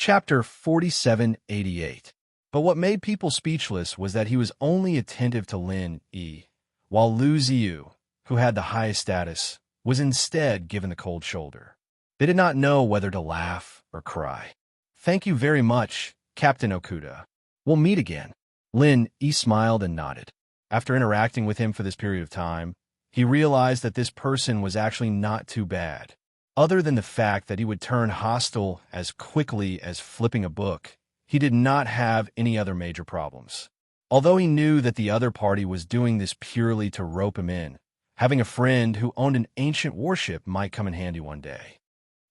Chapter 4788. But what made people speechless was that he was only attentive to Lin Yi, while Lu Ziyu, who had the highest status, was instead given the cold shoulder. They did not know whether to laugh or cry. "Thank you very much, Captain Okuda. We'll meet again." Lin Yi smiled and nodded. After interacting with him for this period of time, he realized that this person was actually not too bad. Other than the fact that he would turn hostile as quickly as flipping a book, he did not have any other major problems. Although he knew that the other party was doing this purely to rope him in, having a friend who owned an ancient warship might come in handy one day.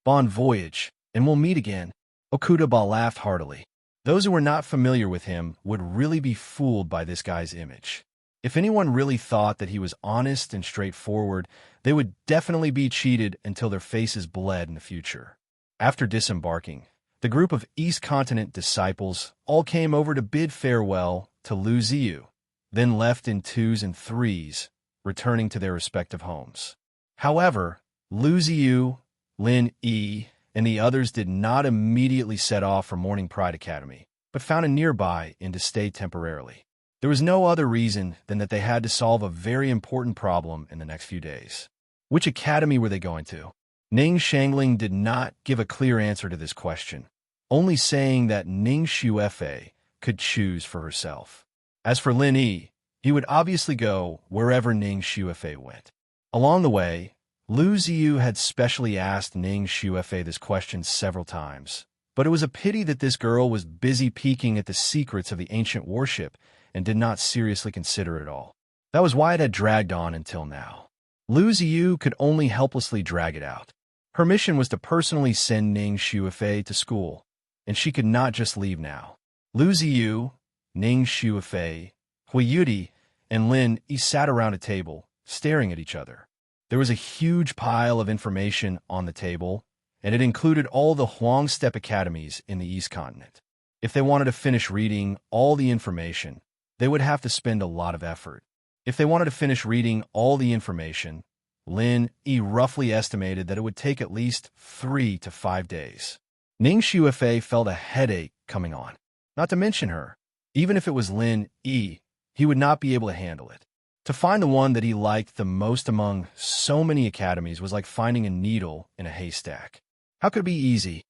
"Bon voyage, and we'll meet again." Okuda laughed heartily. Those who were not familiar with him would really be fooled by this guy's image. If anyone really thought that he was honest and straightforward, they would definitely be cheated until their faces bled in the future. After disembarking, the group of East Continent disciples all came over to bid farewell to Lu Ziyu, then left in twos and threes, returning to their respective homes. However, Lu Ziyu, Lin Yi, and the others did not immediately set off for Morning Pride Academy, but found a nearby inn to stay temporarily. There was no other reason than that they had to solve a very important problem in the next few days. Which academy were they going to? Ning Shangling did not give a clear answer to this question, only saying that Ning Xuefei could choose for herself. As for Lin Yi, he would obviously go wherever Ning Xuefei went. Along the way, Lu Ziyu had specially asked Ning Xuefei this question several times, but it was a pity that this girl was busy peeking at the secrets of the ancient warship and did not seriously consider it all. That was why it had dragged on until now. Lu Ziyu could only helplessly drag it out. Her mission was to personally send Ning Xuefei to school, and she could not just leave now. Lu Ziyu, Ning Xuefei, Hui Yudi, and Lin Yi sat around a table, staring at each other. There was a huge pile of information on the table, and it included all the Huang Steppe academies in the East Continent. If they wanted to finish reading all the information, they would have to spend a lot of effort. If they wanted to finish reading all the information, Lin Yi roughly estimated that it would take at least 3 to 5 days. Ning Xuefei felt a headache coming on. Not to mention her. Even if it was Lin Yi, he would not be able to handle it. To find the one that he liked the most among so many academies was like finding a needle in a haystack. How could it be easy?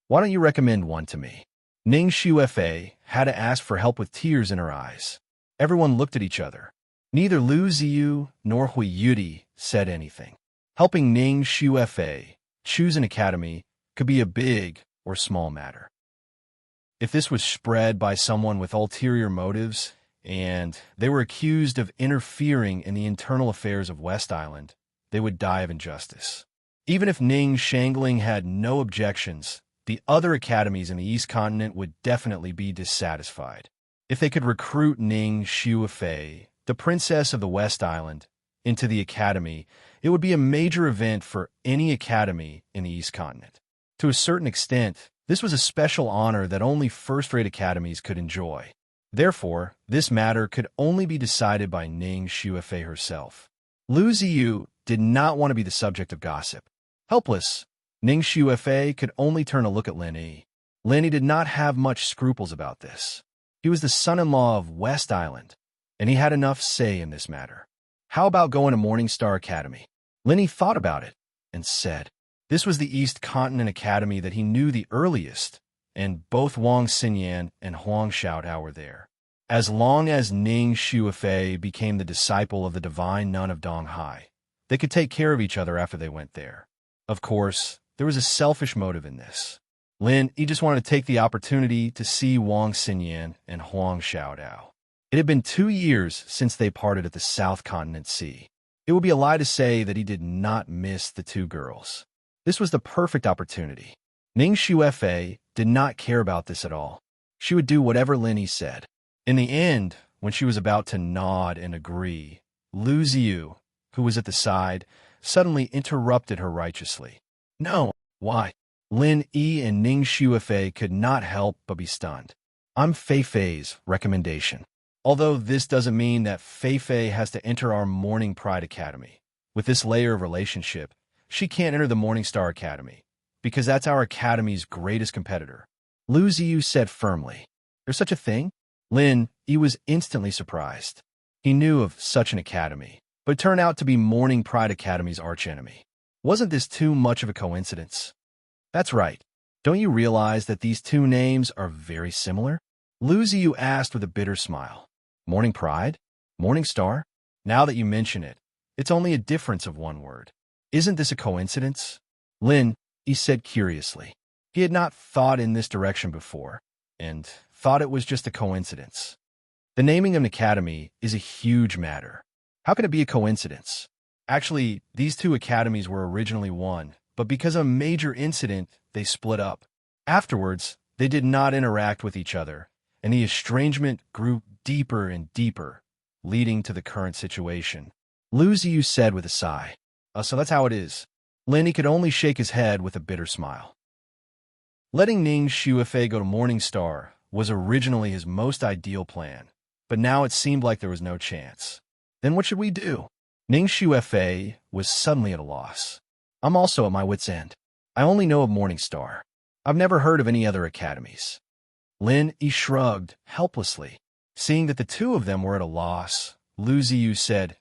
Why don't you recommend one to me? Ning Xuefei had to ask for help with tears in her eyes. Everyone looked at each other. Neither Lu Ziyu nor Hui Yudi said anything. Helping Ning Xuefei choose an academy could be a big or small matter. If this was spread by someone with ulterior motives, and they were accused of interfering in the internal affairs of West Island, they would die of injustice. Even if Ning Shangling had no objections, the other academies in the East Continent would definitely be dissatisfied. If they could recruit Ning Xuefei, the princess of the West Island, into the academy, it would be a major event for any academy in the East Continent. To a certain extent, this was a special honor that only first-rate academies could enjoy. Therefore, this matter could only be decided by Ning Xuefei herself. Lu Ziyu did not want to be the subject of gossip. Helpless, Ning Xuefei could only turn a look at Lin Yi. Lin Yi did not have much scruples about this. He was the son-in-law of West Island, and he had enough say in this matter. How about going to Morning Star Academy? Lin Yi thought about it and said, this was the East Continent Academy that he knew the earliest, and both Wang Xinyan and Huang Xiaodao were there. As long as Ning Xuefei became the disciple of the divine nun of Donghai, they could take care of each other after they went there. Of course, there was a selfish motive in this. Lin Yi just wanted to take the opportunity to see Wang Xinyan and Huang Xiaodao. It had been 2 years since they parted at the South Continent Sea. It would be a lie to say that he did not miss the two girls. This was the perfect opportunity. Ning Xuefei did not care about this at all. She would do whatever Lin Yi said. In the end, when she was about to nod and agree, Lu Ziyu, who was at the side, suddenly interrupted her righteously. No, why? Lin Yi and Ning Xuefei could not help but be stunned. I'm Fei Fei's recommendation. Although this doesn't mean that Fei Fei has to enter our Morning Pride Academy. With this layer of relationship, she can't enter the Morning Star Academy, because that's our academy's greatest competitor. Lu Ziyu said firmly. There's such a thing? Lin Yi was instantly surprised. He knew of such an academy, but it turned out to be Morning Pride Academy's archenemy. Wasn't this too much of a coincidence? That's right. Don't you realize that these two names are very similar? Lu Ziyu asked with a bitter smile. Morning Pride? Morning Star? Now that you mention it, it's only a difference of one word. Isn't this a coincidence? Lin Yi said curiously. He had not thought in this direction before, and thought it was just a coincidence. The naming of an academy is a huge matter. How can it be a coincidence? Actually, these two academies were originally one, but because of a major incident, they split up. Afterwards, they did not interact with each other, and the estrangement grew deeper and deeper, leading to the current situation. Lu Ziyu said with a sigh. So that's how it is. Lin Yi could only shake his head with a bitter smile. Letting Ning Xuefei go to Morning Star was originally his most ideal plan, but now it seemed like there was no chance. Then what should we do? Ning Xuefei was suddenly at a loss. I'm also at my wit's end. I only know of Morning Star. I've never heard of any other academies. Lin Yi shrugged helplessly. Seeing that the two of them were at a loss, Lu Ziyu said,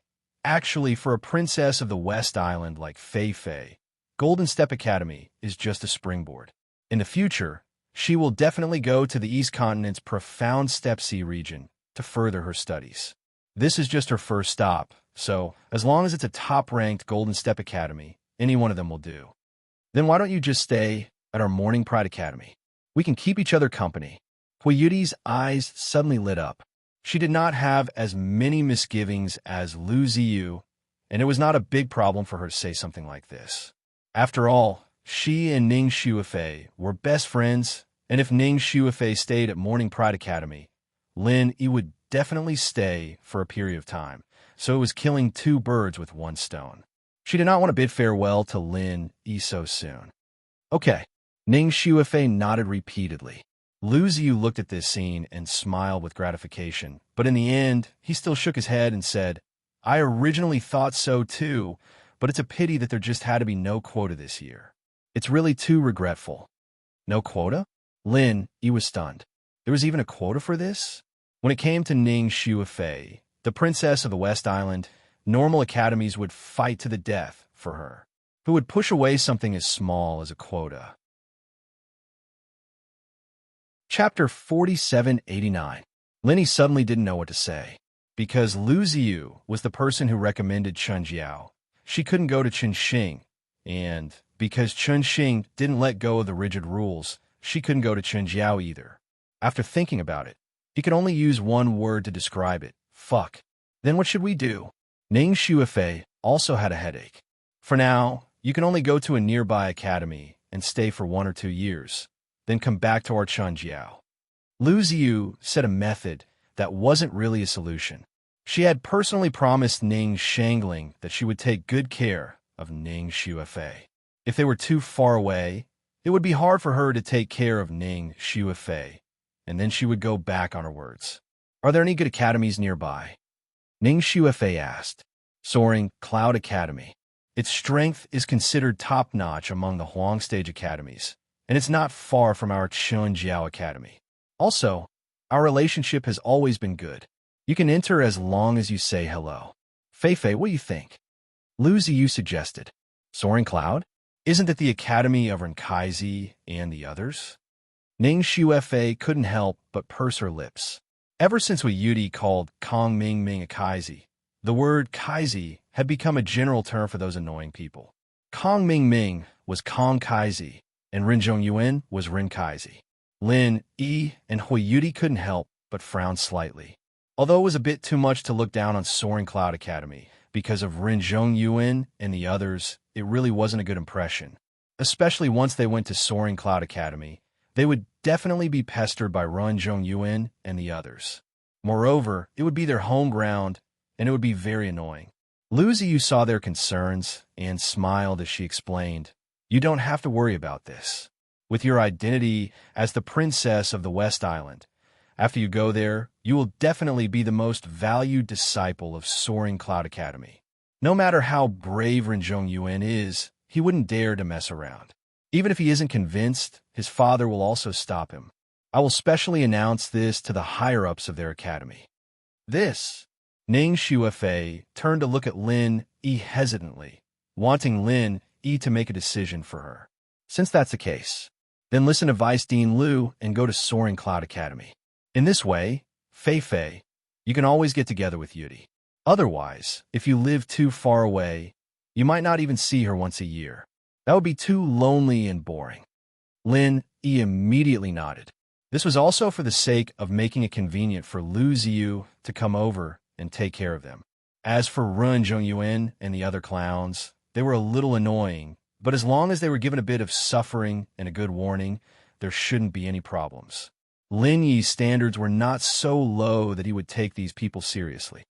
Actually, for a princess of the West Island like Fei Fei, Golden Step Academy is just a springboard. In the future, she will definitely go to the East Continent's profound Steppe Sea region to further her studies. This is just her first stop, so as long as it's a top-ranked Golden Step Academy, any one of them will do. Then why don't you just stay at our Morning Pride Academy? We can keep each other company. Hui Yuti's eyes suddenly lit up. She did not have as many misgivings as Lu Ziyu, and it was not a big problem for her to say something like this. After all, she and Ning Xuefei were best friends, and if Ning Xuefei stayed at Morning Pride Academy, Lin Yi would definitely stay for a period of time, so it was killing two birds with one stone. She did not want to bid farewell to Lin Yi so soon. Okay, Ning Xuefei nodded repeatedly. Lu Ziyu looked at this scene and smiled with gratification, but in the end, he still shook his head and said, I originally thought so too, but it's a pity that there just had to be no quota this year. It's really too regretful. No quota? Lin Yi was stunned. There was even a quota for this? When it came to Ning Xuefei, the princess of the West Island, normal academies would fight to the death for her, who would push away something as small as a quota. Chapter 4789. Lin Yi suddenly didn't know what to say. Because Lu Ziyu was the person who recommended Chen Jiao, she couldn't go to Chen Xing, and because Chen Xing didn't let go of the rigid rules, she couldn't go to Chen Jiao either. After thinking about it, he could only use one word to describe it, fuck. Then what should we do? Ning Xuefei also had a headache. For now, you can only go to a nearby academy and stay for 1 or 2 years, then come back to our Chen Jiao. Lu Ziyu said a method that wasn't really a solution. She had personally promised Ning Shangling that she would take good care of Ning Xuefei. If they were too far away, it would be hard for her to take care of Ning Xuefei, and then she would go back on her words. Are there any good academies nearby? Ning Xuefei asked. Soaring Cloud Academy. Its strength is considered top-notch among the Huang Stage academies, and it's not far from our Chunjiao Academy. Also, our relationship has always been good. You can enter as long as you say hello. Fei Fei, what do you think? Lu Ziyu suggested. Soaring Cloud? Isn't it the Academy of Renkaizi and the others? Ning Xuefei couldn't help but purse her lips. Ever since Hui Yuti called Kong Ming Ming a Kaizi, the word Kaizi had become a general term for those annoying people. Kong Ming Ming was Kong Kaizi, and Rinzhong Yuan was Rin Kaizi. Lin Yi and Hui Yuti couldn't help but frown slightly. Although it was a bit too much to look down on Soaring Cloud Academy, because of Rinzhong Yuan and the others, it really wasn't a good impression. Especially once they went to Soaring Cloud Academy, they would definitely be pestered by Rinzhong Yuan and the others. Moreover, it would be their home ground, and it would be very annoying. Lu Ziyu saw their concerns and smiled as she explained, You don't have to worry about this. With your identity as the princess of the West Island, after you go there, you will definitely be the most valued disciple of Soaring Cloud Academy. No matter how brave Rinzhong Yuan is, he wouldn't dare to mess around. Even if he isn't convinced, his father will also stop him. I will specially announce this to the higher-ups of their academy. This. Ning Shuefei turned to look at Lin Yi hesitantly, wanting Lin Yi to make a decision for her. Since that's the case, then listen to Vice Dean Liu and go to Soaring Cloud Academy. In this way, Fei, you can always get together with Yudi. Otherwise, if you live too far away, you might not even see her once a year. That would be too lonely and boring. Lin Yi immediately nodded. This was also for the sake of making it convenient for Lu Ziyu to come over and take care of them. As for Run Zhongyuan and the other clowns, they were a little annoying, but as long as they were given a bit of suffering and a good warning, there shouldn't be any problems. Lin Yi's standards were not so low that he would take these people seriously.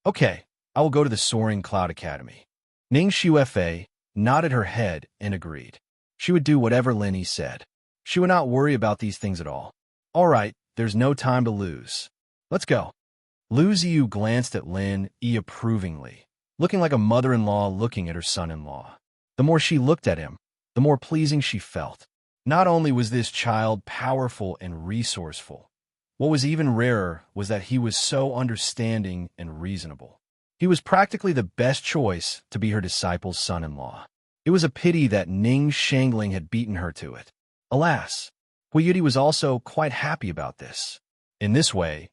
Okay, I will go to the Soaring Cloud Academy. Ning Shuefei nodded her head and agreed. She would do whatever Lin Yi said. She would not worry about these things at all. All right, there's no time to lose. Let's go. Lu Ziyu glanced at Lin Yi approvingly, looking like a mother-in-law looking at her son-in-law. The more she looked at him, the more pleasing she felt. Not only was this child powerful and resourceful, what was even rarer was that he was so understanding and reasonable. He was practically the best choice to be her disciple's son-in-law. It was a pity that Ning Shangling had beaten her to it. Alas, Hui Yudi was also quite happy about this. In this way,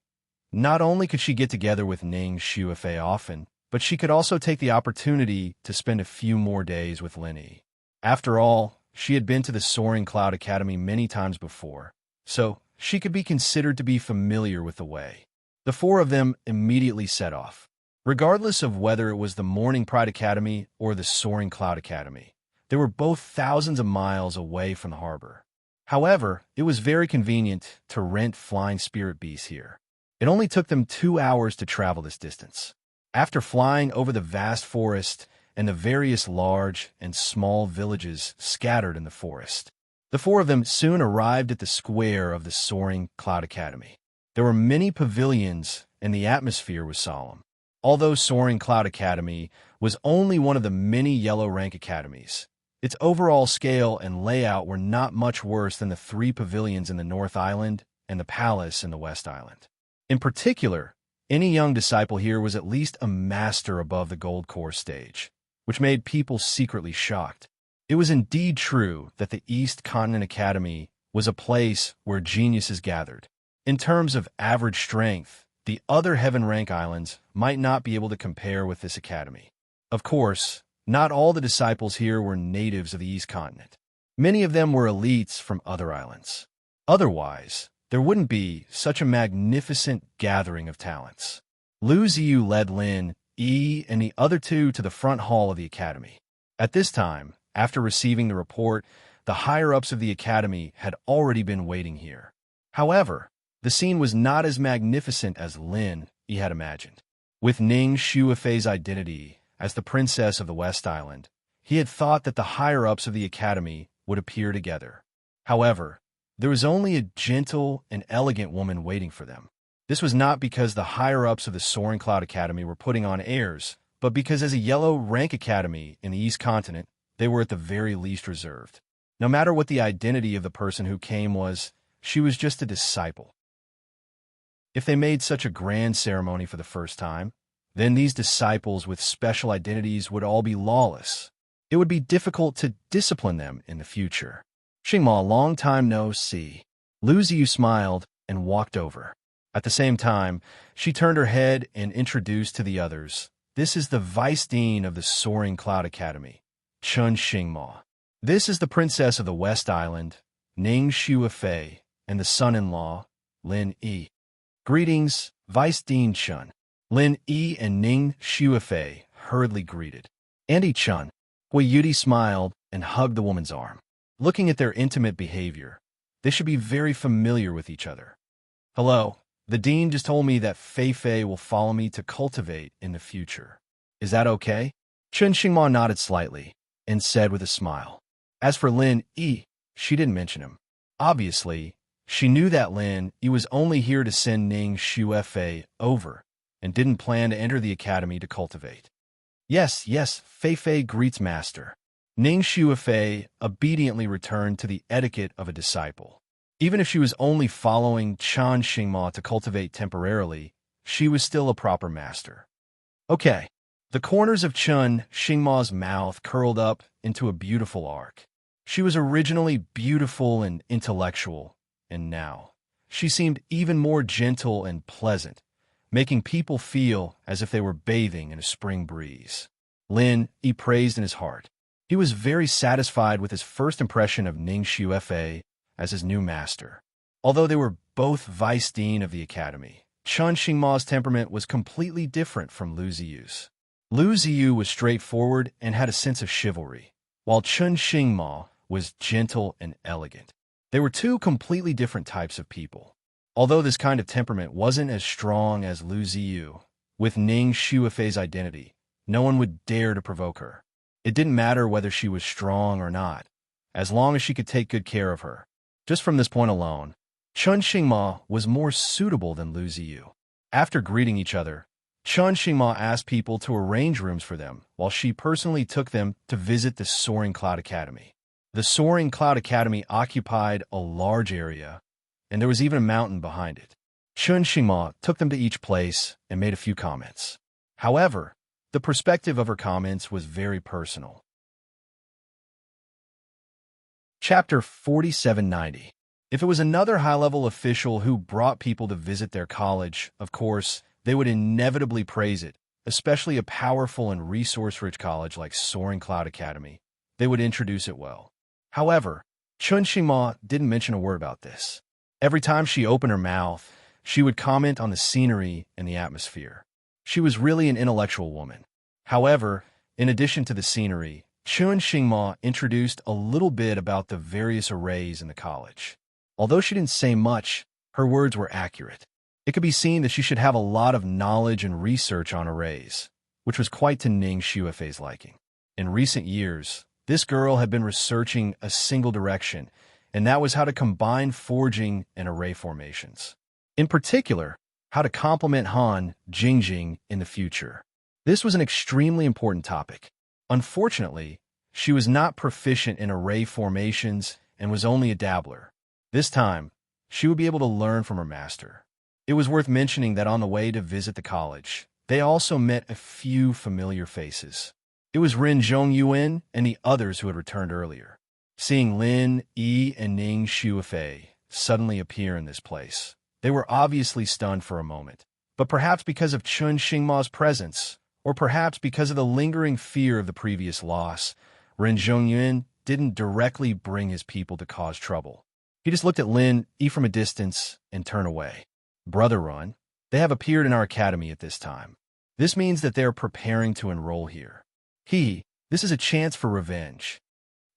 not only could she get together with Ning Shuefei often, but she could also take the opportunity to spend a few more days with Lin Yi. After all, she had been to the Soaring Cloud Academy many times before, so she could be considered to be familiar with the way. The four of them immediately set off. Regardless of whether it was the Morning Pride Academy or the Soaring Cloud Academy, they were both thousands of miles away from the harbor. However, it was very convenient to rent flying spirit beasts here. It only took them 2 hours to travel this distance. After flying over the vast forest and the various large and small villages scattered in the forest, the four of them soon arrived at the square of the Soaring Cloud Academy. There were many pavilions and the atmosphere was solemn. Although Soaring Cloud Academy was only one of the many yellow rank academies, its overall scale and layout were not much worse than the 3 pavilions in the North Island and the palace in the West Island. In particular, any young disciple here was at least a master above the gold core stage, which made people secretly shocked. It was indeed true that the East Continent Academy was a place where geniuses gathered. In terms of average strength, the other Heaven Rank Islands might not be able to compare with this academy. Of course, not all the disciples here were natives of the East Continent. Many of them were elites from other islands. Otherwise, there wouldn't be such a magnificent gathering of talents. Lu Ziyu led Lin Yi and the other 2 to the front hall of the academy. At this time, after receiving the report, the higher-ups of the academy had already been waiting here. However, the scene was not as magnificent as Lin Yi had imagined. With Ning Shuefei's identity as the princess of the West Island, he had thought that the higher-ups of the academy would appear together. However, there was only a gentle and elegant woman waiting for them. This was not because the higher-ups of the Soaring Cloud Academy were putting on airs, but because as a yellow rank academy in the East Continent, they were at the very least reserved. No matter what the identity of the person who came was, she was just a disciple. If they made such a grand ceremony for the first time, then these disciples with special identities would all be lawless. It would be difficult to discipline them in the future. Xingma, long time no see. Lu Ziyu smiled and walked over. At the same time, she turned her head and introduced to the others. This is the Vice Dean of the Soaring Cloud Academy, Chun Xingma. This is the Princess of the West Island, Ning Shuefei, and the son-in-law, Lin Yi. Greetings, Vice Dean Chun. Lin Yi and Ning Shuefei hurriedly greeted. Auntie Chun. Hui Yudi smiled and hugged the woman's arm. Looking at their intimate behavior, they should be very familiar with each other. Hello, the dean just told me that Fei will follow me to cultivate in the future. Is that okay? Chun Xingma nodded slightly and said with a smile. As for Lin Yi, she didn't mention him. Obviously, she knew that Lin Yi was only here to send Ning Shuefei over and didn't plan to enter the academy to cultivate. Yes, Fei greets master. Ning Shuefei obediently returned to the etiquette of a disciple. Even if she was only following Chan Xingma to cultivate temporarily, she was still a proper master. Okay. The corners of Chun Xingma's mouth curled up into a beautiful arc. She was originally beautiful and intellectual, and now she seemed even more gentle and pleasant, making people feel as if they were bathing in a spring breeze. Lin Yi praised in his heart. He was very satisfied with his first impression of Ning Xuefei as his new master. Although they were both vice dean of the academy, Chun Xingma's temperament was completely different from Lu Ziyu's. Lu Ziyu was straightforward and had a sense of chivalry, while Chun Xingma was gentle and elegant. They were two completely different types of people. Although this kind of temperament wasn't as strong as Lu Ziyu, with Ning Xuefei's identity, no one would dare to provoke her. It didn't matter whether she was strong or not, as long as she could take good care of her. Just from this point alone, Chun Xingma was more suitable than Lu Ziyu. After greeting each other, Chun Xingma asked people to arrange rooms for them, while she personally took them to visit the Soaring Cloud Academy. The Soaring Cloud Academy occupied a large area, and there was even a mountain behind it. Chun Xingma took them to each place and made a few comments. However, the perspective of her comments was very personal. Chapter 4790. If it was another high-level official who brought people to visit their college, of course, they would inevitably praise it, especially a powerful and resource-rich college like Soaring Cloud Academy. They would introduce it well. However, Chun Xingma didn't mention a word about this. Every time she opened her mouth, she would comment on the scenery and the atmosphere. She was really an intellectual woman. However, in addition to the scenery, Chun Xingma introduced a little bit about the various arrays in the college. Although she didn't say much, her words were accurate. It could be seen that she should have a lot of knowledge and research on arrays, which was quite to Ning Xuefei's liking. In recent years, this girl had been researching a single direction, and that was how to combine forging and array formations. In particular, how to complement Han Jingjing in the future. This was an extremely important topic. Unfortunately, she was not proficient in array formations and was only a dabbler. This time, she would be able to learn from her master. It was worth mentioning that on the way to visit the college, they also met a few familiar faces. It was Ren Zhongyuan and the others who had returned earlier. Seeing Lin Yi and Ning Xuefei suddenly appear in this place, they were obviously stunned for a moment. But perhaps because of Chun Xingma's presence, or perhaps because of the lingering fear of the previous loss, Ren Zhongyuan didn't directly bring his people to cause trouble. He just looked at Lin Yi from a distance and turned away. Brother Run, they have appeared in our academy at this time. This means that they are preparing to enroll here. This is a chance for revenge.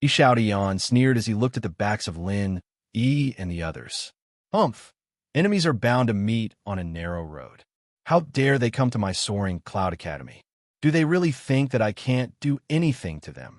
Xiao Dian sneered as he looked at the backs of Lin Yi and the others. Humph! Enemies are bound to meet on a narrow road. How dare they come to my Soaring Cloud Academy? Do they really think that I can't do anything to them?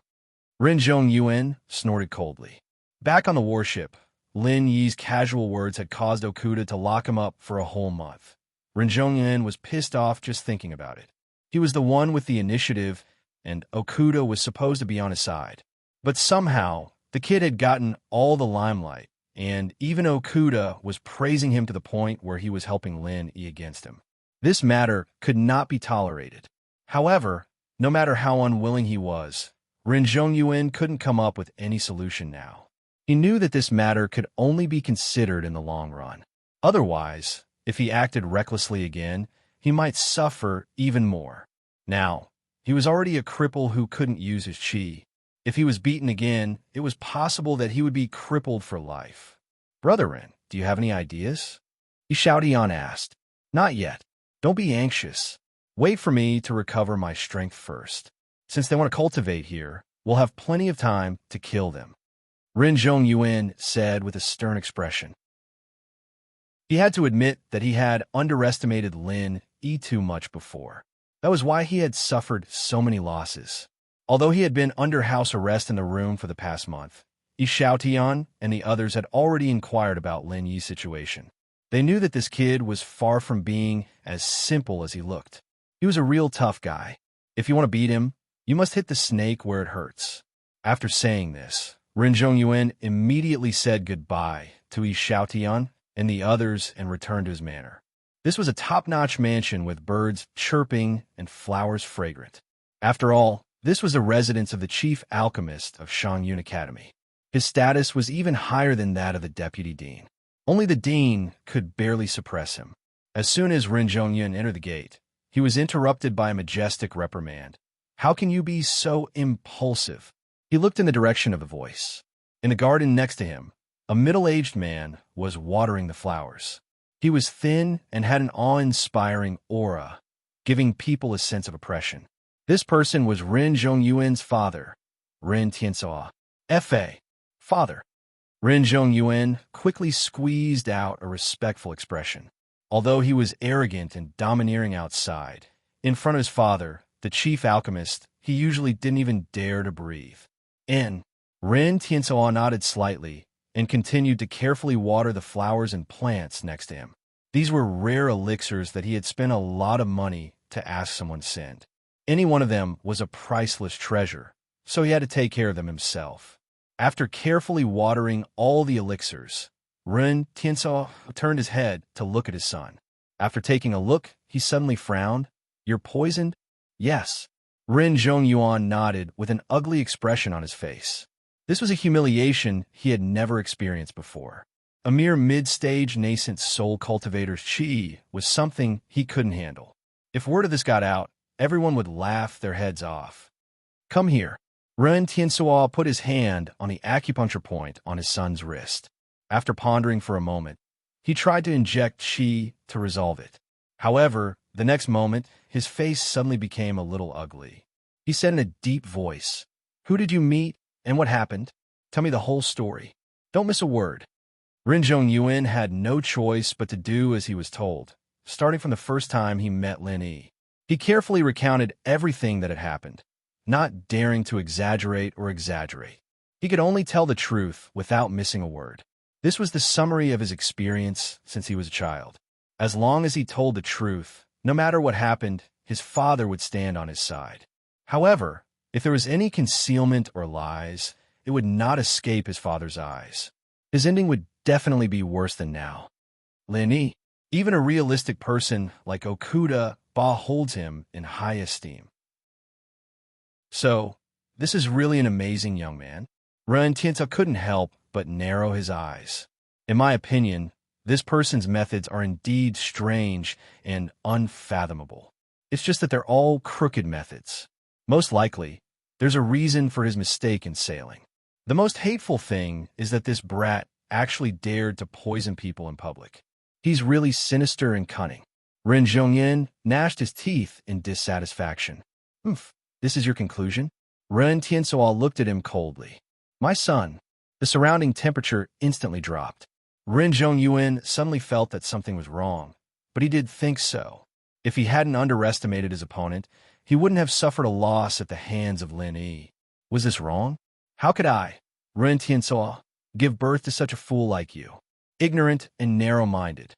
Ren Zhongyuan snorted coldly. Back on the warship, Lin Yi's casual words had caused Okuda to lock him up for a whole month. Ren Zhongyuan was pissed off just thinking about it. He was the one with the initiative, and Okuda was supposed to be on his side. But somehow, the kid had gotten all the limelight, and even Okuda was praising him to the point where he was helping Lin Yi against him. This matter could not be tolerated. However, no matter how unwilling he was, Ren Zhongyuan couldn't come up with any solution now. He knew that this matter could only be considered in the long run. Otherwise, if he acted recklessly again, he might suffer even more. Now, he was already a cripple who couldn't use his chi. If he was beaten again, it was possible that he would be crippled for life. Brother Ren, do you have any ideas? Xiao Dian asked. Not yet. Don't be anxious. Wait for me to recover my strength first. Since they want to cultivate here, we'll have plenty of time to kill them. Ren Zhongyuan said with a stern expression. He had to admit that he had underestimated Lin Yi too much before. That was why he had suffered so many losses. Although he had been under house arrest in the room for the past month, Xiao Tian and the others had already inquired about Lin Yi's situation. They knew that this kid was far from being as simple as he looked. He was a real tough guy. If you want to beat him, you must hit the snake where it hurts. After saying this, Ren Zhongyuan immediately said goodbye to Yi Xiaotian and the others and returned to his manor. This was a top-notch mansion with birds chirping and flowers fragrant. After all, this was the residence of the chief alchemist of Shangyun Academy. His status was even higher than that of the deputy dean. Only the dean could barely suppress him. As soon as Ren Zhongyuan entered the gate, he was interrupted by a majestic reprimand. "How can you be so impulsive?" He looked in the direction of the voice. In the garden next to him, a middle-aged man was watering the flowers. He was thin and had an awe-inspiring aura, giving people a sense of oppression. This person was Ren Zhongyuan's father, Ren Tianzuo. F.A. Father. Ren Zhongyuan quickly squeezed out a respectful expression. Although he was arrogant and domineering outside, in front of his father, the chief alchemist, he usually didn't even dare to breathe. Ren Tianzuo nodded slightly and continued to carefully water the flowers and plants next to him. These were rare elixirs that he had spent a lot of money to ask someone to send. Any one of them was a priceless treasure, so he had to take care of them himself. After carefully watering all the elixirs, Ren Tianzuo turned his head to look at his son. After taking a look, he suddenly frowned. "You're poisoned?" "Yes." Ren Zhongyuan nodded with an ugly expression on his face. This was a humiliation he had never experienced before. A mere mid-stage nascent soul cultivator's chi was something he couldn't handle. If word of this got out, everyone would laugh their heads off. "Come here." Ren Tianzuo put his hand on the acupuncture point on his son's wrist. After pondering for a moment, he tried to inject chi to resolve it. However, the next moment, his face suddenly became a little ugly. He said in a deep voice, "Who did you meet and what happened? Tell me the whole story. Don't miss a word." Ren Zhongyuan had no choice but to do as he was told, starting from the first time he met Lin Yi. He carefully recounted everything that had happened, not daring to exaggerate or exaggerate. He could only tell the truth without missing a word. This was the summary of his experience since he was a child. As long as he told the truth, no matter what happened, his father would stand on his side. However, if there was any concealment or lies, it would not escape his father's eyes. His ending would definitely be worse than now. Lin Yi, even a realistic person like Okuda, Ba holds him in high esteem. So, this is really an amazing young man. Ren Tianzuo couldn't help but narrow his eyes. In my opinion, this person's methods are indeed strange and unfathomable. It's just that they're all crooked methods. Most likely, there's a reason for his mistake in sailing. The most hateful thing is that this brat actually dared to poison people in public. He's really sinister and cunning. Ren Zhongyuan gnashed his teeth in dissatisfaction. "Humph, this is your conclusion?" Ren Tianzuo looked at him coldly. "My son." The surrounding temperature instantly dropped. Ren Zhongyuan suddenly felt that something was wrong, but he did think so. If he hadn't underestimated his opponent, he wouldn't have suffered a loss at the hands of Lin Yi. Was this wrong? How could I, Ren Tianzuo, give birth to such a fool like you? Ignorant and narrow-minded.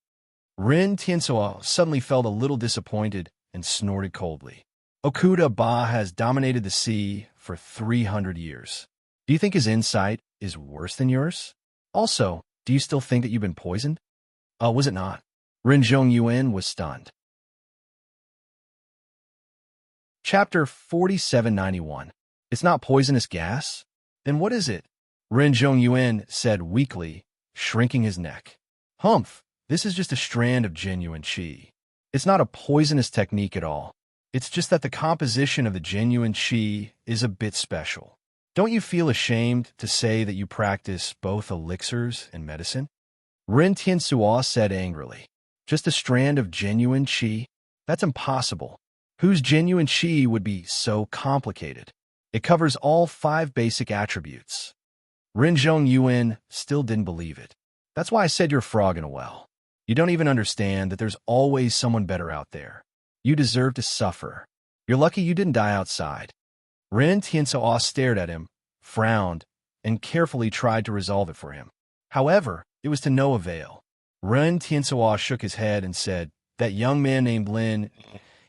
Ren Tianzuo suddenly felt a little disappointed and snorted coldly. Okuda Ba has dominated the sea for 300 years. Do you think his insight is worse than yours? Also, do you still think that you've been poisoned? Was it not? Ren Zhongyuan was stunned. Chapter 4791. It's not poisonous gas? Then what is it? Ren Zhongyuan said weakly, shrinking his neck. Humph, this is just a strand of genuine qi. It's not a poisonous technique at all. It's just that the composition of the genuine qi is a bit special. Don't you feel ashamed to say that you practice both elixirs and medicine? Ren Tianzuo said angrily. Just a strand of genuine qi? That's impossible. Whose genuine qi would be so complicated? It covers all 5 basic attributes. Ren Zhongyuan still didn't believe it. That's why I said you're a frog in a well. You don't even understand that there's always someone better out there. You deserve to suffer. You're lucky you didn't die outside. Ren Tianzuo stared at him, frowned, and carefully tried to resolve it for him. However, it was to no avail. Ren Tianzuo shook his head and said, "That young man named Lin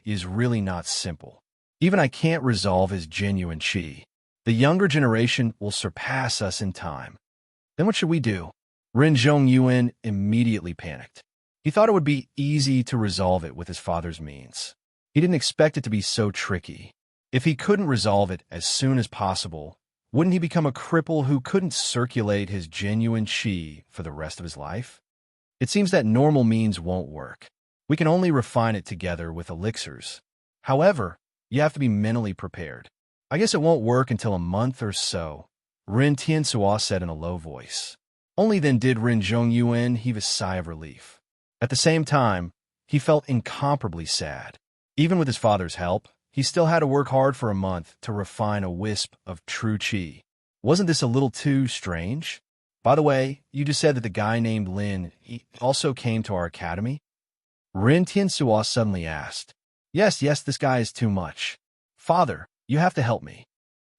is really not simple. Even I can't resolve his genuine qi. The younger generation will surpass us in time. Then what should we do? Ren Zhongyuan immediately panicked. He thought it would be easy to resolve it with his father's means. He didn't expect it to be so tricky. If he couldn't resolve it as soon as possible, wouldn't he become a cripple who couldn't circulate his genuine qi for the rest of his life? It seems that normal means won't work. We can only refine it together with elixirs. However, you have to be mentally prepared. I guess it won't work until a month or so, Ren Tianxua said in a low voice. Only then did Ren Zhongyuan heave a sigh of relief. At the same time, he felt incomparably sad. Even with his father's help, he still had to work hard for a month to refine a wisp of true qi. Wasn't this a little too strange? By the way, you just said that the guy named Lin he also came to our academy? Ren Tianxua suddenly asked. Yes, this guy is too much. Father, you have to help me.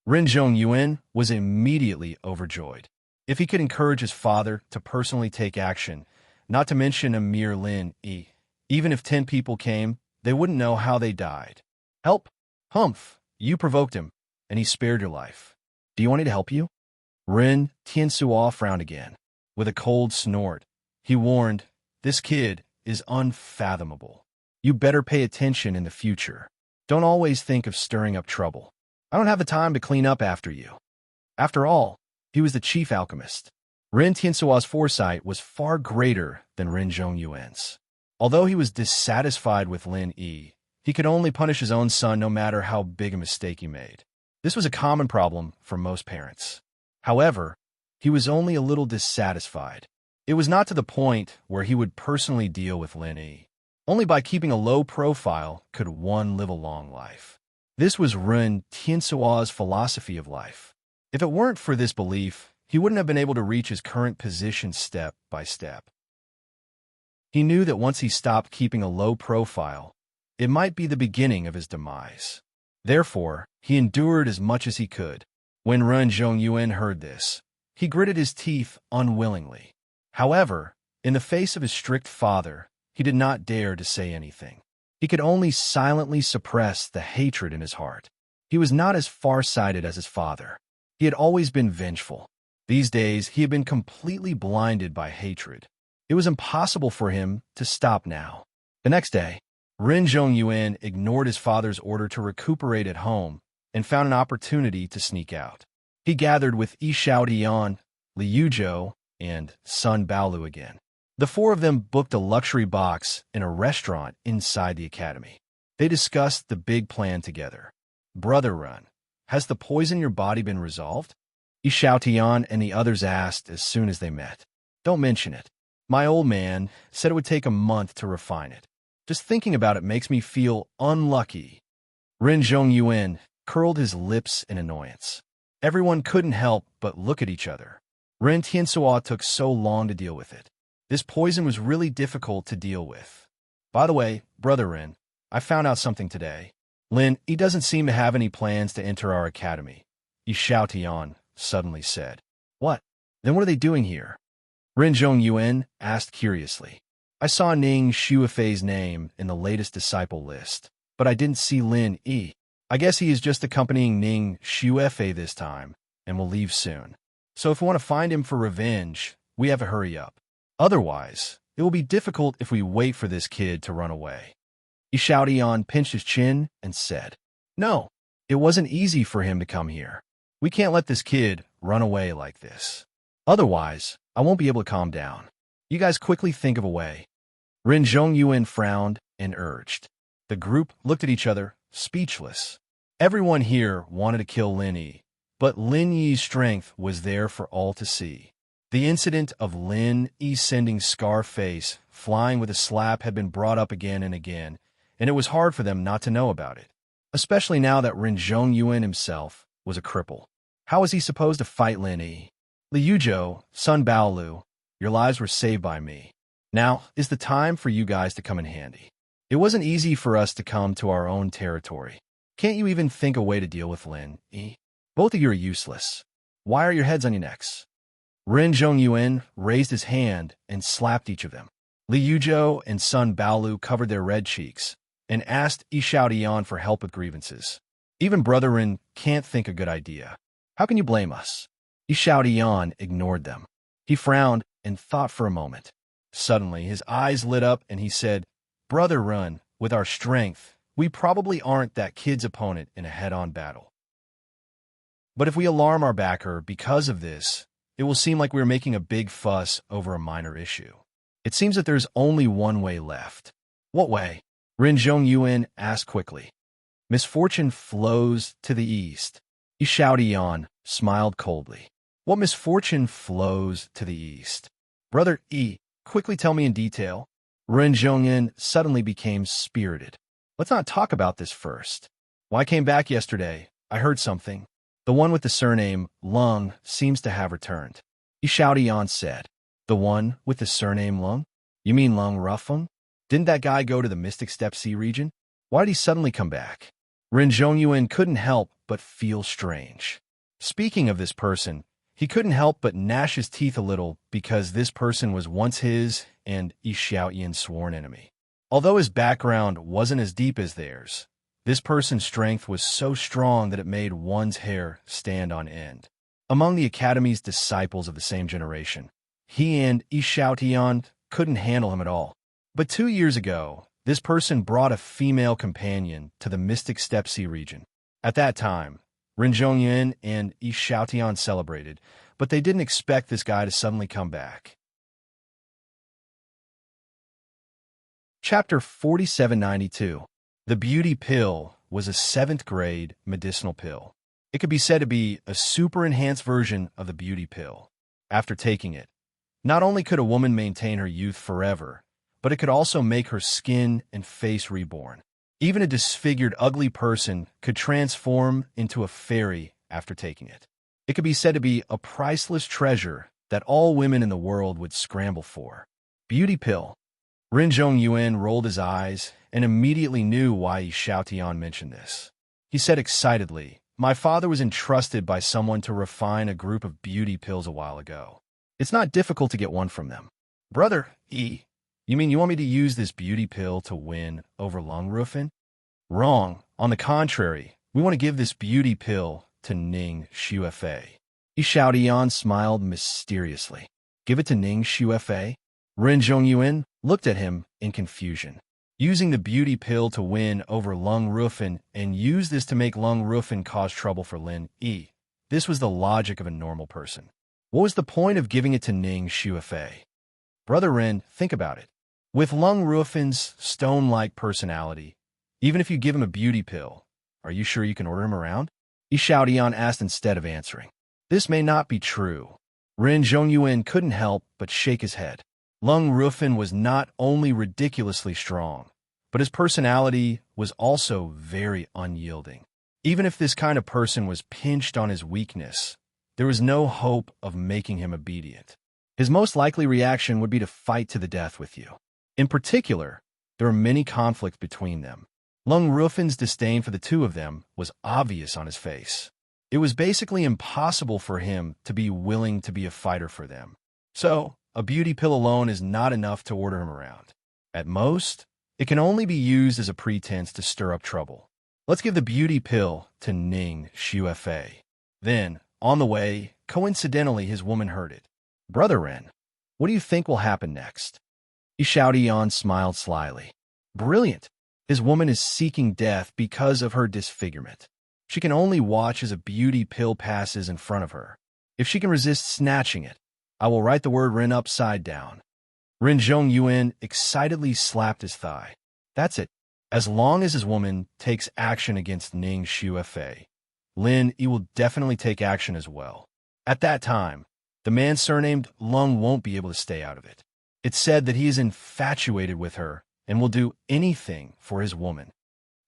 Ren Zhongyuan was immediately overjoyed. If he could encourage his father to personally take action, not to mention a mere Lin Yi, even if 10 people came, they wouldn't know how they died. Help? Humph, you provoked him, and he spared your life. Do you want me to help you? Ren Tianxua frowned again. With a cold snort, he warned, this kid is unfathomable. You better pay attention in the future. Don't always think of stirring up trouble. I don't have the time to clean up after you. After all, he was the chief alchemist. Ren Tianxua's foresight was far greater than Ren Zhongyuan's. Although he was dissatisfied with Lin Yi, he could only punish his own son no matter how big a mistake he made. This was a common problem for most parents. However, he was only a little dissatisfied. It was not to the point where he would personally deal with Lin Yi. Only by keeping a low profile could one live a long life. This was Ren Tianxua's philosophy of life. If it weren't for this belief, he wouldn't have been able to reach his current position step by step. He knew that once he stopped keeping a low profile, it might be the beginning of his demise. Therefore, he endured as much as he could. When Ren Zhongyuan heard this, he gritted his teeth unwillingly. However, in the face of his strict father, he did not dare to say anything. He could only silently suppress the hatred in his heart. He was not as far-sighted as his father. He had always been vengeful. These days, he had been completely blinded by hatred. It was impossible for him to stop now. The next day, Ren Zhongyuan ignored his father's order to recuperate at home and found an opportunity to sneak out. He gathered with Yi Xiaotian, Liu Yuzhou, and Sun Baolu again. The 4 of them booked a luxury box in a restaurant inside the academy. They discussed the big plan together. Brother Ren, has the poison in your body been resolved? Yi Xiaotian and the others asked as soon as they met. Don't mention it. My old man said it would take a month to refine it. Just thinking about it makes me feel unlucky. Ren Zhongyuan curled his lips in annoyance. Everyone couldn't help but look at each other. Ren Tianxua took so long to deal with it. This poison was really difficult to deal with. By the way, Brother Ren, I found out something today. Lin, he doesn't seem to have any plans to enter our academy, Yi Xiaotian suddenly said. What? Then what are they doing here? Ren Zhongyuan asked curiously. I saw Ning Shuifei's name in the latest disciple list, but I didn't see Lin Yi. I guess he is just accompanying Ning Shuifei this time, and will leave soon. So if we want to find him for revenge, we have to hurry up. Otherwise, it will be difficult if we wait for this kid to run away. Yi Xiaotian pinched his chin and said, No, it wasn't easy for him to come here. We can't let this kid run away like this. Otherwise, I won't be able to calm down. You guys quickly think of a way. Ren Zhongyuan frowned and urged. The group looked at each other, speechless. Everyone here wanted to kill Lin Yi, but Lin Yi's strength was there for all to see. The incident of Lin Yi sending Scarface flying with a slap had been brought up again and again, and it was hard for them not to know about it, especially now that Ren Zhongyuan himself was a cripple. How was he supposed to fight Lin Yi? Liu Yuzhou, Sun Baolu, your lives were saved by me. Now is the time for you guys to come in handy. It wasn't easy for us to come to our own territory. Can't you even think a way to deal with Lin Yi? Both of you are useless. Why are your heads on your necks? Ren Zhongyuan raised his hand and slapped each of them. Liu Yuzhou and Sun Baolu covered their red cheeks and asked Yi Xiaotian for help with grievances. Even Brother Ren can't think a good idea. How can you blame us? Xiao Tian ignored them. He frowned and thought for a moment. Suddenly, his eyes lit up and he said, Brother Run, with our strength, we probably aren't that kid's opponent in a head-on battle. But if we alarm our backer because of this, it will seem like we're making a big fuss over a minor issue. It seems that there's only one way left. What way? Ren Zhongyuan asked quickly. Misfortune flows to the east. Xiao Tian smiled coldly. What misfortune flows to the east? Brother Yi, quickly tell me in detail. Ren Zhongyuan suddenly became spirited. Let's not talk about this first. When I came back yesterday, I heard something. The one with the surname Lung seems to have returned. Xiao Tian said. The one with the surname Lung? You mean Lung Rufeng? Didn't that guy go to the Mystic Steppe Sea region? Why did he suddenly come back? Ren Zhongyuan couldn't help but feel strange. Speaking of this person, he couldn't help but gnash his teeth a little because this person was once his and Xiao Tian's sworn enemy. Although his background wasn't as deep as theirs, this person's strength was so strong that it made one's hair stand on end. Among the Academy's disciples of the same generation, he and Xiao Tian couldn't handle him at all. But 2 years ago, this person brought a female companion to the Mystic Steppe Sea region. At that time, Ren Zhongyuan and Xiao Tian celebrated, but they didn't expect this guy to suddenly come back. Chapter 4792. The Beauty Pill was a 7th grade medicinal pill. It could be said to be a super enhanced version of the Beauty Pill. After taking it, not only could a woman maintain her youth forever, but it could also make her skin and face reborn. Even a disfigured, ugly person could transform into a fairy after taking it. It could be said to be a priceless treasure that all women in the world would scramble for. Beauty Pill. Ren Zhongyuan rolled his eyes and immediately knew why Xiao Tian mentioned this. He said excitedly, My father was entrusted by someone to refine a group of beauty pills a while ago. It's not difficult to get one from them. Brother Yi, you mean you want me to use this beauty pill to win over Lung Rufeng? Wrong. On the contrary, we want to give this beauty pill to Ning Xuefei. Xiao Tian smiled mysteriously. Give it to Ning Xuefei? Ren Zhongyuan looked at him in confusion. Using the beauty pill to win over Lung Rufeng and use this to make Lung Rufeng cause trouble for Lin Yi. This was the logic of a normal person. What was the point of giving it to Ning Xuefei? Brother Ren, think about it. With Lung Rufen's stone-like personality, even if you give him a beauty pill, are you sure you can order him around? Xiao Tian asked instead of answering. This may not be true. Ren Zhongyuan couldn't help but shake his head. Lung Rufeng was not only ridiculously strong, but his personality was also very unyielding. Even if this kind of person was pinched on his weakness, there was no hope of making him obedient. His most likely reaction would be to fight to the death with you. In particular, there were many conflicts between them. Lung Rufen's disdain for the two of them was obvious on his face. It was basically impossible for him to be willing to be a fighter for them. So, a beauty pill alone is not enough to order him around. At most, it can only be used as a pretense to stir up trouble. Let's give the beauty pill to Ning Xuefei. Then, on the way, coincidentally his woman heard it. Brother Ren, what do you think will happen next? Xiao Tian smiled slyly. Brilliant. His woman is seeking death because of her disfigurement. She can only watch as a beauty pill passes in front of her. If she can resist snatching it, I will write the word Ren upside down. Ren Zhongyuan excitedly slapped his thigh. That's it. As long as his woman takes action against Ning Xuefei, Lin Yi will definitely take action as well. At that time, the man surnamed Lung won't be able to stay out of it. It's said that he is infatuated with her and will do anything for his woman.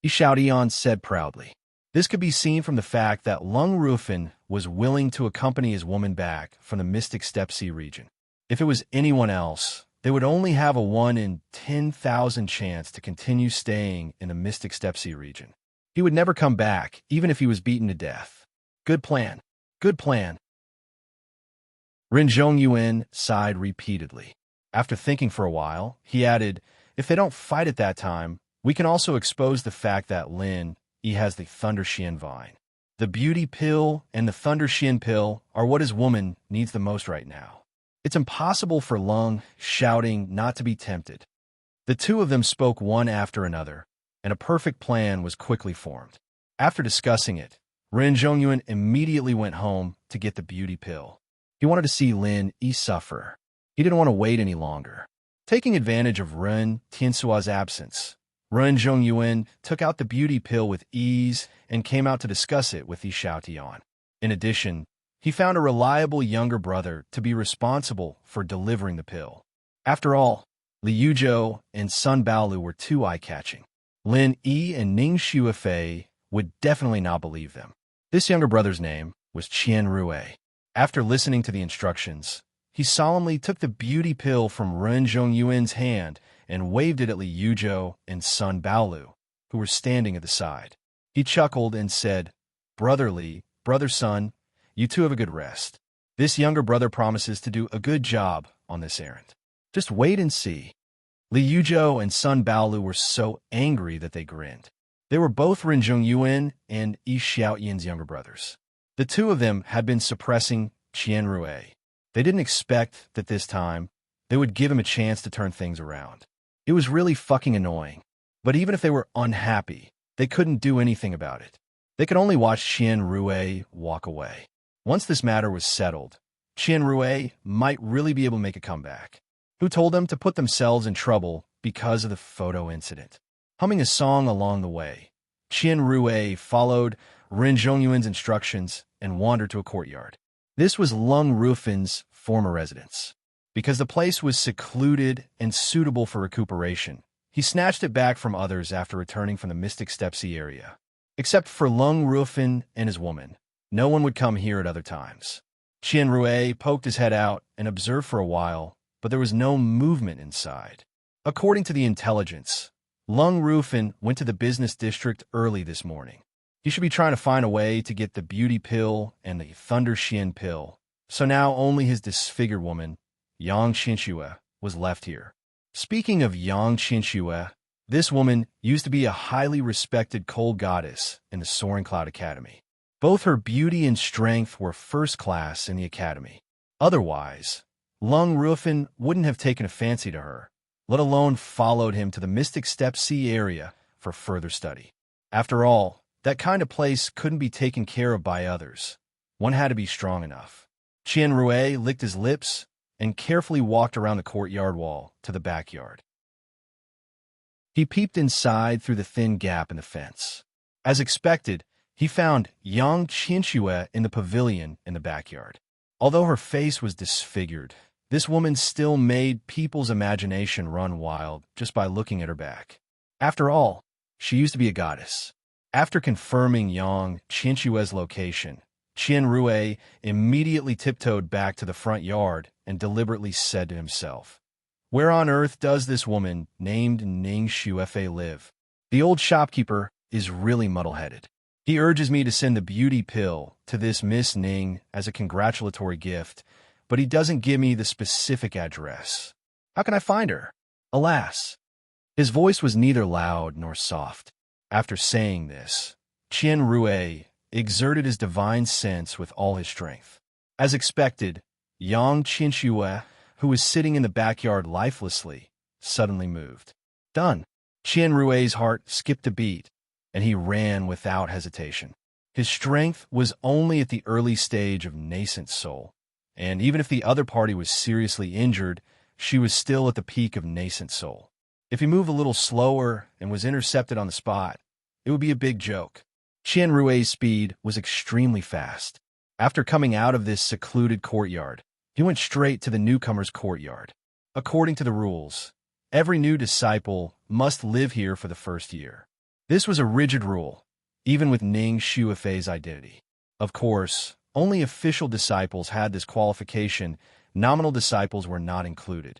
Xiao Tian said proudly. This could be seen from the fact that Lung Rufeng was willing to accompany his woman back from the Mystic Steppe Sea region. If it was anyone else, they would only have a 1 in 10,000 chance to continue staying in the Mystic Steppe Sea region. He would never come back, even if he was beaten to death. Good plan. Good plan. Ren Zhongyuan sighed repeatedly. After thinking for a while, he added, if they don't fight at that time, we can also expose the fact that Lin Yi has the Thunder Xian Vine. The beauty pill and the thunder shin pill are what his woman needs the most right now. It's impossible for Lung, shouting, not to be tempted. The two of them spoke one after another, and a perfect plan was quickly formed. After discussing it, Ren Zhongyuan immediately went home to get the beauty pill. He wanted to see Lin Yi suffer. He didn't want to wait any longer. Taking advantage of Ren Tiansua's absence, Ren Zhongyuan took out the beauty pill with ease and came out to discuss it with Yi Xiaotian. In addition, he found a reliable younger brother to be responsible for delivering the pill. After all, Li Yuzhou and Sun Baolu were too eye-catching. Lin Yi and Ning Xuefei would definitely not believe them. This younger brother's name was Qian Rue. After listening to the instructions, he solemnly took the beauty pill from Ren Zhongyuan's hand and waved it at Li Yuzhou and Sun Baolu, who were standing at the side. He chuckled and said, "Brother Li, brother Sun, you two have a good rest. This younger brother promises to do a good job on this errand. Just wait and see." Li Yuzhou and Sun Baolu were so angry that they grinned. They were both Ren Zhongyuan and Yi Xiaotian's younger brothers. The two of them had been suppressing Qian Rue. They didn't expect that this time they would give him a chance to turn things around. It was really fucking annoying. But even if they were unhappy, they couldn't do anything about it. They could only watch Qian Rue walk away. Once this matter was settled, Qian Rue might really be able to make a comeback. Who told them to put themselves in trouble because of the photo incident? Humming a song along the way, Qian Rue followed Ren Zhongyuan's instructions and wandered to a courtyard. This was Lung Rufin's former residence. Because the place was secluded and suitable for recuperation, he snatched it back from others after returning from the Mystic Stepsy area. Except for Lung Rufin and his woman, no one would come here at other times. Qian Rue poked his head out and observed for a while, but there was no movement inside. According to the intelligence, Lung Rufin went to the business district early this morning. He should be trying to find a way to get the beauty pill and the thunder shin pill, so now only his disfigured woman, Yang Qinxue, was left here. Speaking of Yang Qinxue, this woman used to be a highly respected cold goddess in the Soaring Cloud Academy. Both her beauty and strength were first class in the academy. Otherwise, Lung Rufin wouldn't have taken a fancy to her, let alone followed him to the Mystic Step Sea area for further study. After all, that kind of place couldn't be taken care of by others. One had to be strong enough. Qian Rue licked his lips and carefully walked around the courtyard wall to the backyard. He peeped inside through the thin gap in the fence. As expected, he found Yang Qinxue in the pavilion in the backyard. Although her face was disfigured, this woman still made people's imagination run wild just by looking at her back. After all, she used to be a goddess. After confirming Yang Qinxue's location, Qian Rue immediately tiptoed back to the front yard and deliberately said to himself, "Where on earth does this woman named Ning Xuefei live? The old shopkeeper is really muddle-headed. He urges me to send the beauty pill to this Miss Ning as a congratulatory gift, but he doesn't give me the specific address. How can I find her?" Alas, his voice was neither loud nor soft. After saying this, Qian Rue exerted his divine sense with all his strength. As expected, Yang Qinxue, who was sitting in the backyard lifelessly, suddenly moved. Done. Qian Rue's heart skipped a beat, and he ran without hesitation. His strength was only at the early stage of nascent soul, and even if the other party was seriously injured, she was still at the peak of nascent soul. If he moved a little slower and was intercepted on the spot, it would be a big joke. Qian Rue's speed was extremely fast. After coming out of this secluded courtyard, he went straight to the newcomer's courtyard. According to the rules, every new disciple must live here for the first year. This was a rigid rule, even with Ning Xuefei's identity. Of course, only official disciples had this qualification. Nominal disciples were not included.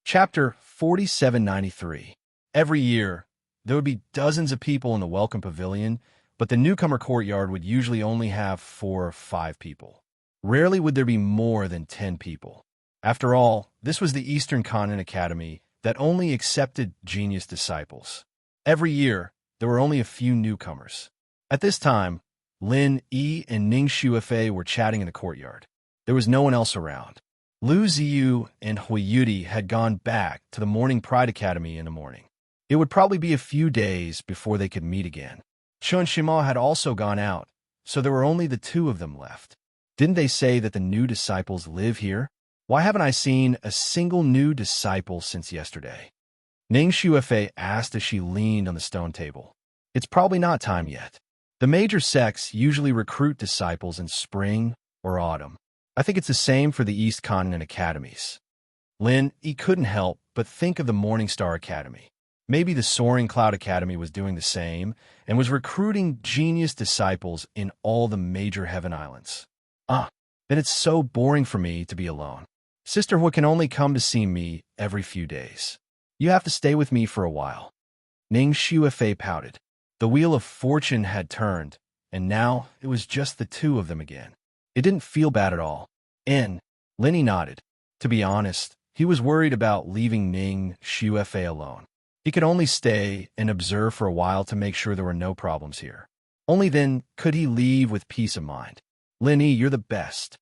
Chapter 4793. Every year, there would be dozens of people in the welcome pavilion, but the newcomer courtyard would usually only have 4 or 5 people. Rarely would there be more than 10 people. After all, this was the Eastern Continent Academy that only accepted genius disciples. Every year, there were only a few newcomers. At this time, Lin Yi and Ning Shuifei were chatting in the courtyard. There was no one else around. Lu Ziyu and Hui Yudi had gone back to the Morning Pride Academy in the morning. It would probably be a few days before they could meet again. Chun Shima had also gone out, so there were only the two of them left. Didn't they say that the new disciples live here? Why haven't I seen a single new disciple since yesterday? Ning Shuifei asked as she leaned on the stone table. It's probably not time yet. The major sects usually recruit disciples in spring or autumn. I think it's the same for the East Continent academies. Lin, he couldn't help but think of the Morning Star Academy. Maybe the Soaring Cloud Academy was doing the same and was recruiting genius disciples in all the major heaven islands. Then it's so boring for me to be alone. Sisterhood can only come to see me every few days. You have to stay with me for a while. Ning Shuifei pouted. The wheel of fortune had turned, and now it was just the two of them again. It didn't feel bad at all. Linny nodded. To be honest, he was worried about leaving Ning Shuifei alone. He could only stay and observe for a while to make sure there were no problems here. Only then could he leave with peace of mind. Linny, you're the best.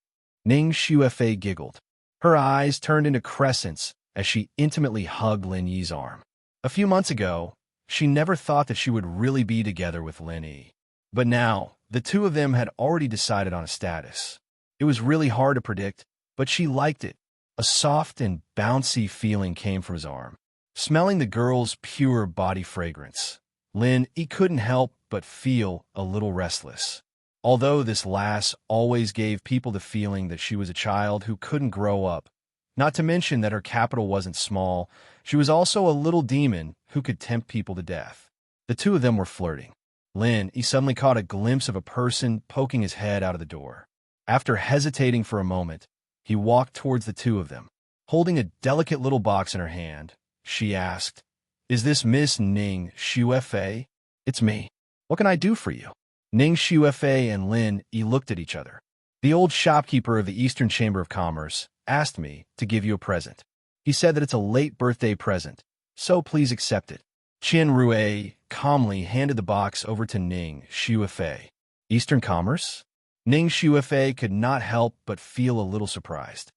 Ning Shuifei giggled. Her eyes turned into crescents as she intimately hugged Lin Yi's arm. A few months ago, she never thought that she would really be together with Lin Yi. But now, the two of them had already decided on a status. It was really hard to predict, but she liked it. A soft and bouncy feeling came from his arm. Smelling the girl's pure body fragrance, Lin Yi couldn't help but feel a little restless. Although this lass always gave people the feeling that she was a child who couldn't grow up, not to mention that her capital wasn't small, she was also a little demon who could tempt people to death. The two of them were flirting. Lin, he suddenly caught a glimpse of a person poking his head out of the door. After hesitating for a moment, he walked towards the two of them. Holding a delicate little box in her hand, she asked, Is this Miss Ning Shuifei? It's me. What can I do for you? Ning Shuifei and Lin Yi looked at each other. The old shopkeeper of the Eastern Chamber of Commerce asked me to give you a present. He said that it's a late birthday present, so please accept it. Qian Rui calmly handed the box over to Ning Shuifei. Eastern Commerce? Ning Shuifei could not help but feel a little surprised.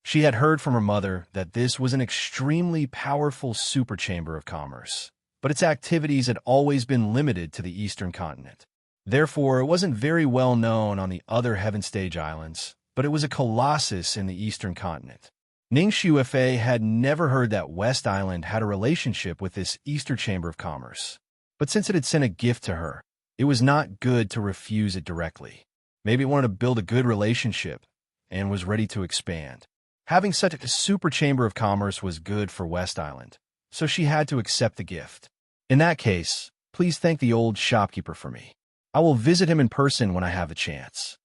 She had heard from her mother that this was an extremely powerful super chamber of commerce, but its activities had always been limited to the Eastern continent. Therefore, it wasn't very well known on the other Heaven Stage Islands, but it was a colossus in the Eastern continent. Ning Shuifei had never heard that West Island had a relationship with this Eastern Chamber of Commerce. But since it had sent a gift to her, it was not good to refuse it directly. Maybe it wanted to build a good relationship and was ready to expand. Having such a super chamber of commerce was good for West Island, so she had to accept the gift. In that case, please thank the old shopkeeper for me. I will visit him in person when I have a chance.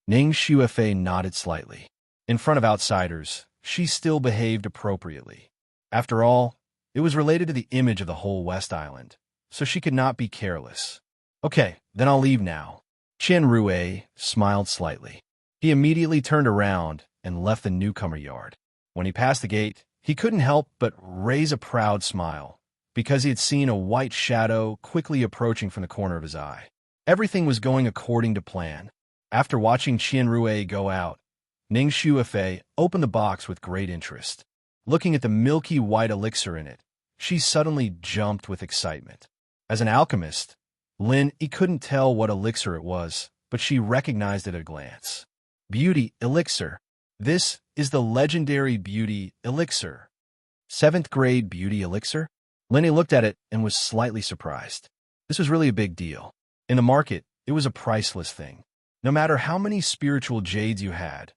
Ning Shuifei nodded slightly. In front of outsiders, she still behaved appropriately. After all, it was related to the image of the whole West Island, so she could not be careless. Okay, then I'll leave now. Qian Rui smiled slightly. He immediately turned around and left the newcomer yard. When he passed the gate, he couldn't help but raise a proud smile, because he had seen a white shadow quickly approaching from the corner of his eye. Everything was going according to plan. After watching Qian Rui go out, Ning Shuifei opened the box with great interest. Looking at the milky white elixir in it, she suddenly jumped with excitement. As an alchemist, Lin Yi couldn't tell what elixir it was, but she recognized it at a glance. Beauty elixir. This is the legendary beauty elixir. 7th grade beauty elixir? Linny looked at it and was slightly surprised. This was really a big deal. In the market, it was a priceless thing. No matter how many spiritual jades you had,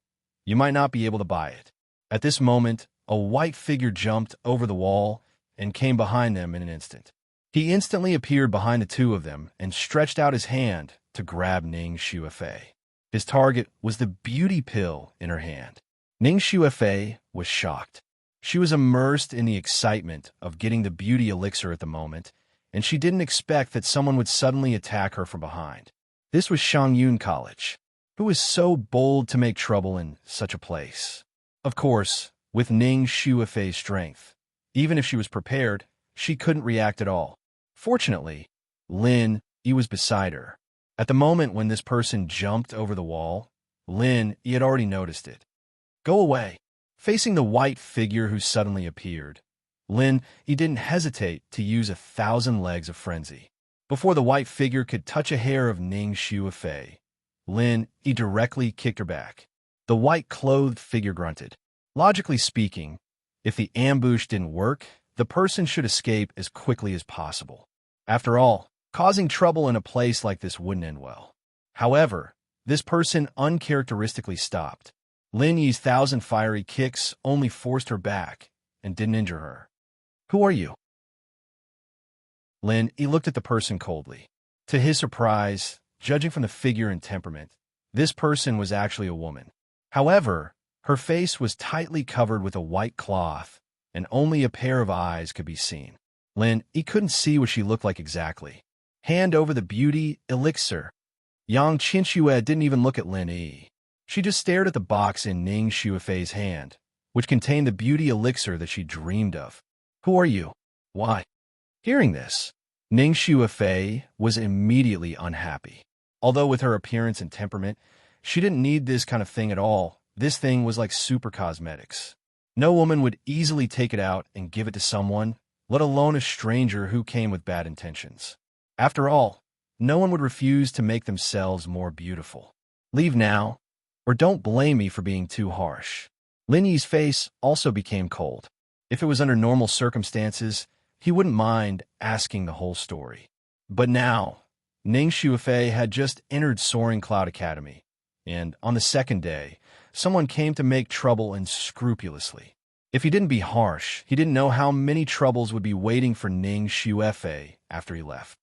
you might not be able to buy it. At this moment, a white figure jumped over the wall and came behind them in an instant. He instantly appeared behind the two of them and stretched out his hand to grab Ning Shuifei. His target was the beauty pill in her hand. Ning Shuifei was shocked. She was immersed in the excitement of getting the beauty elixir at the moment, and she didn't expect that someone would suddenly attack her from behind. This was Shangyun College. Who was so bold to make trouble in such a place? Of course, with Ning Shuifei's strength, even if she was prepared, she couldn't react at all. Fortunately, Lin Yi was beside her. At the moment when this person jumped over the wall, Lin Yi had already noticed it. Go away. Facing the white figure who suddenly appeared, Lin Yi didn't hesitate to use 1,000 legs of frenzy. Before the white figure could touch a hair of Ning Shuifei, Lin Yi directly kicked her back. The white-clothed figure grunted. Logically speaking, if the ambush didn't work, the person should escape as quickly as possible. After all, causing trouble in a place like this wouldn't end well. However, this person uncharacteristically stopped. Lin Yi's 1,000 fiery kicks only forced her back and didn't injure her. Who are you? Lin Yi looked at the person coldly. To his surprise, judging from the figure and temperament, this person was actually a woman. However, her face was tightly covered with a white cloth, and only a pair of eyes could be seen. Lin Yi couldn't see what she looked like exactly. Hand over the beauty elixir. Yang Qinxue didn't even look at Lin Yi. She just stared at the box in Ning Shuifei's hand, which contained the beauty elixir that she dreamed of. Who are you? Why? Hearing this, Ning Shuifei was immediately unhappy. Although with her appearance and temperament, she didn't need this kind of thing at all. This thing was like super cosmetics. No woman would easily take it out and give it to someone, let alone a stranger who came with bad intentions. After all, no one would refuse to make themselves more beautiful. Leave now, or don't blame me for being too harsh. Lin Yi's face also became cold. If it was under normal circumstances, he wouldn't mind asking the whole story. But now, Ning Shuifei had just entered Soaring Cloud Academy, and on the second day, someone came to make trouble unscrupulously. If he didn't be harsh, he didn't know how many troubles would be waiting for Ning Shuifei after he left.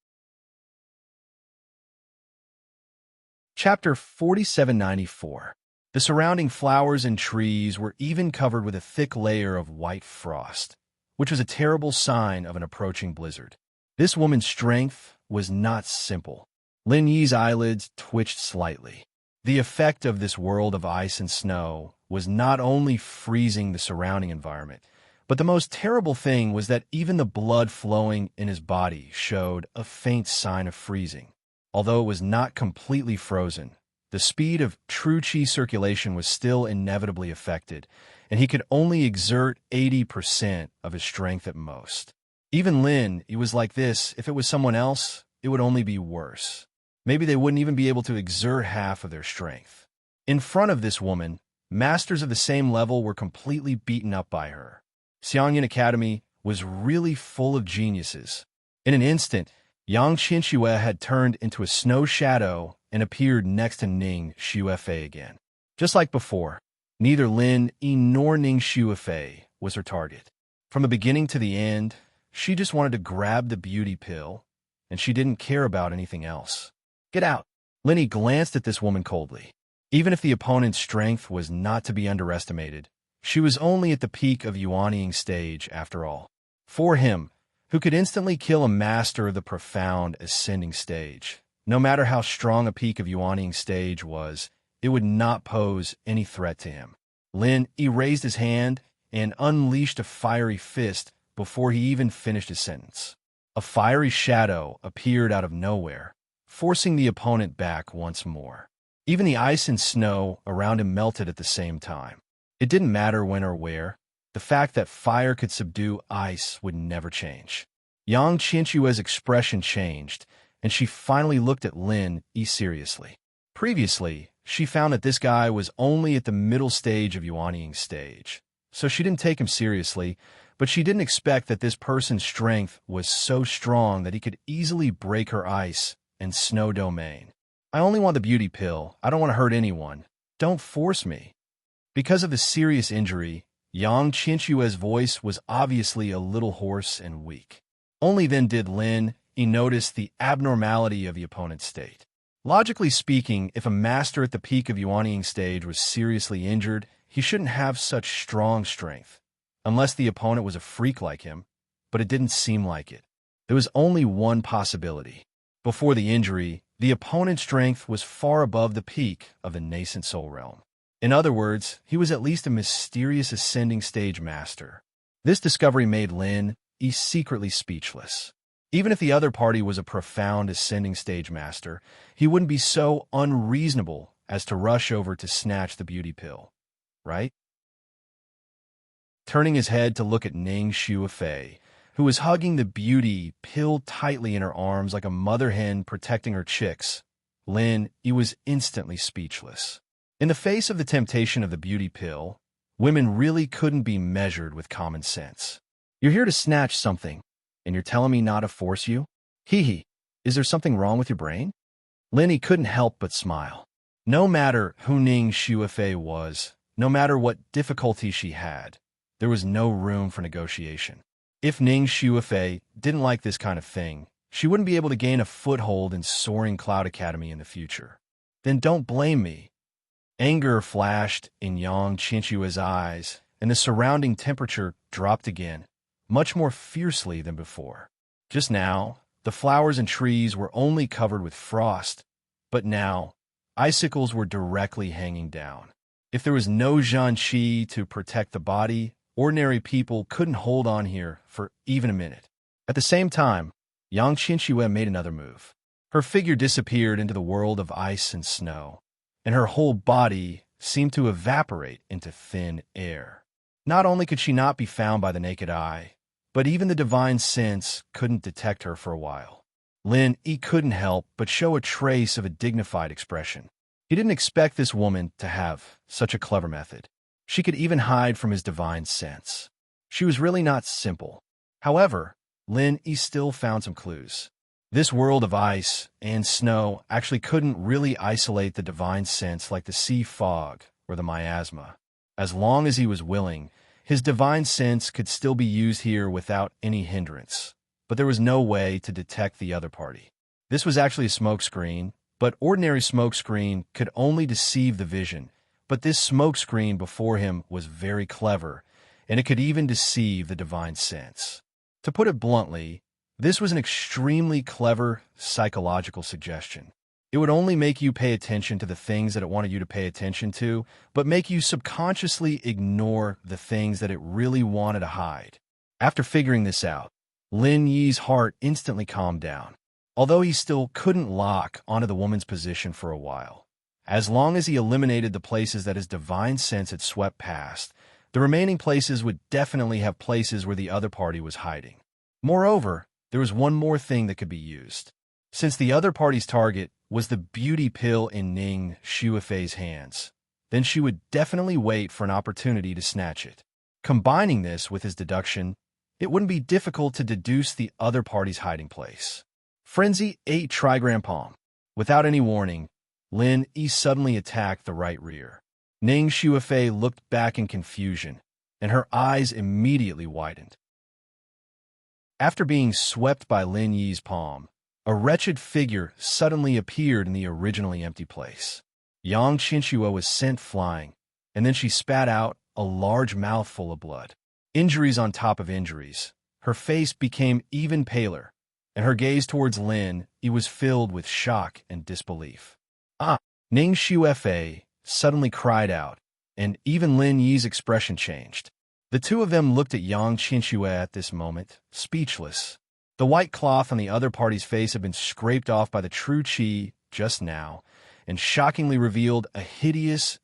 Chapter 4794. The surrounding flowers and trees were even covered with a thick layer of white frost, which was a terrible sign of an approaching blizzard. This woman's strength was not simple. Lin Yi's eyelids twitched slightly. The effect of this world of ice and snow was not only freezing the surrounding environment, but the most terrible thing was that even the blood flowing in his body showed a faint sign of freezing. Although it was not completely frozen, the speed of true qi circulation was still inevitably affected, and he could only exert 80% of his strength at most. Even Lin, he was like this. If it was someone else, it would only be worse. Maybe they wouldn't even be able to exert half of their strength. In front of this woman, masters of the same level were completely beaten up by her. Xiangyan Academy was really full of geniuses. In an instant, Yang Qinxue had turned into a snow shadow and appeared next to Ning Shuifei again. Just like before, neither Lin Yi nor Ning Shuifei was her target. From the beginning to the end, she just wanted to grab the beauty pill, and she didn't care about anything else. Get out! Lin Yi glanced at this woman coldly. Even if the opponent's strength was not to be underestimated, she was only at the peak of Yuanying stage after all. For him, who could instantly kill a master of the profound ascending stage, no matter how strong a peak of Yuanying stage was, it would not pose any threat to him. Lin Yi raised his hand and unleashed a fiery fist before he even finished his sentence. A fiery shadow appeared out of nowhere, forcing the opponent back once more. Even the ice and snow around him melted at the same time. It didn't matter when or where. The fact that fire could subdue ice would never change. Yang Qinxue's expression changed, and she finally looked at Lin Yi seriously. Previously, she found that this guy was only at the middle stage of Yuanying stage, so she didn't take him seriously, but she didn't expect that this person's strength was so strong that he could easily break her ice and snow domain. I only want the beauty pill. I don't want to hurt anyone. Don't force me. Because of the serious injury, Yang Qinxue's voice was obviously a little hoarse and weak. Only then did Lin Yi notice the abnormality of the opponent's state. Logically speaking, if a master at the peak of Yuanying stage was seriously injured, he shouldn't have such strong strength, unless the opponent was a freak like him, but it didn't seem like it. There was only one possibility. Before the injury, the opponent's strength was far above the peak of the nascent soul realm. In other words, he was at least a mysterious ascending stage master. This discovery made Lin Yi secretly speechless. Even if the other party was a profound ascending stage master, he wouldn't be so unreasonable as to rush over to snatch the beauty pill, right? Turning his head to look at Ning Shuifei, who was hugging the beauty pill tightly in her arms like a mother hen protecting her chicks, he was instantly speechless. In the face of the temptation of the beauty pill, women really couldn't be measured with common sense. You're here to snatch something, and you're telling me not to force you? Hee hee, is there something wrong with your brain? He couldn't help but smile. No matter who Ning Shuifei was, no matter what difficulty she had, there was no room for negotiation. If Ning Shuifei didn't like this kind of thing, she wouldn't be able to gain a foothold in Soaring Cloud Academy in the future. Then don't blame me. Anger flashed in Yang Qinshua's eyes, and the surrounding temperature dropped again, much more fiercely than before. Just now, the flowers and trees were only covered with frost, but now, icicles were directly hanging down. If there was no Zhanqi to protect the body, ordinary people couldn't hold on here for even a minute. At the same time, Yang Qinshuo made another move. Her figure disappeared into the world of ice and snow, and her whole body seemed to evaporate into thin air. Not only could she not be found by the naked eye, but even the divine sense couldn't detect her for a while. He couldn't help but show a trace of a dignified expression. He didn't expect this woman to have such a clever method. She could even hide from his divine sense. She was really not simple. However, he still found some clues. This world of ice and snow actually couldn't really isolate the divine sense like the sea fog or the miasma. As long as he was willing, his divine sense could still be used here without any hindrance, but there was no way to detect the other party. This was actually a smokescreen, but ordinary smokescreen could only deceive the vision. But this smokescreen before him was very clever, and it could even deceive the divine sense. To put it bluntly, this was an extremely clever psychological suggestion. It would only make you pay attention to the things that it wanted you to pay attention to, but make you subconsciously ignore the things that it really wanted to hide. After figuring this out, Lin Yi's heart instantly calmed down, although he still couldn't lock onto the woman's position for a while. As long as he eliminated the places that his divine sense had swept past, the remaining places would definitely have places where the other party was hiding. Moreover, there was one more thing that could be used. Since the other party's target was the beauty pill in Ning Shuifei's hands, then she would definitely wait for an opportunity to snatch it. Combining this with his deduction, it wouldn't be difficult to deduce the other party's hiding place. Frenzy 8 Trigram Palm. Without any warning, He suddenly attacked the right rear. Ning Shuifei looked back in confusion, and her eyes immediately widened. After being swept by Lin Yi's palm, a wretched figure suddenly appeared in the originally empty place. Yang Qinshuo was sent flying, and then she spat out a large mouthful of blood. Injuries on top of injuries. Her face became even paler, and her gaze towards Lin Yi was filled with shock and disbelief. Ah! Ning Shuifei suddenly cried out, and even Lin Yi's expression changed. The two of them looked at Yang Qinshuo at this moment, speechless. The white cloth on the other party's face had been scraped off by the true qi just now, and shockingly revealed a hideous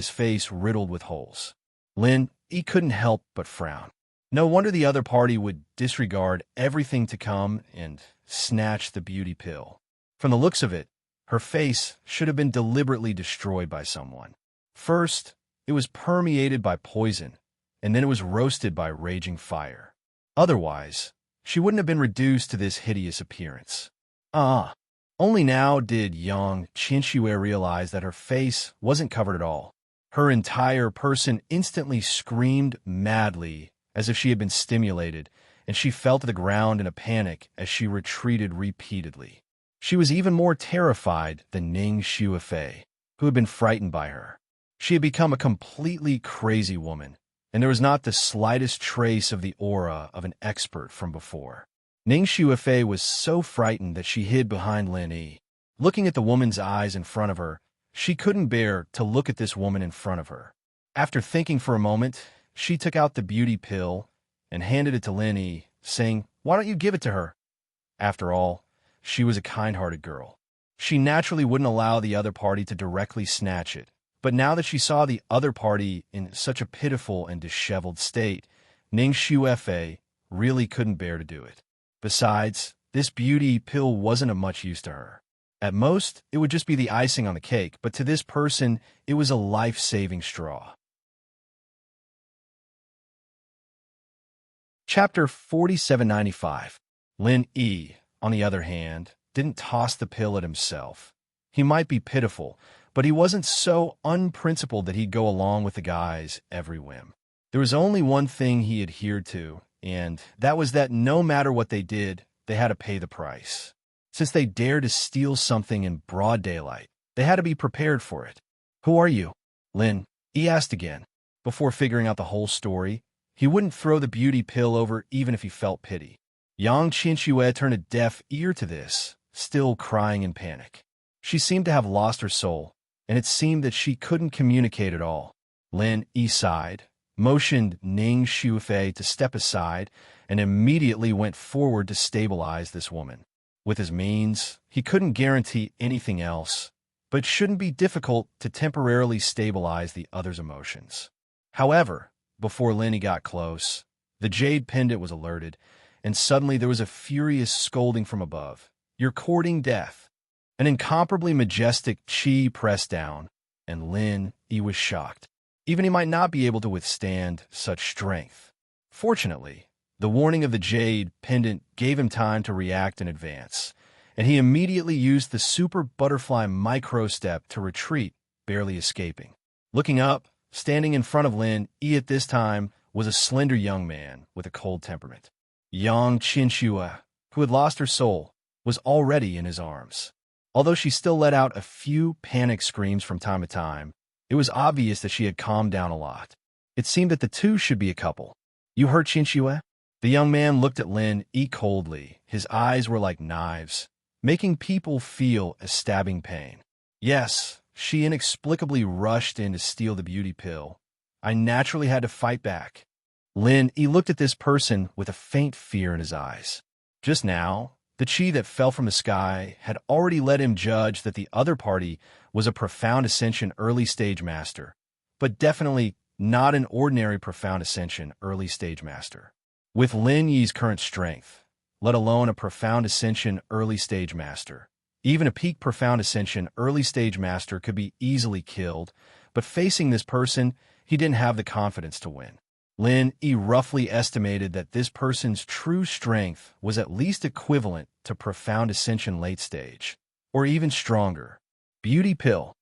face riddled with holes. Lin Yi couldn't help but frown. No wonder the other party would disregard everything to come and snatch the beauty pill. From the looks of it, her face should have been deliberately destroyed by someone. First, it was permeated by poison, and then it was roasted by raging fire. Otherwise, she wouldn't have been reduced to this hideous appearance. Only now did Yang Qinshuo realize that her face wasn't covered at all. Her entire person instantly screamed madly as if she had been stimulated, and she fell to the ground in a panic as she retreated repeatedly. She was even more terrified than Ning Shuifei, who had been frightened by her. She had become a completely crazy woman, and there was not the slightest trace of the aura of an expert from before. Ning Shuifei was so frightened that she hid behind Lin Yi. Looking at the woman's eyes in front of her, she couldn't bear to look at this woman in front of her. After thinking for a moment, she took out the beauty pill and handed it to Lin Yi, saying, "Why don't you give it to her?" After all, she was a kind-hearted girl. She naturally wouldn't allow the other party to directly snatch it. But now that she saw the other party in such a pitiful and disheveled state, Ning Shuefei really couldn't bear to do it. Besides, this beauty pill wasn't of much use to her. At most, it would just be the icing on the cake, but to this person, it was a life-saving straw. Chapter 4795. Lin Yi, on the other hand, didn't toss the pill at himself. He might be pitiful, but he wasn't so unprincipled that he'd go along with the guy's every whim. There was only one thing he adhered to, and that was that no matter what they did, they had to pay the price. Since they dared to steal something in broad daylight, they had to be prepared for it. "Who are you?" Lin Yi asked again. Before figuring out the whole story, he wouldn't throw the beauty pill over even if he felt pity. Yang Qinxue turned a deaf ear to this, still crying in panic. She seemed to have lost her soul, and it seemed that she couldn't communicate at all. Lin Yi sighed, motioned Ning Shuefei to step aside, and immediately went forward to stabilize this woman. With his means, he couldn't guarantee anything else, but it shouldn't be difficult to temporarily stabilize the other's emotions. However, before Lin got close, the jade pendant was alerted, and suddenly there was a furious scolding from above. "You're courting death." An incomparably majestic chi pressed down, and Lin Yi was shocked. Even he might not be able to withstand such strength. Fortunately, the warning of the jade pendant gave him time to react in advance, and he immediately used the super butterfly micro-step to retreat, barely escaping. Looking up, standing in front of Lin Yi at this time, was a slender young man with a cold temperament. Yang Qinxue, who had lost her soul, was already in his arms. Although she still let out a few panic screams from time to time, it was obvious that she had calmed down a lot. It seemed that the two should be a couple. "You hurt Qinxue?" The young man looked at Lin Yi coldly. His eyes were like knives, making people feel a stabbing pain. "Yes," she inexplicably rushed in to steal the beauty pill. "I naturally had to fight back." Lin Yi looked at this person with a faint fear in his eyes. Just now, the chi that fell from the sky had already led him judge that the other party was a profound ascension early stage master, but definitely not an ordinary profound ascension early stage master. With Lin Yi's current strength, let alone a profound ascension early stage master, even a peak profound ascension early stage master could be easily killed, but facing this person, he didn't have the confidence to win. Lin Yi roughly estimated that this person's true strength was at least equivalent to profound ascension late stage, or even stronger. "Beauty pill."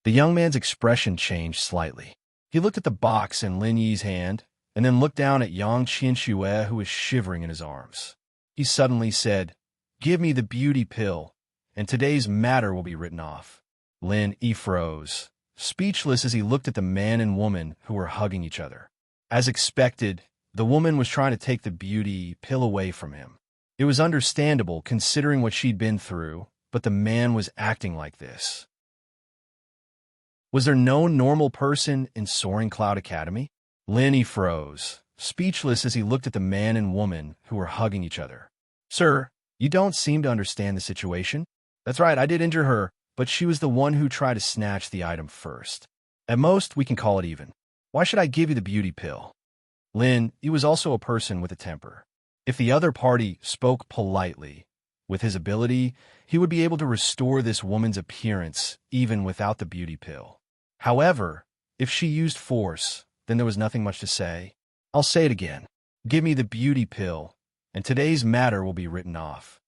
The young man's expression changed slightly. He looked at the box in Lin Yi's hand, and then looked down at Yang Qinxue, who was shivering in his arms. He suddenly said, "Give me the beauty pill, and today's matter will be written off." Lin Yi froze, speechless as he looked at the man and woman who were hugging each other. As expected, the woman was trying to take the beauty pill away from him. It was understandable considering what she'd been through, but the man was acting like this. Was there no normal person in Soaring Cloud Academy? Lin Yi froze, speechless as he looked at the man and woman who were hugging each other. "Sir, you don't seem to understand the situation." "That's right, I did injure her, but she was the one who tried to snatch the item first. At most, we can call it even. Why should I give you the beauty pill?" Lin Yi was also a person with a temper. If the other party spoke politely, with his ability, he would be able to restore this woman's appearance even without the beauty pill. However, if she used force, then there was nothing much to say. "I'll say it again. Give me the beauty pill, and today's matter will be written off."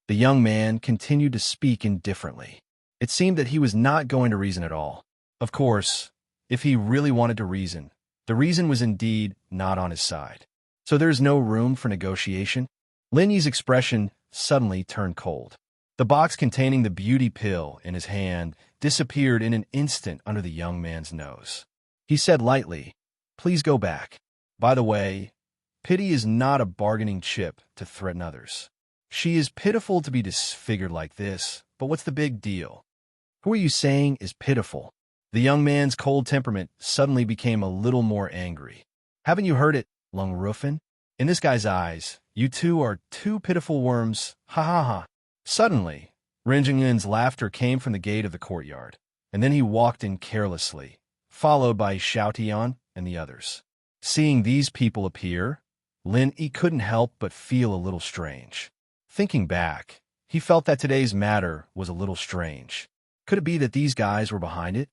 The young man continued to speak indifferently. It seemed that he was not going to reason at all. Of course, if he really wanted to reason, the reason was indeed not on his side. So there's no room for negotiation? Lin Yi's expression suddenly turned cold. The box containing the beauty pill in his hand disappeared in an instant under the young man's nose. He said lightly, "Please go back. By the way, pity is not a bargaining chip to threaten others. She is pitiful to be disfigured like this, but what's the big deal? Who are you saying is pitiful?" The young man's cold temperament suddenly became a little more angry. "Haven't you heard it, Lung Rufin? In this guy's eyes, you two are two pitiful worms, ha ha ha. Suddenly, Ren Zhengyuan's laughter came from the gate of the courtyard, and then he walked in carelessly, followed by Xiao Tian and the others. Seeing these people appear, Lin Yi couldn't help but feel a little strange. Thinking back, he felt that today's matter was a little strange. Could it be that these guys were behind it?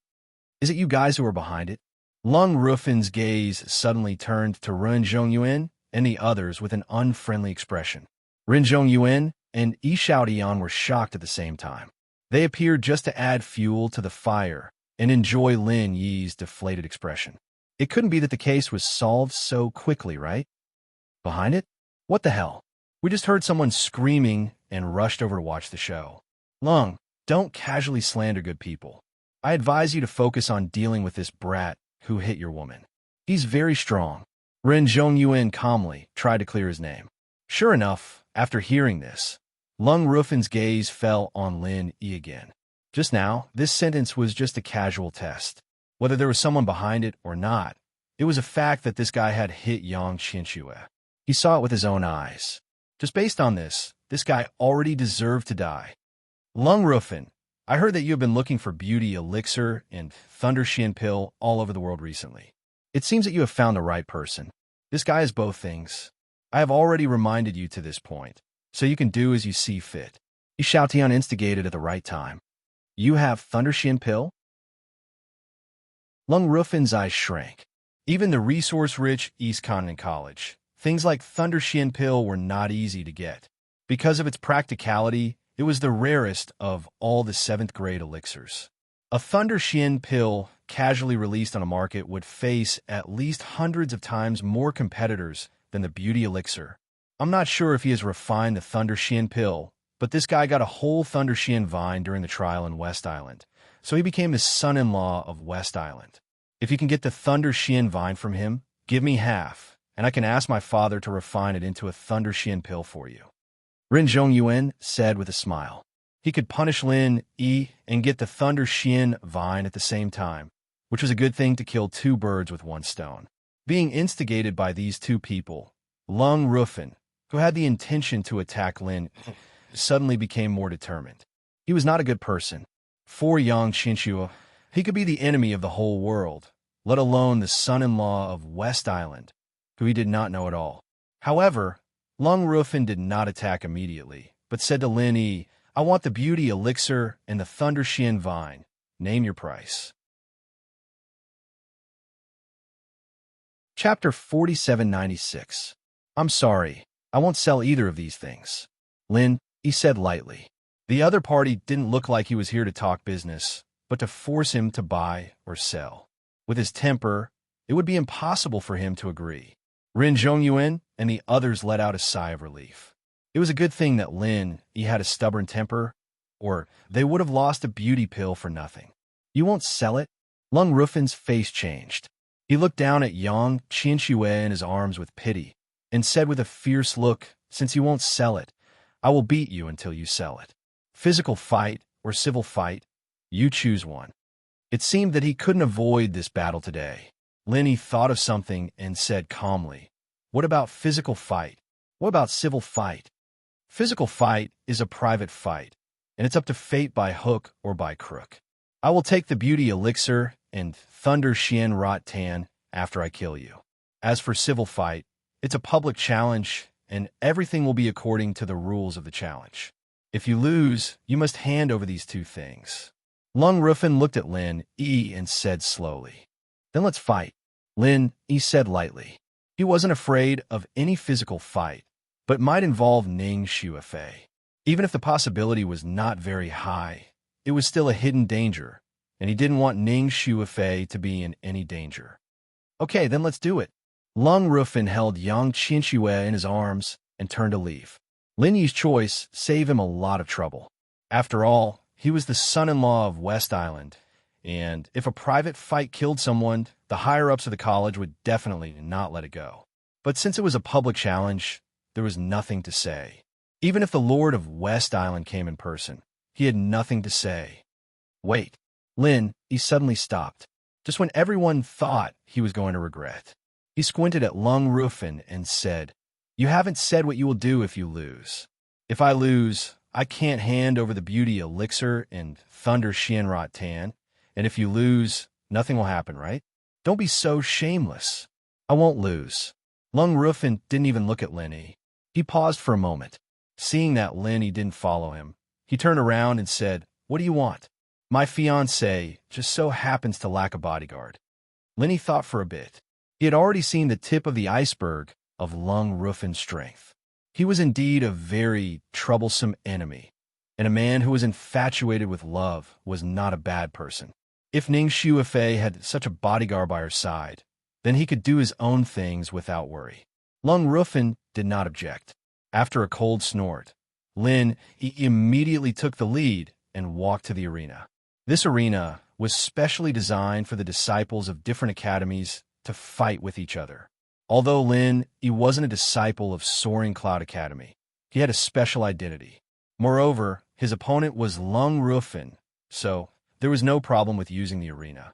Is it you guys who are behind it? Lung Rufin's gaze suddenly turned to Ren Zhengyuan and the others with an unfriendly expression. Ren Zhengyuan and Yi Xiaotian were shocked at the same time. They appeared just to add fuel to the fire and enjoy Lin Yi's deflated expression. It couldn't be that the case was solved so quickly, right? Behind it? What the hell? We just heard someone screaming and rushed over to watch the show. Lung, don't casually slander good people. I advise you to focus on dealing with this brat who hit your woman. He's very strong. Ren Zhengyuan calmly tried to clear his name. Sure enough, after hearing this, Lung Rufin's gaze fell on Lin Yi again. Just now, this sentence was just a casual test. Whether there was someone behind it or not, it was a fact that this guy had hit Yang Qianxue. He saw it with his own eyes. Just based on this guy already deserved to die. Lung Rufin, I heard that you have been looking for beauty elixir and thunder Xian pill all over the world recently. It seems that you have found the right person. This guy is both things. I have already reminded you to this point, so you can do as you see fit. Yi Xiaotian instigated at the right time. You have thunder Xian pill? Lung Rufin's eyes shrank. Even the resource-rich East Continent College, things like thunder Xian pill were not easy to get. Because of its practicality, it was the rarest of all the 7th grade elixirs. A thunder Xian pill casually released on a market would face at least hundreds of times more competitors than the beauty elixir. I'm not sure if he has refined the thunder Xian pill, but this guy got a whole thunder Xian vine during the trial in West Island, so he became the son-in-law of West Island. If you can get the thunder Xian vine from him, give me half, and I can ask my father to refine it into a thunder Xian pill for you. Ren Zhengyuan said with a smile. He could punish Lin Yi and get the thunder Xian vine at the same time, which was a good thing to kill two birds with one stone. Being instigated by these two people, Lung Rufin, who had the intention to attack Lin, suddenly became more determined. He was not a good person. For Yang Qianxue, he could be the enemy of the whole world, let alone the son-in-law of West Island, who he did not know at all. However, Lung Rufin did not attack immediately, but said to Lin Yi, I want the beauty elixir and the thunder Xian vine. Name your price. Chapter 4796. I'm sorry, I won't sell either of these things. Lin, he said lightly. The other party didn't look like he was here to talk business, but to force him to buy or sell. With his temper, it would be impossible for him to agree. Ren Zhengyuan and the others let out a sigh of relief. It was a good thing that Lin Yi had a stubborn temper, or they would have lost a beauty pill for nothing. You won't sell it? Lung Rufin's face changed. He looked down at Yang Qianxue in his arms with pity, and said with a fierce look, since you won't sell it, I will beat you until you sell it. Physical fight or civil fight, you choose one. It seemed that he couldn't avoid this battle today. Lin Yi thought of something and said calmly, what about physical fight? What about civil fight? Physical fight is a private fight, and it's up to fate by hook or by crook. I will take the beauty elixir and thunder Xian rot tan after I kill you. As for civil fight, it's a public challenge, and everything will be according to the rules of the challenge. If you lose, you must hand over these two things. Lung Rufin looked at Lin Yi and said slowly, then let's fight. Lin Yi said lightly. He wasn't afraid of any physical fight, but might involve Ning Xuefei. Even if the possibility was not very high, it was still a hidden danger, and he didn't want Ning Xuefei to be in any danger. Okay, then let's do it. Lung Rufin held Yang Qianxue in his arms and turned to leave. Lin Yi's choice saved him a lot of trouble. After all, he was the son-in-law of West Island, and if a private fight killed someone, the higher-ups of the college would definitely not let it go. But since it was a public challenge, there was nothing to say. Even if the Lord of West Island came in person, he had nothing to say. Wait. Lin, he suddenly stopped, just when everyone thought he was going to regret. He squinted at Lung Rufin and said, You haven't said what you will do if you lose. If I lose, I can't hand over the beauty elixir and thunder Xianrot Tan, and if you lose, nothing will happen, right? Don't be so shameless. I won't lose. Lung Rufin didn't even look at Lin Yi. He paused for a moment. Seeing that Lin Yi didn't follow him, he turned around and said, "What do you want?" "My fiancé just so happens to lack a bodyguard." Lin Yi thought for a bit. He had already seen the tip of the iceberg of Lung Rufin's strength. He was indeed a very troublesome enemy, and a man who was infatuated with love was not a bad person. If Ning Shuifei had such a bodyguard by her side, then he could do his own things without worry. Lung Rufin did not object. After a cold snort, Lin Yi immediately took the lead and walked to the arena. This arena was specially designed for the disciples of different academies to fight with each other. Although Lin Yi wasn't a disciple of Soaring Cloud Academy, he had a special identity. Moreover, his opponent was Lung Rufin, so there was no problem with using the arena.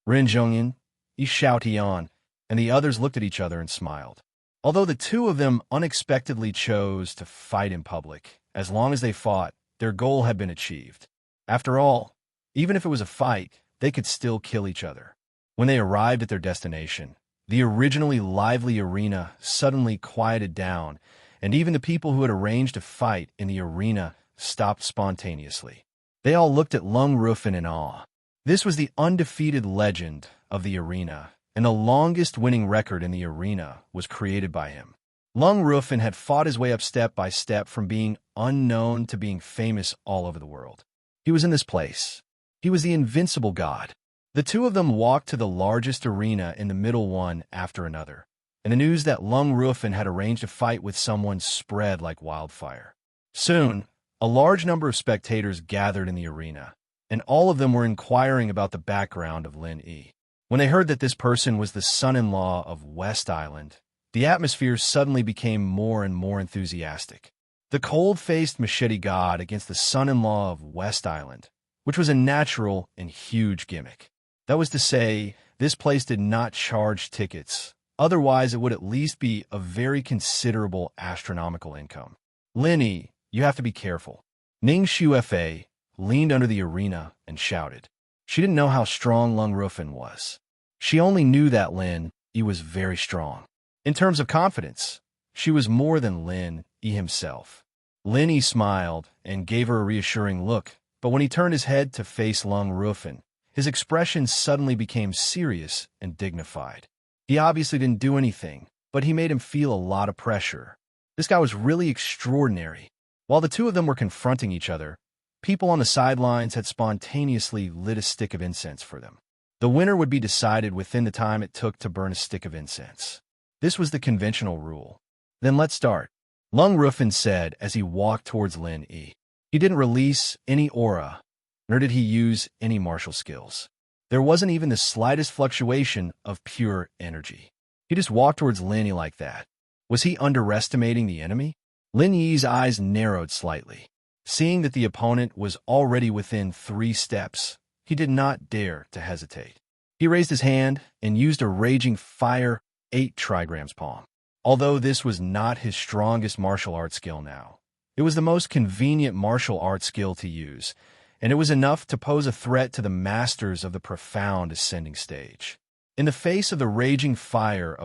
Ren Zhongyan, Yi Xiaotian, and the others looked at each other and smiled. Although the two of them unexpectedly chose to fight in public, as long as they fought, their goal had been achieved. After all, even if it was a fight, they could still kill each other. When they arrived at their destination, the originally lively arena suddenly quieted down, and even the people who had arranged to fight in the arena stopped spontaneously. They all looked at Lung Rufin in awe. This was the undefeated legend of the arena, and the longest winning record in the arena was created by him. Lung Rufin had fought his way up step by step from being unknown to being famous all over the world. He was in this place. He was the invincible god. The two of them walked to the largest arena in the middle one after another, and the news that Lung Rufin had arranged a fight with someone spread like wildfire. Soon, a large number of spectators gathered in the arena, and all of them were inquiring about the background of Lin Yi. When they heard that this person was the son-in-law of West Island, the atmosphere suddenly became more and more enthusiastic. The cold-faced machete god against the son-in-law of West Island, which was a natural and huge gimmick. That was to say, this place did not charge tickets. Otherwise, it would at least be a very considerable astronomical income. Lin Yi, you have to be careful. Ning Shuifei leaned under the arena and shouted. She didn't know how strong Lung Rufin was. She only knew that Lin Yi was very strong. In terms of confidence, she was more than Lin Yi himself. Lin Yi smiled and gave her a reassuring look, but when he turned his head to face Lung Rufin, his expression suddenly became serious and dignified. He obviously didn't do anything, but he made him feel a lot of pressure. This guy was really extraordinary. While the two of them were confronting each other, people on the sidelines had spontaneously lit a stick of incense for them. The winner would be decided within the time it took to burn a stick of incense. This was the conventional rule. Then let's start, Lung Rufin said as he walked towards Lin Yi. He didn't release any aura, nor did he use any martial skills. There wasn't even the slightest fluctuation of pure energy. He just walked towards Lin Yi like that. Was he underestimating the enemy? Lin Yi's eyes narrowed slightly. Seeing that the opponent was already within 3 steps, he did not dare to hesitate. He raised his hand and used a raging fire 8 trigrams palm. Although this was not his strongest martial art skill now, it was the most convenient martial art skill to use, and it was enough to pose a threat to the masters of the profound ascending stage. In the face of the raging fire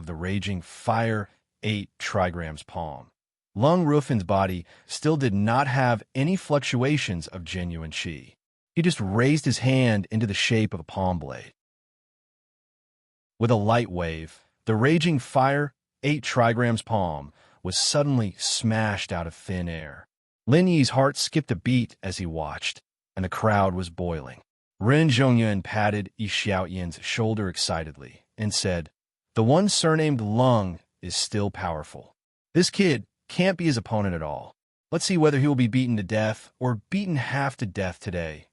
8 trigrams palm, Lung Rufin's body still did not have any fluctuations of genuine qi. He just raised his hand into the shape of a palm blade. With a light wave, the raging fire 8 trigrams palm was suddenly smashed out of thin air. Lin Yi's heart skipped a beat as he watched, and the crowd was boiling. Ren Zhongyan patted Yi Xiaotian's shoulder excitedly and said, "The one surnamed Lung is still powerful. This kid can't be his opponent at all. Let's see whether he will be beaten to death or beaten half to death today.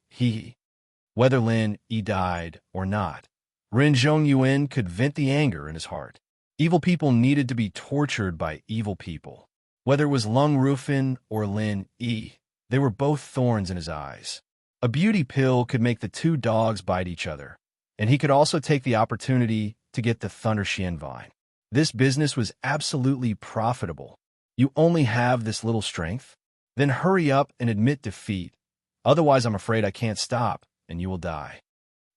Whether Lin Yi died or not, Ren Zhongyuan could vent the anger in his heart. Evil people needed to be tortured by evil people. Whether it was Lung Rufin or Lin Yi, they were both thorns in his eyes. A beauty pill could make the two dogs bite each other, and he could also take the opportunity to get the Thunder Xian Vine. This business was absolutely profitable. You only have this little strength? Then hurry up and admit defeat. Otherwise, I'm afraid I can't stop, and you will die.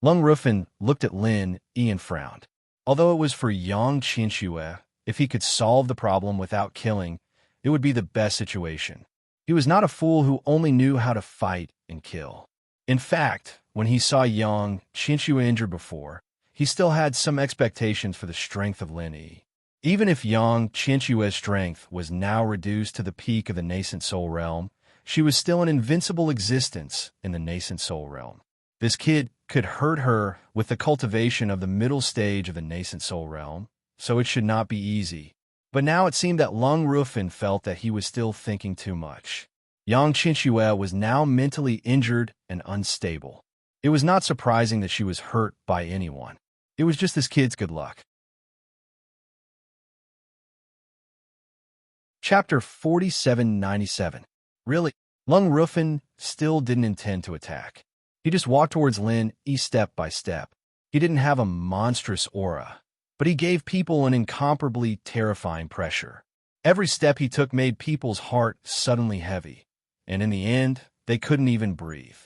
Lung Rufin looked at Lin Yi and frowned. Although it was for Yang Qinxue, if he could solve the problem without killing, it would be the best situation. He was not a fool who only knew how to fight and kill. In fact, when he saw Yang Qinxue injured before, he still had some expectations for the strength of Lin Yi. Even if Yang Qinxue's strength was now reduced to the peak of the nascent soul realm, she was still an invincible existence in the nascent soul realm. This kid could hurt her with the cultivation of the middle stage of the nascent soul realm, so it should not be easy. But now it seemed that Lung Rufin felt that he was still thinking too much. Yang Qinxue was now mentally injured and unstable. It was not surprising that she was hurt by anyone. It was just this kid's good luck. Chapter 4797. Really, Lung Rufin still didn't intend to attack. He just walked towards Lin Yi step by step. He didn't have a monstrous aura, but he gave people an incomparably terrifying pressure. Every step he took made people's heart suddenly heavy, and in the end, they couldn't even breathe.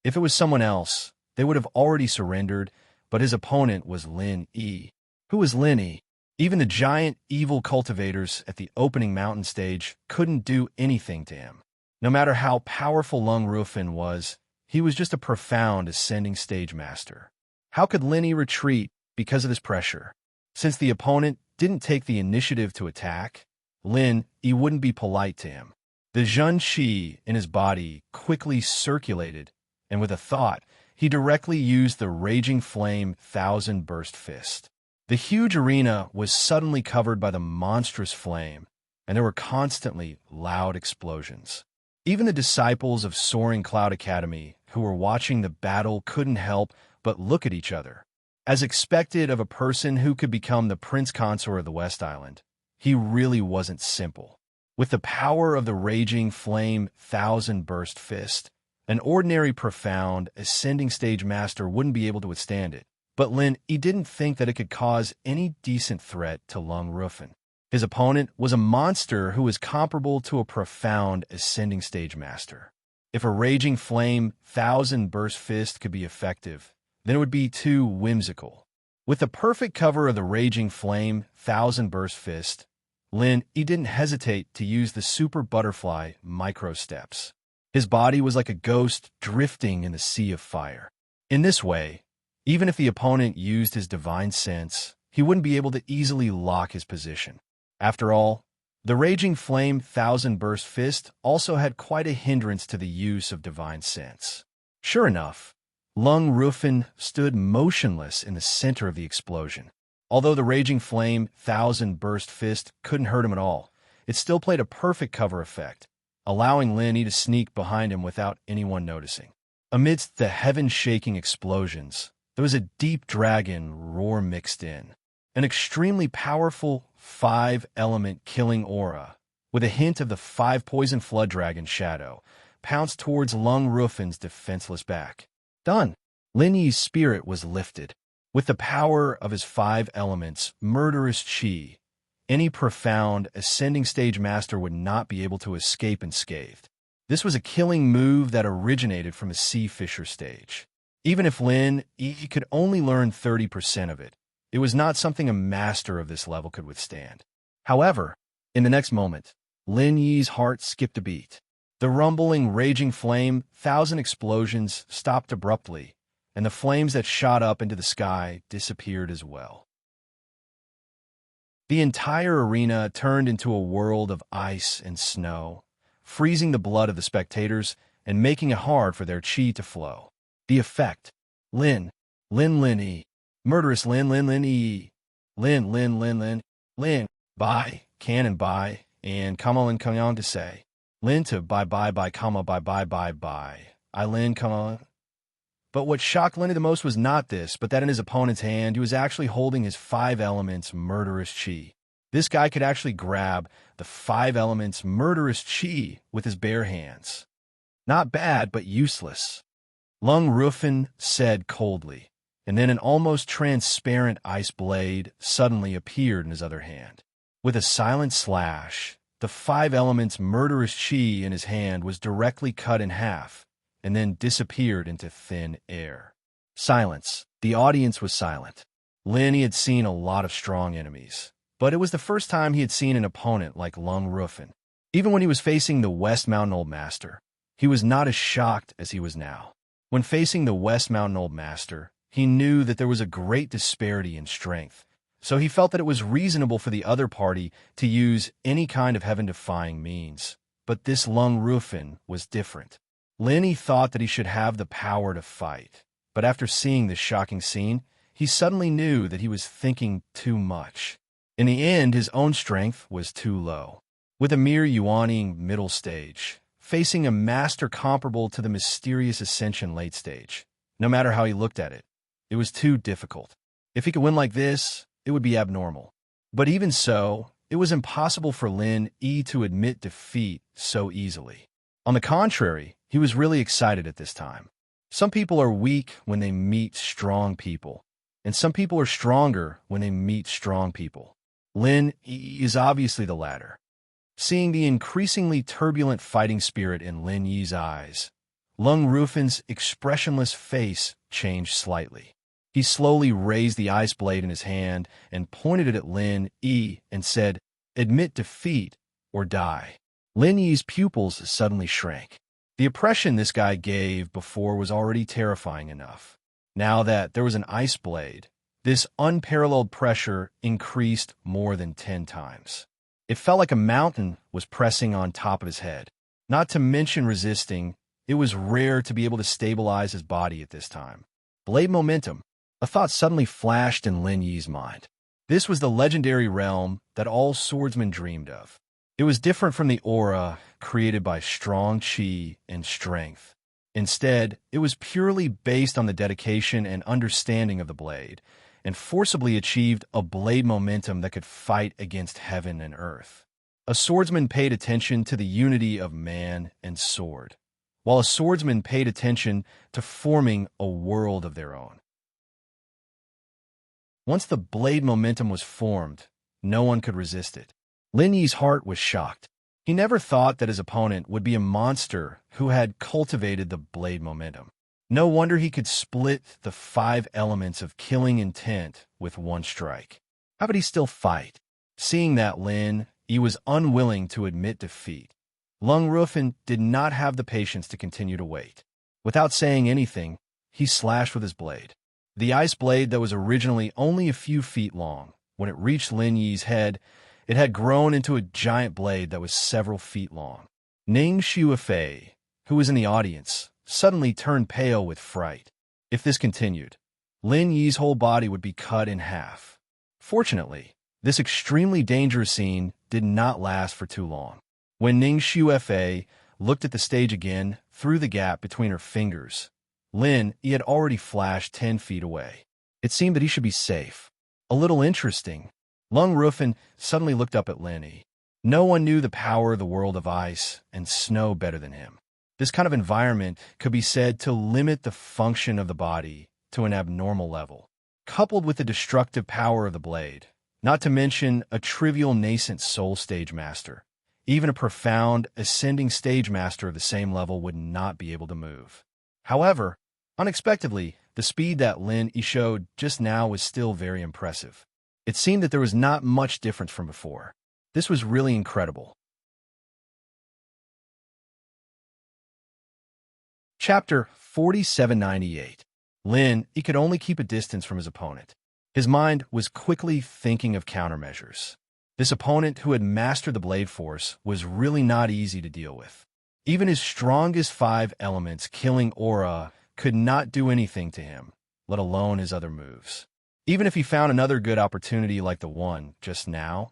If it was someone else, they would have already surrendered, but his opponent was Lin Yi. Who was Lin Yi? Even the giant evil cultivators at the opening mountain stage couldn't do anything to him. No matter how powerful Lung Rufin was, he was just a profound ascending stage master. How could Lin Yi retreat because of this pressure? Since the opponent didn't take the initiative to attack, Lin Yi wouldn't be polite to him. The Zhen Qi in his body quickly circulated, and with a thought, he directly used the Raging Flame Thousand Burst Fist. The huge arena was suddenly covered by the monstrous flame, and there were constantly loud explosions. Even the disciples of Soaring Cloud Academy who were watching the battle couldn't help but look at each other. As expected of a person who could become the Prince Consort of the West Island, he really wasn't simple. With the power of the Raging Flame Thousand Burst Fist, an ordinary profound ascending stage master wouldn't be able to withstand it. But Lin Yi didn't think that it could cause any decent threat to Lung Rufin. His opponent was a monster who was comparable to a profound ascending stage master. If a Raging Flame Thousand Burst Fist could be effective, then it would be too whimsical. With the perfect cover of the Raging Flame Thousand Burst Fist, Lin Yi didn't hesitate to use the Super Butterfly Micro Steps. His body was like a ghost drifting in the sea of fire. In this way, even if the opponent used his divine sense, he wouldn't be able to easily lock his position. After all, the Raging Flame Thousand Burst Fist also had quite a hindrance to the use of divine sense. Sure enough, Lung Rufin stood motionless in the center of the explosion. Although the Raging Flame Thousand Burst Fist couldn't hurt him at all, it still played a perfect cover effect, allowing Lin Yi to sneak behind him without anyone noticing. Amidst the heaven-shaking explosions, there was a deep dragon roar mixed in, an extremely powerful 5-element killing aura, with a hint of the 5-poison flood dragon shadow, pounced towards Lung Rufin's defenseless back. Done! Lin Yi's spirit was lifted. With the power of his 5 elements, murderous chi, any profound ascending stage master would not be able to escape unscathed. This was a killing move that originated from a Sea Fisher stage. Even if Lin Yi could only learn 30% of it, it was not something a master of this level could withstand. However, in the next moment, Lin Yi's heart skipped a beat. The rumbling, raging flame, 1,000 explosions stopped abruptly, and the flames that shot up into the sky disappeared as well. The entire arena turned into a world of ice and snow, freezing the blood of the spectators and making it hard for their chi to flow. The effect: Lin Yi, murderous Lin Yi, Lin, bye, cannon bye, and Kamalin Kanyan to say, Lin to bye, comma, bye, I Lin, comma. But what shocked Lin the most was not this, but that in his opponent's hand, he was actually holding his 5 elements murderous chi. This guy could actually grab the 5 elements murderous chi with his bare hands. Not bad, but useless. Lung Rufin said coldly, and then an almost transparent ice blade suddenly appeared in his other hand. With a silent slash, the 5 elements' murderous chi in his hand was directly cut in half, and then disappeared into thin air. Silence. The audience was silent. Lin had seen a lot of strong enemies, but it was the first time he had seen an opponent like Lung Rufin. Even when he was facing the West Mountain Old Master, he was not as shocked as he was now. When facing the West Mountain Old Master, he knew that there was a great disparity in strength, so he felt that it was reasonable for the other party to use any kind of heaven-defying means. But this Lung Rufin was different. Lin thought that he should have the power to fight, but after seeing this shocking scene, he suddenly knew that he was thinking too much. In the end, his own strength was too low. With a mere Yuaning middle stage, facing a master comparable to the mysterious Ascension late stage, no matter how he looked at it, it was too difficult. If he could win like this, it would be abnormal. But even so, it was impossible for Lin Yi to admit defeat so easily. On the contrary, he was really excited at this time. Some people are weak when they meet strong people, and some people are stronger when they meet strong people. Lin Yi is obviously the latter. Seeing the increasingly turbulent fighting spirit in Lin Yi's eyes, Lung Rufin's expressionless face changed slightly. He slowly raised the ice blade in his hand and pointed it at Lin Yi and said, "Admit defeat or die." Lin Yi's pupils suddenly shrank. The impression this guy gave before was already terrifying enough. Now that there was an ice blade, this unparalleled pressure increased more than 10 times. It felt like a mountain was pressing on top of his head. Not to mention resisting, it was rare to be able to stabilize his body at this time. Blade momentum. A thought suddenly flashed in Lin Yi's mind. This was the legendary realm that all swordsmen dreamed of. It was different from the aura created by strong chi and strength. Instead, it was purely based on the dedication and understanding of the blade, and forcibly achieved a blade momentum that could fight against heaven and earth. A swordsman paid attention to the unity of man and sword, while a swordsman paid attention to forming a world of their own. Once the blade momentum was formed, no one could resist it. Lin Yi's heart was shocked. He never thought that his opponent would be a monster who had cultivated the blade momentum. No wonder he could split the 5 elements of killing intent with one strike. How could he still fight? Seeing that Lin Yi was unwilling to admit defeat, Lung Rufin did not have the patience to continue to wait. Without saying anything, he slashed with his blade. The ice blade that was originally only a few feet long, when it reached Lin Yi's head, it had grown into a giant blade that was several feet long. Ning Xuefei, who was in the audience, suddenly turned pale with fright. If this continued, Lin Yi's whole body would be cut in half. Fortunately, this extremely dangerous scene did not last for too long. When Ning Xuefei looked at the stage again through the gap between her fingers, Lin Yi had already flashed 10 feet away. It seemed that he should be safe. A little interesting, Lung Rufin suddenly looked up at Lin Yi. No one knew the power of the world of ice and snow better than him. This kind of environment could be said to limit the function of the body to an abnormal level, coupled with the destructive power of the blade, not to mention a trivial nascent soul stage master. Even a profound, ascending stage master of the same level would not be able to move. However, unexpectedly, the speed that Lin Yi showed just now was still very impressive. It seemed that there was not much difference from before. This was really incredible. Chapter 4798. Lin Yi could only keep a distance from his opponent. His mind was quickly thinking of countermeasures. This opponent who had mastered the blade force was really not easy to deal with. Even his strongest 5 elements killing aura could not do anything to him, let alone his other moves. Even if he found another good opportunity like the one just now,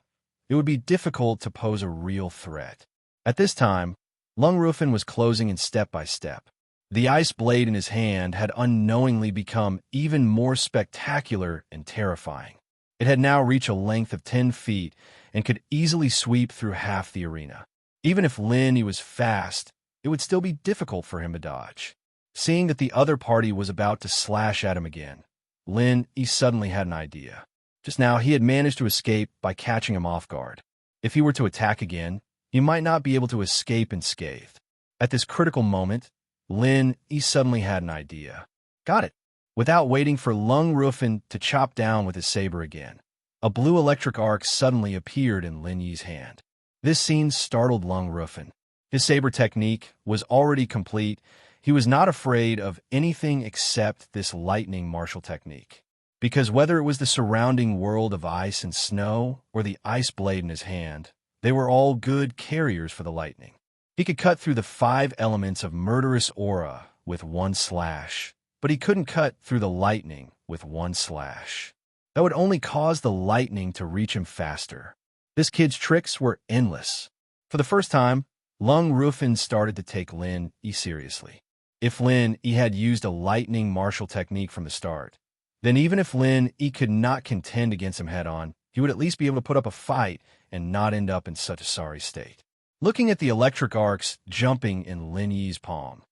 it would be difficult to pose a real threat. At this time, Lung Rufin was closing in step by step. The ice blade in his hand had unknowingly become even more spectacular and terrifying. It had now reached a length of 10 feet and could easily sweep through half the arena. Even if Lin Yi was fast, it would still be difficult for him to dodge. Seeing that the other party was about to slash at him again, Lin Yi suddenly had an idea. Just now, he had managed to escape by catching him off guard. If he were to attack again, he might not be able to escape unscathed. At this critical moment, Lin Yi suddenly had an idea. Got it. Without waiting for Lung Rufin to chop down with his saber again, a blue electric arc suddenly appeared in Lin Yi's hand. This scene startled Lung Rufin. His saber technique was already complete. He was not afraid of anything except this lightning martial technique. Because whether it was the surrounding world of ice and snow or the ice blade in his hand, they were all good carriers for the lightning. He could cut through the 5 elements of murderous aura with one slash, but he couldn't cut through the lightning with one slash. That would only cause the lightning to reach him faster. This kid's tricks were endless. For the first time, Lung Rufin started to take Lin Yi seriously. If Lin Yi had used a lightning martial technique from the start, then even if Lin Yi could not contend against him head-on, he would at least be able to put up a fight and not end up in such a sorry state. Looking at the electric arcs jumping in Lin Yi's palm,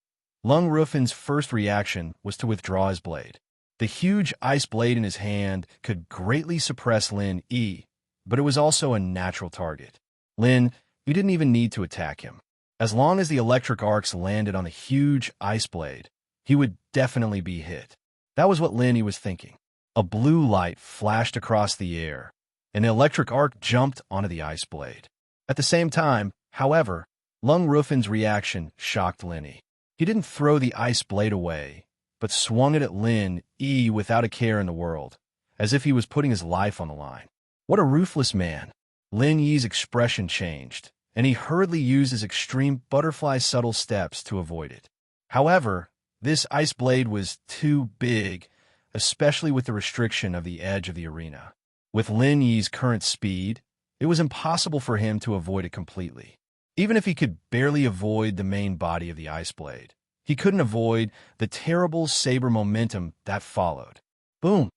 Lung Rufin's first reaction was to withdraw his blade. The huge ice blade in his hand could greatly suppress Lin Yi, but it was also a natural target. Lin Yi didn't even need to attack him. As long as the electric arcs landed on the huge ice blade, he would definitely be hit. That was what Lin Yi was thinking. A blue light flashed across the air, and the electric arc jumped onto the ice blade. At the same time, however, Lung Rufin's reaction shocked Lin Yi. He didn't throw the ice blade away, but swung it at Lin Yi without a care in the world, as if he was putting his life on the line. What a ruthless man! Lin Yi's expression changed, and he hurriedly used his extreme butterfly subtle steps to avoid it. However, this ice blade was too big, especially with the restriction of the edge of the arena. With Lin Yi's current speed, it was impossible for him to avoid it completely. Even if he could barely avoid the main body of the ice blade, he couldn't avoid the terrible saber momentum that followed. Boom!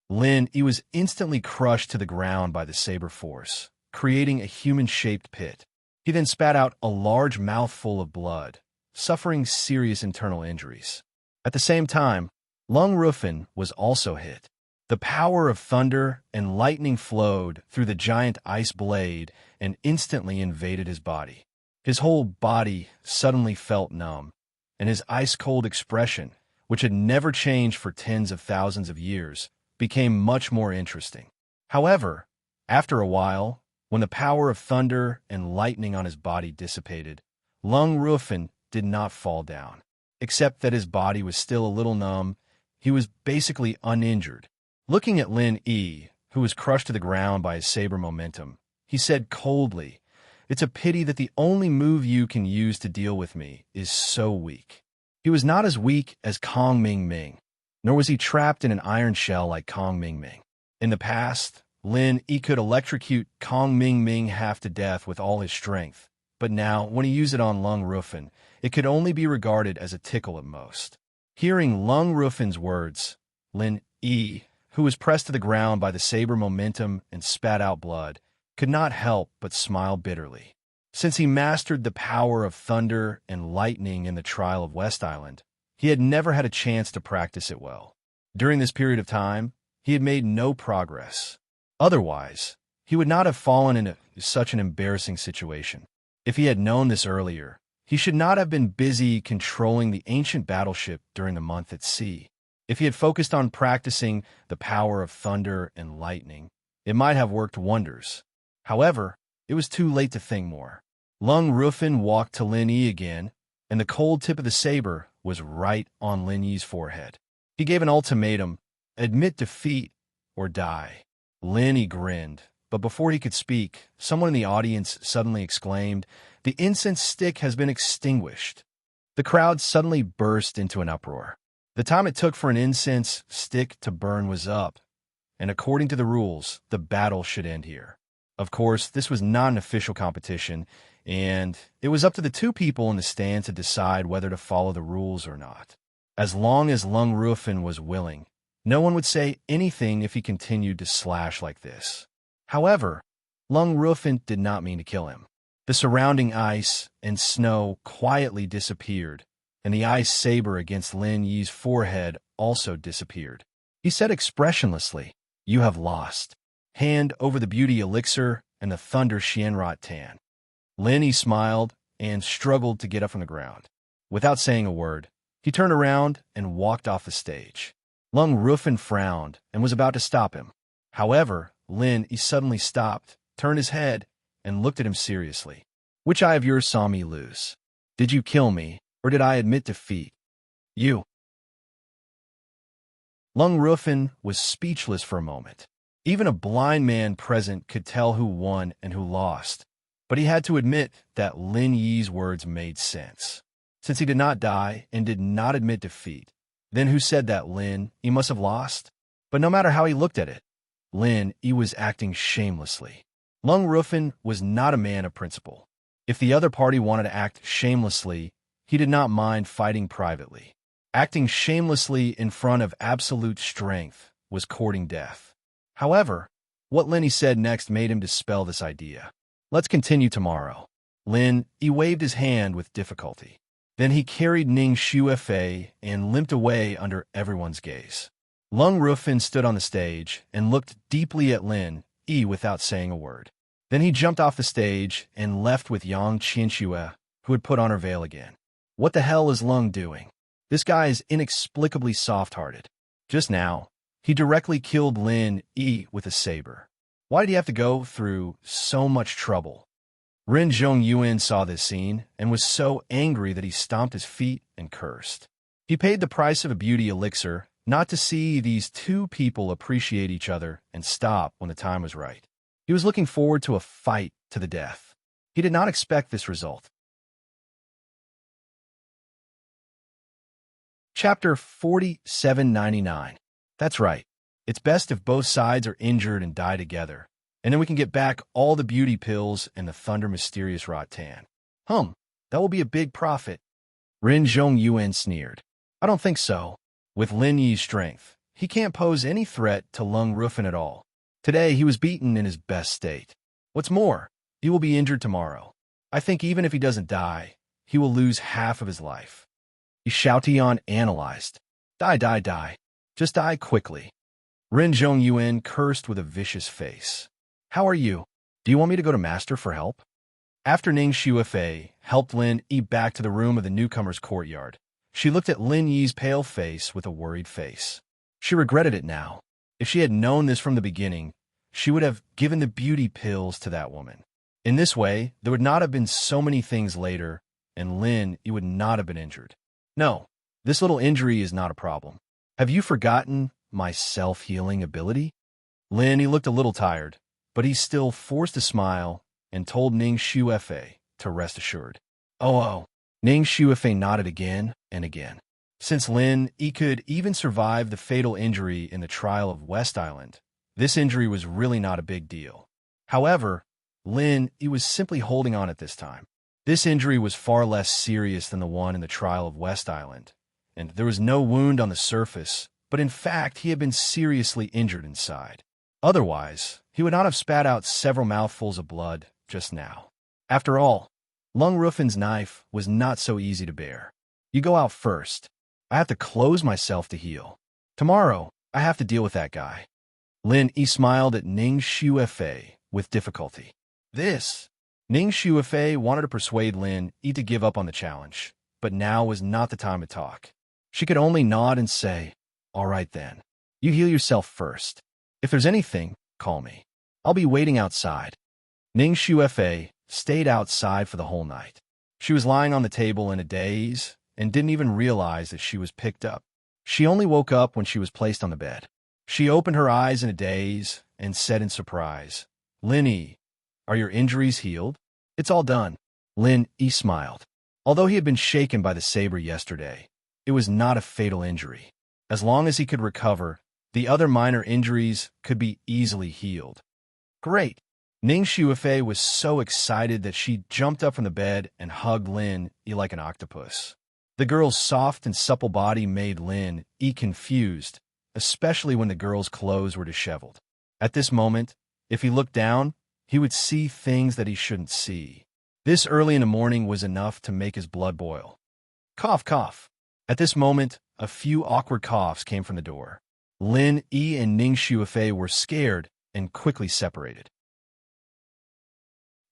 Lin Yi was instantly crushed to the ground by the saber force, creating a human-shaped pit. He then spat out a large mouthful of blood, suffering serious internal injuries. At the same time, Lung Rufin was also hit. The power of thunder and lightning flowed through the giant ice blade and instantly invaded his body. His whole body suddenly felt numb, and his ice-cold expression, which had never changed for tens of thousands of years, became much more interesting. However, after a while, when the power of thunder and lightning on his body dissipated, Lung Rufin did not fall down. Except that his body was still a little numb, he was basically uninjured. Looking at Lin Yi, who was crushed to the ground by his saber momentum, he said coldly, "It's a pity that the only move you can use to deal with me is so weak." He was not as weak as Kong Ming Ming, nor was he trapped in an iron shell like Kong Ming Ming. In the past, Lin Yi could electrocute Kong Ming Ming half to death with all his strength, but now, when he used it on Lung Rufin, it could only be regarded as a tickle at most. Hearing Lung Rufin's words, Lin Yi, who was pressed to the ground by the saber momentum and spat out blood, could not help but smile bitterly. Since he mastered the power of thunder and lightning in the trial of West Island, he had never had a chance to practice it well. During this period of time, he had made no progress. Otherwise, he would not have fallen into such an embarrassing situation. If he had known this earlier, he should not have been busy controlling the ancient battleship during the month at sea. If he had focused on practicing the power of thunder and lightning, it might have worked wonders. However, it was too late to think more. Lung Rufin walked to Lin Yi again, and the cold tip of the saber was right on Lin Yi's forehead. He gave an ultimatum: admit defeat or die. Lin Yi grinned, but before he could speak, someone in the audience suddenly exclaimed, "The incense stick has been extinguished." The crowd suddenly burst into an uproar. The time it took for an incense stick to burn was up, and according to the rules, the battle should end here. Of course, this was not an official competition, and it was up to the two people in the stand to decide whether to follow the rules or not. As long as Lung Rufin was willing, no one would say anything if he continued to slash like this. However, Lung Rufin did not mean to kill him. The surrounding ice and snow quietly disappeared, and the ice saber against Lin Yi's forehead also disappeared. He said expressionlessly, "You have lost. Hand over the beauty elixir and the thunder Xianrot Tan." Lin Yi smiled and struggled to get up from the ground. Without saying a word, he turned around and walked off the stage. Lung Rufin frowned and was about to stop him. However, Lin Yi suddenly stopped, turned his head, and looked at him seriously. "Which eye of yours saw me lose? Did you kill me, or did I admit defeat?" "You." Lung Rufin was speechless for a moment. Even a blind man present could tell who won and who lost, but he had to admit that Lin Yi's words made sense. Since he did not die and did not admit defeat, then who said that Lin Yi must have lost? But no matter how he looked at it, Lin Yi was acting shamelessly. Lung Rufin was not a man of principle. If the other party wanted to act shamelessly, he did not mind fighting privately. Acting shamelessly in front of absolute strength was courting death. However, what Lin Yi said next made him dispel this idea. "Let's continue tomorrow." Lin Yi waved his hand with difficulty. Then he carried Ning Xuefei and limped away under everyone's gaze. Lung Rufin stood on the stage and looked deeply at Lin Yi without saying a word. Then he jumped off the stage and left with Yang Qianxue, who had put on her veil again. What the hell is Lung doing? This guy is inexplicably soft-hearted. Just now, he directly killed Lin Yi with a saber. Why did he have to go through so much trouble? Ren Zhongyuan saw this scene and was so angry that he stomped his feet and cursed. He paid the price of a beauty elixir not to see these two people appreciate each other and stop when the time was right. He was looking forward to a fight to the death. He did not expect this result. Chapter 4799. That's right. It's best if both sides are injured and die together, and then we can get back all the beauty pills and the thunder mysterious Rotan. That will be a big profit. Ren Zhongyuan sneered. I don't think so. With Lin Yi's strength, he can't pose any threat to Lung Rufin at all. Today, he was beaten in his best state. What's more, he will be injured tomorrow. I think even if he doesn't die, he will lose half of his life. Xiaotian analyzed. Die. Just die quickly. Ren Zhongyuan cursed with a vicious face. How are you? Do you want me to go to Master for help? After Ning Xuefei helped Lin Yi back to the room of the newcomer's courtyard, she looked at Lin Yi's pale face with a worried face. She regretted it now. If she had known this from the beginning, she would have given the beauty pills to that woman. In this way, there would not have been so many things later, and Lin Yi would not have been injured. No, this little injury is not a problem. Have you forgotten my self-healing ability? Lin Yi looked a little tired, but he still forced a smile and told Ning Xuefei to rest assured. Oh. Ning Xuefei nodded again and again. Since Lin Yi could even survive the fatal injury in the trial of West Island, this injury was really not a big deal. However, Lin Yi was simply holding on at this time. This injury was far less serious than the one in the trial of West Island, and there was no wound on the surface, but in fact he had been seriously injured inside. Otherwise, he would not have spat out several mouthfuls of blood just now. After all, Lung Rufin's knife was not so easy to bear. You go out first. I have to close myself to heal. Tomorrow, I have to deal with that guy. Lin Yi smiled at Ning Xuefei with difficulty. Ning Xuefei wanted to persuade Lin Yi to give up on the challenge, but now was not the time to talk. She could only nod and say, all right then. You heal yourself first. If there's anything, call me. I'll be waiting outside. Ning Xuefei stayed outside for the whole night. She was lying on the table in a daze and didn't even realize that she was picked up. She only woke up when she was placed on the bed. She opened her eyes in a daze and said in surprise, Lin Yi, are your injuries healed? It's all done. Lin Yi smiled. Although he had been shaken by the saber yesterday, it was not a fatal injury. As long as he could recover, the other minor injuries could be easily healed. Great! Ning Xuefei was so excited that she jumped up from the bed and hugged Lin Yi like an octopus. The girl's soft and supple body made Lin Yi confused, especially when the girl's clothes were disheveled. At this moment, if he looked down, he would see things that he shouldn't see. This early in the morning was enough to make his blood boil. Cough, cough. At this moment, a few awkward coughs came from the door. Lin Yi and Ning Shuifei were scared and quickly separated.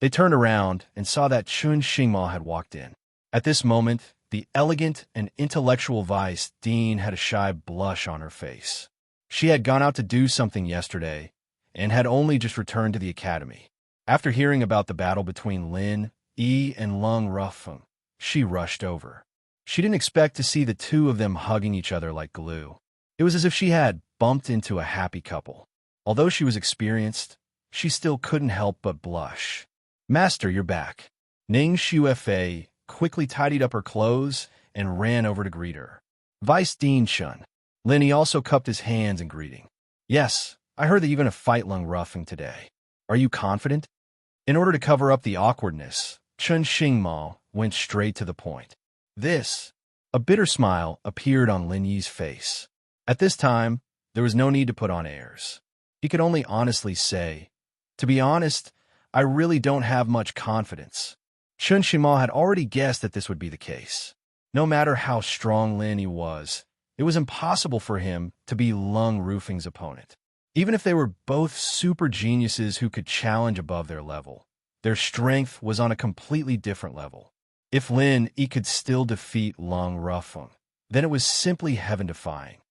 They turned around and saw that Chun Xingmao had walked in. At this moment, the elegant and intellectual Vice Dean had a shy blush on her face. She had gone out to do something yesterday and had only just returned to the academy. After hearing about the battle between Lin Yi and Lung Rufeng, she rushed over. She didn't expect to see the two of them hugging each other like glue. It was as if she had bumped into a happy couple. Although she was experienced, she still couldn't help but blush. "Master, you're back." Ning Shuifei quickly tidied up her clothes and ran over to greet her. "Vice Dean Chun." Lin Yi also cupped his hands in greeting. "Yes, I heard that you're going to fight Lung Rufeng today. Are you confident?" In order to cover up the awkwardness, Chun Xingmao went straight to the point. A bitter smile appeared on Lin Yi's face. At this time, there was no need to put on airs. He could only honestly say, "To be honest, I really don't have much confidence." Chun Xingmao had already guessed that this would be the case. No matter how strong Lin Yi was, it was impossible for him to be Lung Rufeng's opponent. Even if they were both super geniuses who could challenge above their level, their strength was on a completely different level. If Lin Yi could still defeat Lung Rufeng, then it was simply heaven-defying.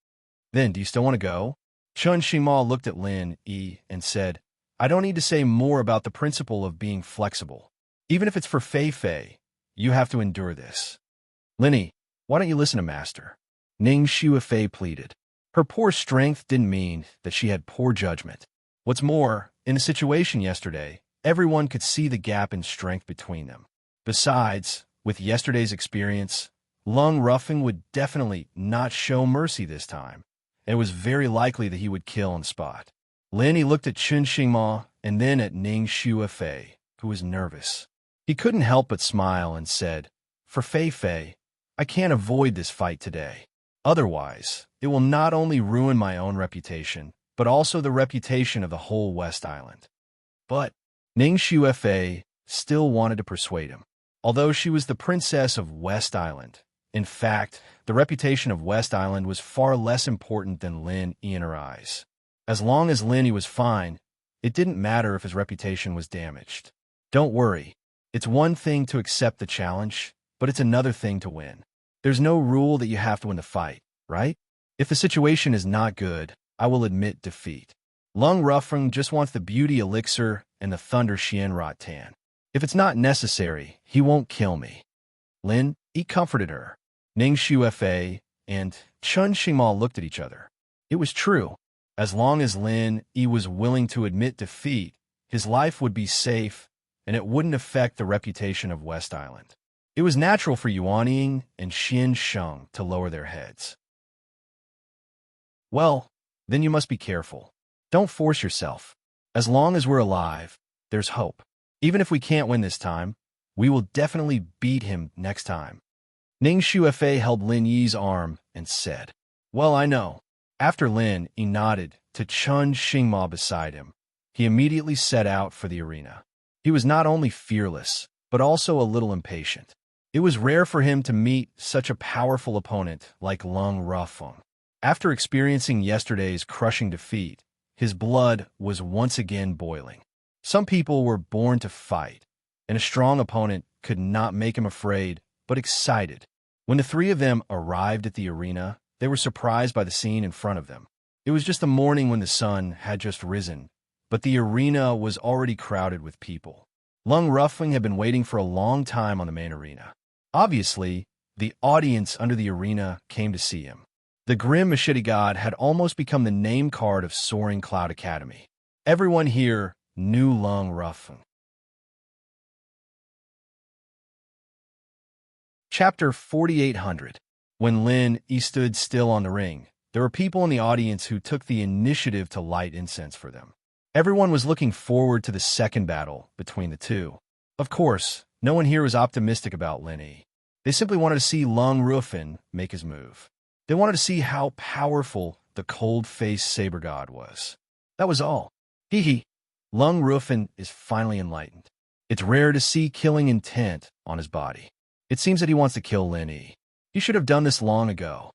"Then, do you still want to go?" Chun Xingmao looked at Lin Yi and said, "I don't need to say more about the principle of being flexible. Even if it's for Fei Fei, you have to endure this." "Lin Yi, why don't you listen to Master?" Ning Shuifei pleaded. Her poor strength didn't mean that she had poor judgment. What's more, in a situation yesterday, everyone could see the gap in strength between them. Besides, with yesterday's experience, Lung Rufeng would definitely not show mercy this time, and it was very likely that he would kill on the spot. Lin Yi looked at Chun Xingmao and then at Ning Shuifei, who was nervous. He couldn't help but smile and said, "For Fei Fei, I can't avoid this fight today. Otherwise, it will not only ruin my own reputation, but also the reputation of the whole West Island." But Ning Shuifei still wanted to persuade him. Although she was the princess of West Island, in fact, the reputation of West Island was far less important than Lin Yi in her eyes. As long as Lin Yi was fine, it didn't matter if his reputation was damaged. "Don't worry. It's one thing to accept the challenge, but it's another thing to win. There's no rule that you have to win the fight, right? If the situation is not good, I will admit defeat. Lung Rufeng just wants the beauty elixir and the thunder Xianrot Tan. If it's not necessary, he won't kill me." Lin Yi comforted her. Ning Shuifei and Chun Xingmao looked at each other. It was true. As long as Lin Yi was willing to admit defeat, his life would be safe, and it wouldn't affect the reputation of West Island. It was natural for Yuan Ying and Xian Sheng to lower their heads. "Well, then you must be careful. Don't force yourself. As long as we're alive, there's hope. Even if we can't win this time, we will definitely beat him next time." Ning Shuifei held Lin Yi's arm and said, "Well, I know." After Lin Yi nodded to Chun Xingmao beside him, he immediately set out for the arena. He was not only fearless, but also a little impatient. It was rare for him to meet such a powerful opponent like Lung Rufeng. After experiencing yesterday's crushing defeat, his blood was once again boiling. Some people were born to fight, and a strong opponent could not make him afraid, but excited. When the three of them arrived at the arena, they were surprised by the scene in front of them. It was just the morning when the sun had just risen, but the arena was already crowded with people. Lung Rufeng had been waiting for a long time on the main arena. Obviously, the audience under the arena came to see him. The grim machete god had almost become the name card of Soaring Cloud Academy. Everyone here knew Lung Rufeng. Chapter 4800. When Lin Yi stood still on the ring, there were people in the audience who took the initiative to light incense for them. Everyone was looking forward to the second battle between the two. Of course, no one here was optimistic about Lin Yi. They simply wanted to see Lung Rufeng make his move. They wanted to see how powerful the cold-faced saber god was. That was all. Hee hee. Lung Rufeng is finally enlightened. It's rare to see killing intent on his body. It seems that he wants to kill Lin Yi. He should have done this long ago.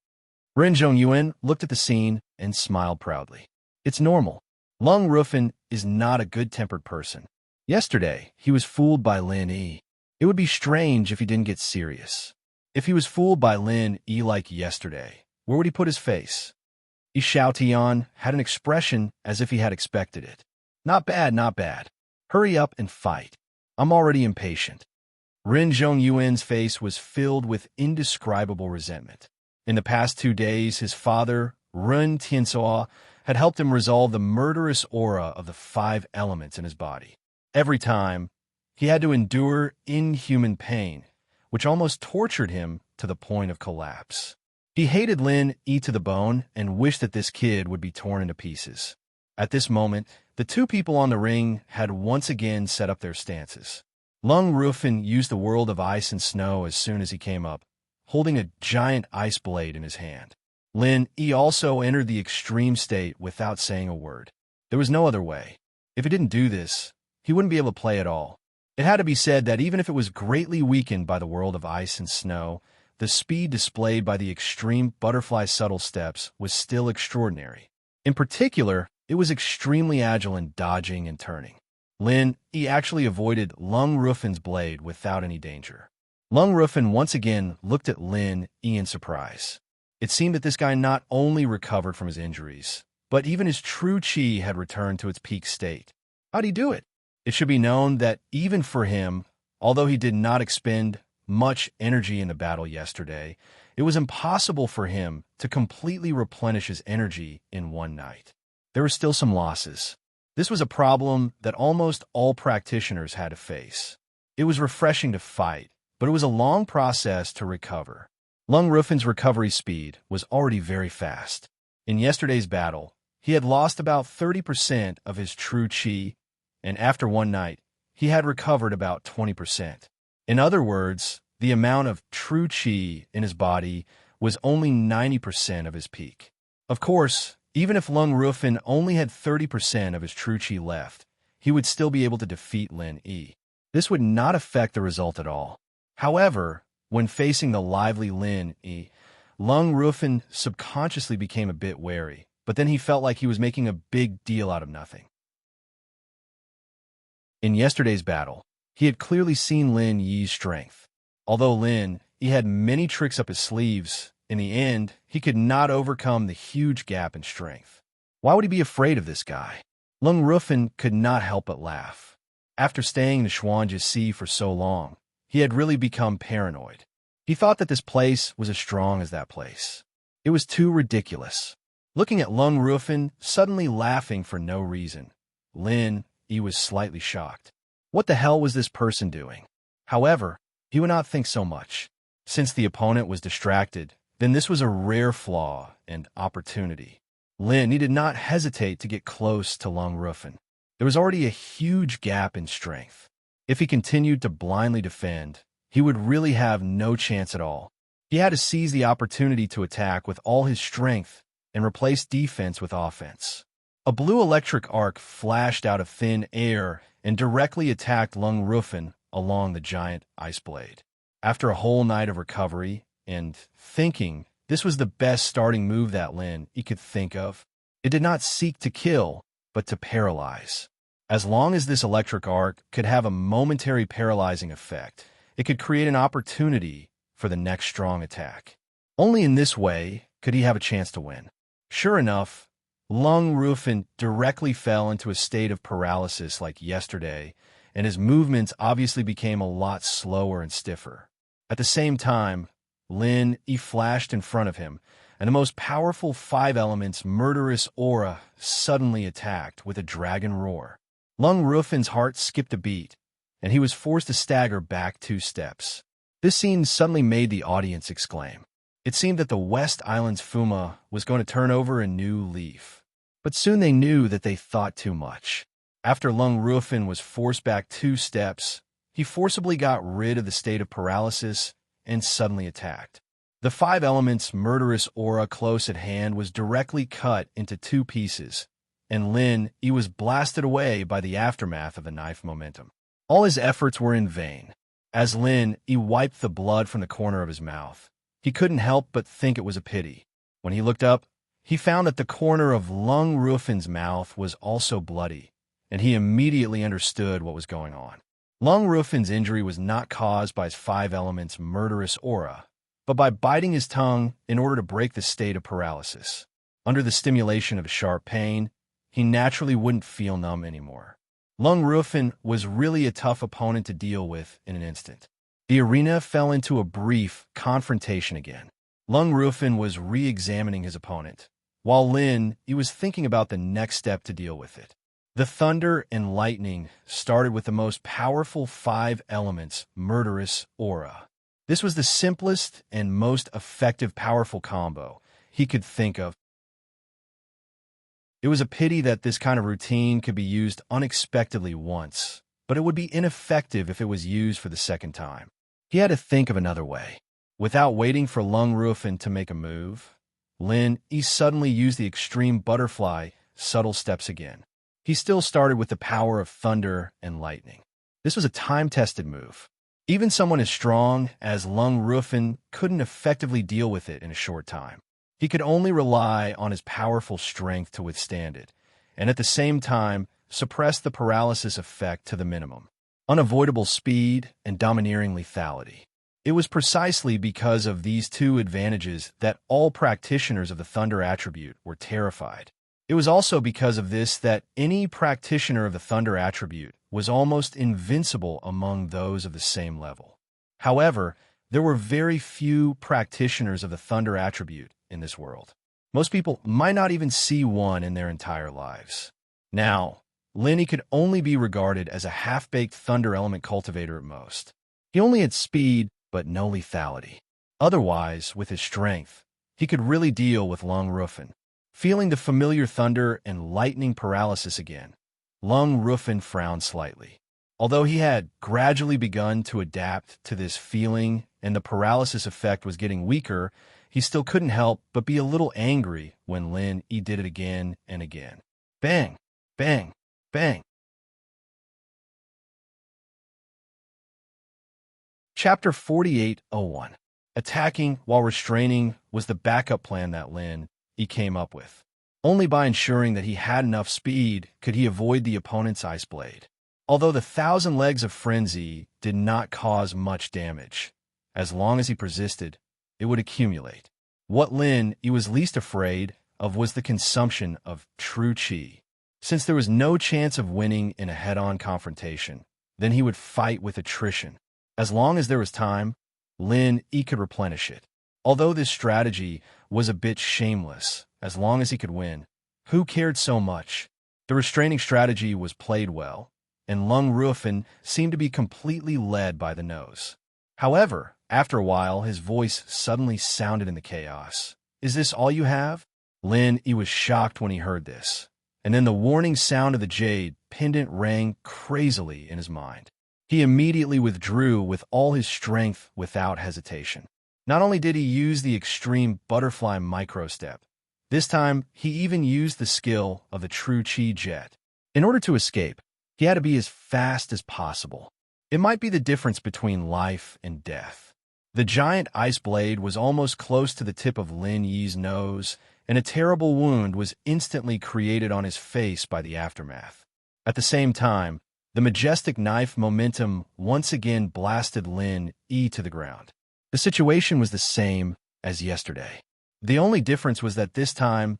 Ren Zhongyuan looked at the scene and smiled proudly. It's normal. Lung Rufin is not a good-tempered person. Yesterday, he was fooled by Lin Yi. It would be strange if he didn't get serious. If he was fooled by Lin Yi like yesterday, where would he put his face? Yi Xiaotian had an expression as if he had expected it. Not bad, not bad. Hurry up and fight. I'm already impatient. Ren Zhongyuan's face was filled with indescribable resentment. In the past 2 days, his father, Ren Tianzuo, had helped him resolve the murderous aura of the 5 elements in his body. Every time, he had to endure inhuman pain, which almost tortured him to the point of collapse. He hated Lin Yi to the bone and wished that this kid would be torn into pieces. At this moment, the 2 people on the ring had once again set up their stances. Lung Rufin used the world of ice and snow as soon as he came up, holding a giant ice blade in his hand. Lin Yi also entered the extreme state without saying a word. There was no other way. If he didn't do this, he wouldn't be able to play at all. It had to be said that even if it was greatly weakened by the world of ice and snow, the speed displayed by the extreme butterfly subtle steps was still extraordinary. In particular, it was extremely agile in dodging and turning. Lin Yi actually avoided Lung Rufin's blade without any danger. Lung Rufin once again looked at Lin Yi in surprise. It seemed that this guy not only recovered from his injuries, but even his true chi had returned to its peak state. How'd he do it? It should be known that even for him, although he did not expend much energy in the battle yesterday, it was impossible for him to completely replenish his energy in one night. There were still some losses. This was a problem that almost all practitioners had to face. It was refreshing to fight, but it was a long process to recover. Lung Rufin's recovery speed was already very fast. In yesterday's battle, he had lost about 30% of his true chi, and after one night, he had recovered about 20%. In other words, the amount of true chi in his body was only 90% of his peak. Of course, even if Lung Rufin only had 30% of his true chi left, he would still be able to defeat Lin Yi. This would not affect the result at all. However, when facing the lively Lin Yi, Lung Rufin subconsciously became a bit wary, but then he felt like he was making a big deal out of nothing. In yesterday's battle, he had clearly seen Lin Yi's strength. Although Lin Yi had many tricks up his sleeves, in the end, he could not overcome the huge gap in strength. Why would he be afraid of this guy? Lung Rufin could not help but laugh. After staying in the Xuanzhi Sea for so long, he had really become paranoid. He thought that this place was as strong as that place. It was too ridiculous. Looking at Lung Rufin, suddenly laughing for no reason, Lin Yi was slightly shocked. What the hell was this person doing? However, he would not think so much. Since the opponent was distracted, then this was a rare flaw and opportunity. Lin Yi did not hesitate to get close to Lung Rufin. There was already a huge gap in strength. If he continued to blindly defend, he would really have no chance at all. He had to seize the opportunity to attack with all his strength and replace defense with offense. A blue electric arc flashed out of thin air and directly attacked Lung Rufin along the giant ice blade. After a whole night of recovery and thinking this was the best starting move that Lin Yi could think of, it did not seek to kill, but to paralyze. As long as this electric arc could have a momentary paralyzing effect, it could create an opportunity for the next strong attack. Only in this way could he have a chance to win. Sure enough, Lung Rufin directly fell into a state of paralysis like yesterday, and his movements obviously became a lot slower and stiffer. At the same time, Lin Yi flashed in front of him, and the most powerful 5 elements murderous aura suddenly attacked with a dragon roar. Lung Rufin's heart skipped a beat, and he was forced to stagger back 2 steps. This scene suddenly made the audience exclaim. It seemed that the West Island's Fuma was going to turn over a new leaf. But soon they knew that they thought too much. After Lung Rufin was forced back 2 steps, he forcibly got rid of the state of paralysis and suddenly attacked. The 5 elements murderous aura close at hand was directly cut into 2 pieces, and Lin Yi was blasted away by the aftermath of the knife momentum. All his efforts were in vain. As Lin Yi wiped the blood from the corner of his mouth, He couldn't help but think it was a pity. When he looked up, he found that the corner of Lung Ruofin's mouth was also bloody, and he immediately understood what was going on. Lung Ruofin's injury was not caused by his five elements' murderous aura, but by biting his tongue in order to break the state of paralysis. Under the stimulation of sharp pain, he naturally wouldn't feel numb anymore. Lung Ruofin was really a tough opponent to deal with in an instant. The arena fell into a brief confrontation again. Lung Ruofin was re-examining his opponent, while Lin, he was thinking about the next step to deal with it. The thunder and lightning started with the most powerful five elements' murderous aura. This was the simplest and most effective powerful combo he could think of. It was a pity that this kind of routine could be used unexpectedly once, but it would be ineffective if it was used for the second time. He had to think of another way. Without waiting for Lung Ruofin to make a move, Lin suddenly used the extreme butterfly subtle steps again. He still started with the power of thunder and lightning. This was a time-tested move. Even someone as strong as Lung Ruofin couldn't effectively deal with it in a short time. He could only rely on his powerful strength to withstand it, and at the same time suppress the paralysis effect to the minimum. Unavoidable speed and domineering lethality. It was precisely because of these two advantages that all practitioners of the Thunder attribute were terrified. It was also because of this that any practitioner of the Thunder attribute was almost invincible among those of the same level. However, there were very few practitioners of the Thunder attribute in this world. Most people might not even see one in their entire lives. Now, Lin could only be regarded as a half-baked Thunder element cultivator at most. He only had speed, but no lethality. Otherwise, with his strength, he could really deal with Lung Ruofin. Feeling the familiar thunder and lightning paralysis again, Lung Ruofin frowned slightly. Although he had gradually begun to adapt to this feeling and the paralysis effect was getting weaker, he still couldn't help but be a little angry when Lin did it again and again. Bang! Bang! Bang! Chapter 48:01. Attacking while restraining was the backup plan that Lin came up with. Only by ensuring that he had enough speed could he avoid the opponent's ice blade. Although the 1,000 legs of frenzy did not cause much damage, as long as he persisted, it would accumulate. What Lin was least afraid of was the consumption of true chi. Since there was no chance of winning in a head-on confrontation, then he would fight with attrition. As long as there was time, Lin could replenish it. Although this strategy was a bit shameless, as long as he could win, who cared so much? The restraining strategy was played well, and Lung Ruofin seemed to be completely led by the nose. However, after a while, his voice suddenly sounded in the chaos. "Is this all you have?" Lin was shocked when he heard this, and then the warning sound of the jade pendant rang crazily in his mind. He immediately withdrew with all his strength without hesitation. Not only did he use the extreme butterfly microstep, this time he even used the skill of the true chi jet. In order to escape, he had to be as fast as possible. It might be the difference between life and death. The giant ice blade was almost close to the tip of Lin Yi's nose, and a terrible wound was instantly created on his face by the aftermath. At the same time, the majestic knife momentum once again blasted Lin Yi to the ground. The situation was the same as yesterday. The only difference was that this time,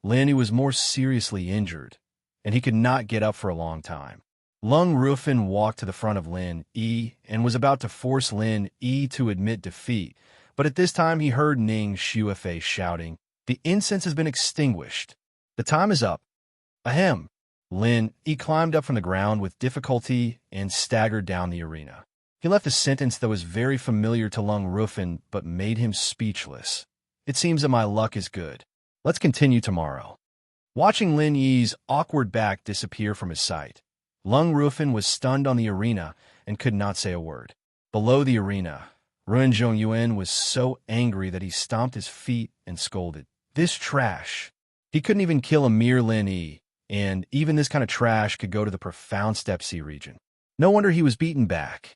Lin was more seriously injured, and he could not get up for a long time. Lung Ruofin walked to the front of Lin Yi and was about to force Lin Yi to admit defeat, but at this time he heard Ning Shuefei shouting, "The incense has been extinguished. The time is up." Ahem. Lin Yi climbed up from the ground with difficulty and staggered down the arena. He left a sentence that was very familiar to Lung Ruofin but made him speechless. "It seems that my luck is good. Let's continue tomorrow." Watching Lin Yi's awkward back disappear from his sight, Lung Ruofin was stunned on the arena and could not say a word. Below the arena, Ruan Zhongyuan was so angry that he stomped his feet and scolded. "This trash!" He couldn't even kill a mere Lin Yi, and even this kind of trash could go to the profound Steppe Sea region. No wonder he was beaten back.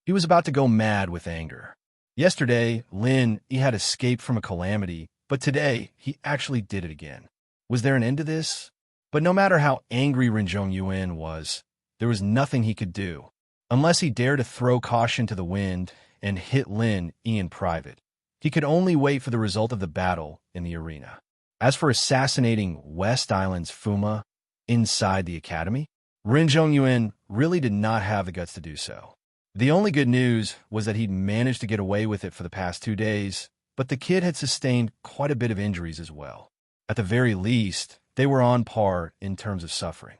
He was about to go mad with anger. Yesterday, Lin, he had escaped from a calamity, but today, he actually did it again. Was there an end to this? But no matter how angry Rin Zhongyuan was, there was nothing he could do, unless he dared to throw caution to the wind and hit Lin in private. He could only wait for the result of the battle in the arena. As for assassinating West Island's Fuma inside the academy, Rin Zhongyuan really did not have the guts to do so. The only good news was that he'd managed to get away with it for the past 2 days, but the kid had sustained quite a bit of injuries as well. At the very least, they were on par in terms of suffering.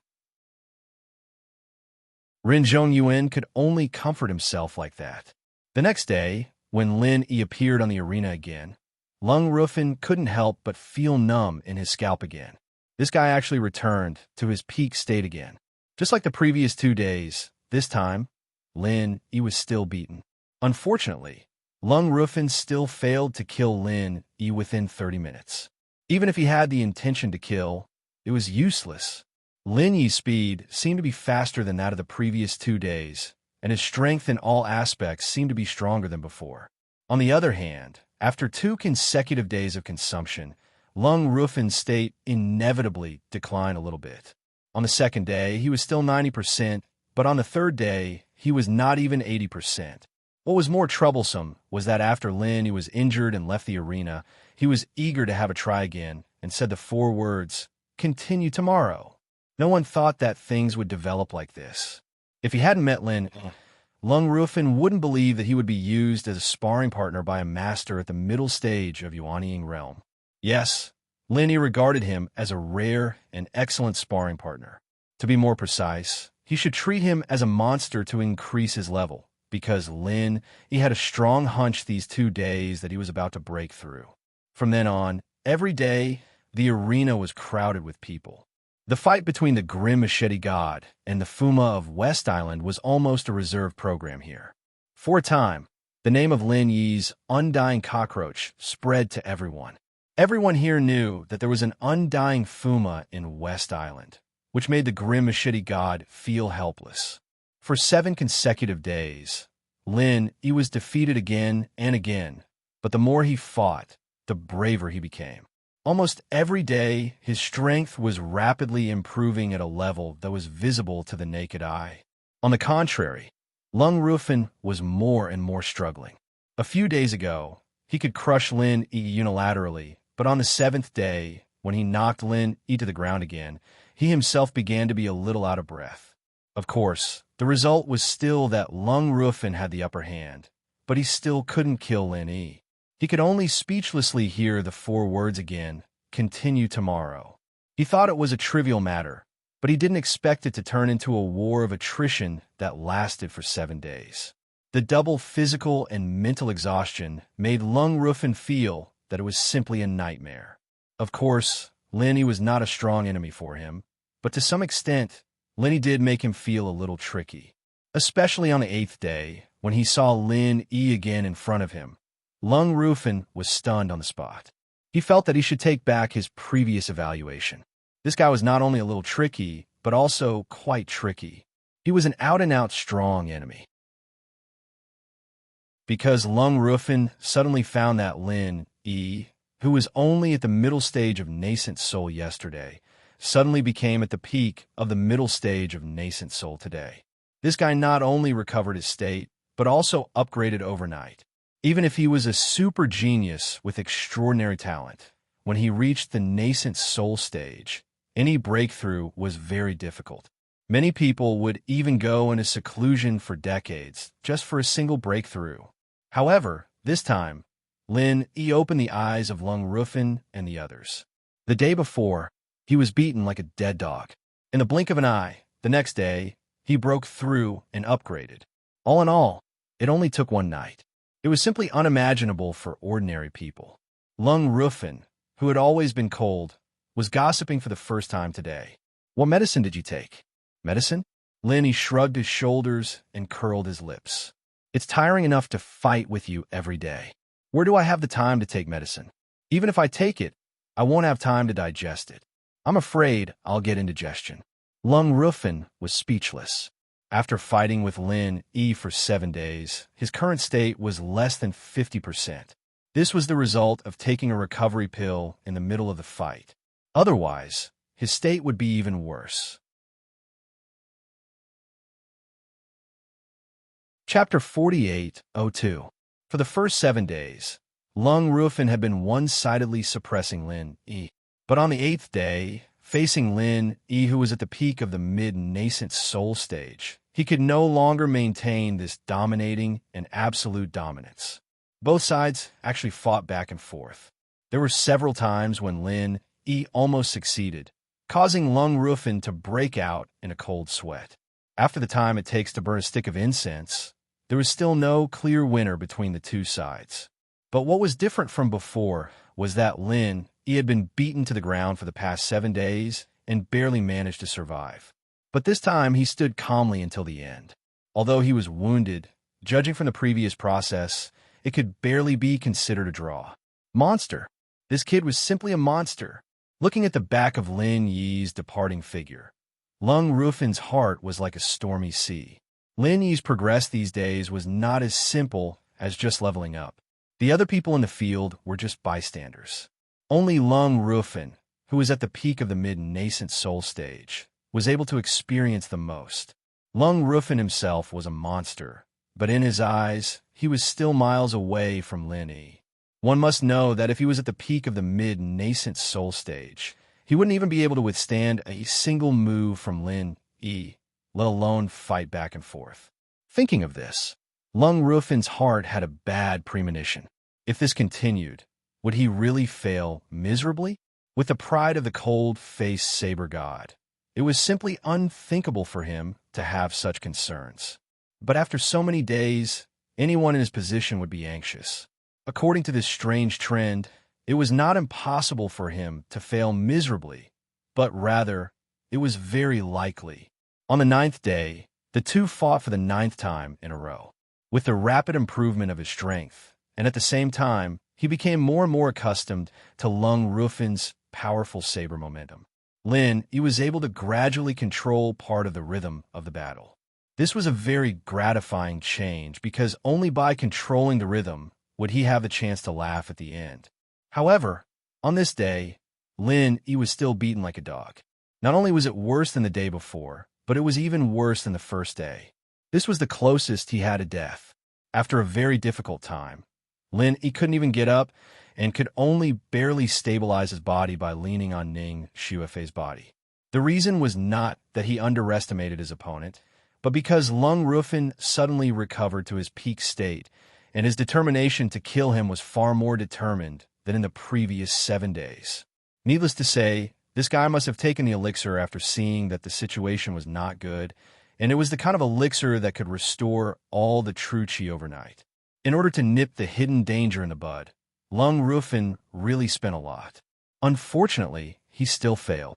Rin Zhongyuan could only comfort himself like that. The next day, when Lin Yi appeared on the arena again, Lung Rufin couldn't help but feel numb in his scalp again. This guy actually returned to his peak state again. Just like the previous 2 days, this time, Lin Yi was still beaten. Unfortunately, Lung Rufin still failed to kill Lin Yi within 30 minutes. Even if he had the intention to kill, it was useless. Lin Yi's speed seemed to be faster than that of the previous 2 days, and his strength in all aspects seemed to be stronger than before. On the other hand, after 2 consecutive days of consumption, Lung Rufin's state inevitably declined a little bit. On the second day, he was still 90%, but on the third day, he was not even 80%. What was more troublesome was that after Lin Yi was injured and left the arena, he was eager to have a try again and said the 4 words, "Continue tomorrow." No one thought that things would develop like this. If he hadn't met Lin, Lung Rufin wouldn't believe that he would be used as a sparring partner by a master at the middle stage of Yuanying realm. Yes, Lin Yi regarded him as a rare and excellent sparring partner. To be more precise, he should treat him as a monster to increase his level, because Lin Yi had a strong hunch these 2 days that he was about to break through. From then on, every day, the arena was crowded with people. The fight between the Grim Machete God and the Fuma of West Island was almost a reserved program here. For a time, the name of Lin Yi's undying cockroach spread to everyone. Everyone here knew that there was an undying Fuma in West Island, which made the Grim Machete God feel helpless. For 7 consecutive days, Lin Yi was defeated again and again, but the more he fought, the braver he became. Almost every day, his strength was rapidly improving at a level that was visible to the naked eye. On the contrary, Lung Rufin was more and more struggling. A few days ago, he could crush Lin Yi unilaterally, but on the 7th day, when he knocked Lin Yi to the ground again, he himself began to be a little out of breath. Of course, the result was still that Lung Rufin had the upper hand, but he still couldn't kill Lin Yi. He could only speechlessly hear the 4 words again, "Continue tomorrow." He thought it was a trivial matter, but he didn't expect it to turn into a war of attrition that lasted for 7 days. The double physical and mental exhaustion made Lung Rufin feel that it was simply a nightmare. Of course, Lin Yi was not a strong enemy for him, but to some extent, Lin Yi did make him feel a little tricky. Especially on the 8th day, when he saw Lin Yi again in front of him, Lung Rufin was stunned on the spot. He felt that he should take back his previous evaluation. This guy was not only a little tricky, but also quite tricky. He was an out-and-out strong enemy. Because Lung Rufin suddenly found that Lin Yi, who was only at the middle stage of nascent soul yesterday, suddenly became at the peak of the middle stage of nascent soul today. This guy not only recovered his state, but also upgraded overnight. Even if he was a super genius with extraordinary talent, when he reached the nascent soul stage, any breakthrough was very difficult. Many people would even go into seclusion for decades just for a single breakthrough. However, this time, Lin Yi opened the eyes of Lung Rufin and the others. The day before, he was beaten like a dead dog. In the blink of an eye, the next day, he broke through and upgraded. All in all, it only took 1 night. It was simply unimaginable for ordinary people. Lung Rufin, who had always been cold, was gossiping for the first time today. "What medicine did you take?" "Medicine?" Lin Yi shrugged his shoulders and curled his lips. "It's tiring enough to fight with you every day. Where do I have the time to take medicine? Even if I take it, I won't have time to digest it. I'm afraid I'll get indigestion." Lung Rufin was speechless. After fighting with Lin Yi for 7 days, his current state was less than 50%. This was the result of taking a recovery pill in the middle of the fight. Otherwise, his state would be even worse. Chapter 48:02. For the first 7 days, Lung Rufin had been one-sidedly suppressing Lin Yi. But on the 8th day, facing Lin Yi, who was at the peak of the mid-nascent soul stage, he could no longer maintain this dominating and absolute dominance. Both sides actually fought back and forth. There were several times when Lin Yi almost succeeded, causing Lung Rufin to break out in a cold sweat. After the time it takes to burn a stick of incense, there was still no clear winner between the two sides. But what was different from before was that Lin Yi had been beaten to the ground for the past 7 days and barely managed to survive. But this time he stood calmly until the end. Although he was wounded, judging from the previous process, it could barely be considered a draw. Monster. This kid was simply a monster. Looking at the back of Lin Yi's departing figure, Lung Rufin's heart was like a stormy sea. Lin Yi's progress these days was not as simple as just leveling up. The other people in the field were just bystanders. Only Lung Rufin, who was at the peak of the mid-nascent soul stage, was able to experience the most. Lung Rufin himself was a monster, but in his eyes, he was still miles away from Lin Yi. One must know that if he was at the peak of the mid-nascent soul stage, he wouldn't even be able to withstand a single move from Lin Yi, let alone fight back and forth. Thinking of this, Lung Rufin's heart had a bad premonition. If this continued, would he really fail miserably? With the pride of the cold-faced saber god, it was simply unthinkable for him to have such concerns. But after so many days, anyone in his position would be anxious. According to this strange trend, it was not impossible for him to fail miserably, but rather, it was very likely. On the 9th day, the two fought for the 9th time in a row. With the rapid improvement of his strength, and at the same time, he became more and more accustomed to Lung Rufin's powerful saber momentum. Lin Yi was able to gradually control part of the rhythm of the battle. This was a very gratifying change because only by controlling the rhythm would he have the chance to laugh at the end. However, on this day, Lin Yi was still beaten like a dog. Not only was it worse than the day before, but it was even worse than the first day. This was the closest he had to death. After a very difficult time, Lin Yi couldn't even get up and could only barely stabilize his body by leaning on Ning Xuefei's body. The reason was not that he underestimated his opponent, but because Lung Rufin suddenly recovered to his peak state, and his determination to kill him was far more determined than in the previous 7 days. Needless to say, this guy must have taken the elixir after seeing that the situation was not good, and it was the kind of elixir that could restore all the true chi overnight. In order to nip the hidden danger in the bud, Lung Rufin really spent a lot. Unfortunately, he still failed.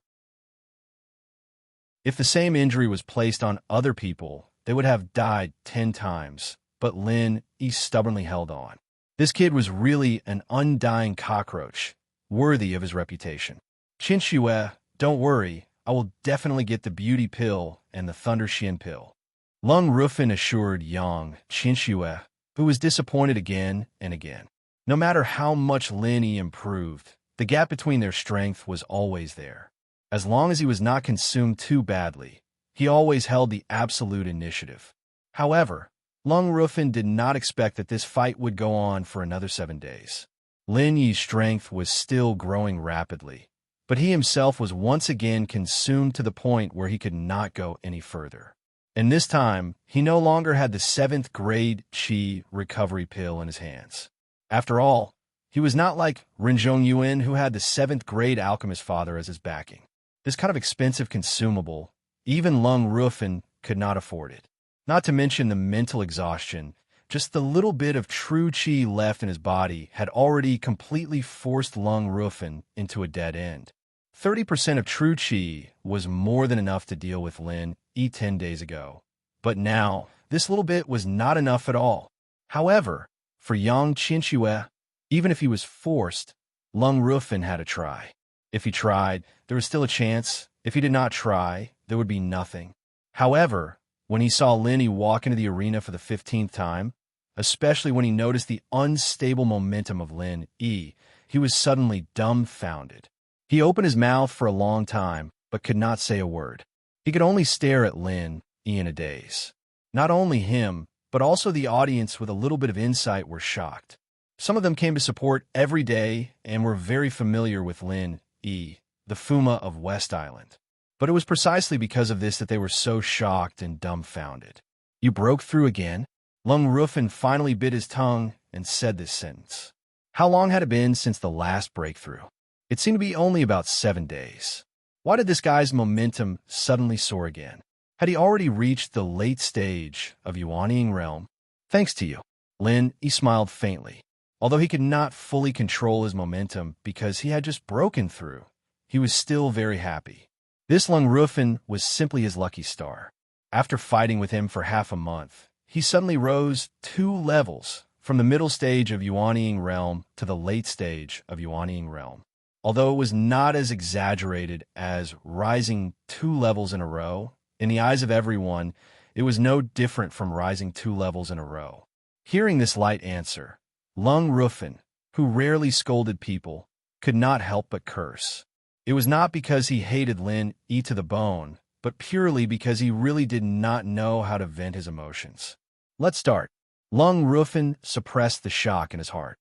If the same injury was placed on other people, they would have died 10 times, but Lin Yi stubbornly held on. This kid was really an undying cockroach, worthy of his reputation. Qin Xue, don't worry, I will definitely get the beauty pill and the Thunder Shin pill. Lung Rufin assured young Qin Xue, who was disappointed again and again. No matter how much Lin Yi improved, the gap between their strength was always there. As long as he was not consumed too badly, he always held the absolute initiative. However, Lung Rufin did not expect that this fight would go on for another 7 days. Lin Yi's strength was still growing rapidly, but he himself was once again consumed to the point where he could not go any further. And this time, he no longer had the 7th grade Qi recovery pill in his hands. After all, he was not like Renzhong Yuan, who had the 7th grade alchemist father as his backing. This kind of expensive consumable, even Lung Rufin could not afford it. Not to mention the mental exhaustion, just the little bit of true chi left in his body had already completely forced Lung Rufin into a dead end. 30% of true chi was more than enough to deal with Lin Yi 10 days ago. But now, this little bit was not enough at all. However, for young Qin Xue, even if he was forced, Lung Rufin had to try. If he tried, there was still a chance. If he did not try, there would be nothing. However, when he saw Lin Yi walk into the arena for the 15th time, especially when he noticed the unstable momentum of Lin Yi, he was suddenly dumbfounded. He opened his mouth for a long time, but could not say a word. He could only stare at Lin Yi in a daze. Not only him, but also the audience with a little bit of insight were shocked. Some of them came to support every day and were very familiar with Lin Yi, the Fuma of West Island. But it was precisely because of this that they were so shocked and dumbfounded. "You broke through again?" Lung Rufin finally bit his tongue and said this sentence. How long had it been since the last breakthrough? It seemed to be only about 7 days. Why did this guy's momentum suddenly soar again? Had he already reached the late stage of Yuanying realm? "Thanks to you." Lin Yi smiled faintly. Although he could not fully control his momentum because he had just broken through, he was still very happy. This Lung Rufin was simply his lucky star. After fighting with him for half a month, he suddenly rose 2 levels from the middle stage of Yuanying realm to the late stage of Yuanying realm. Although it was not as exaggerated as rising 2 levels in a row, in the eyes of everyone, it was no different from rising 2 levels in a row. Hearing this light answer, Lung Rufin, who rarely scolded people, could not help but curse. It was not because he hated Lin Yi to the bone, but purely because he really did not know how to vent his emotions. Let's start. Lung Rufin suppressed the shock in his heart.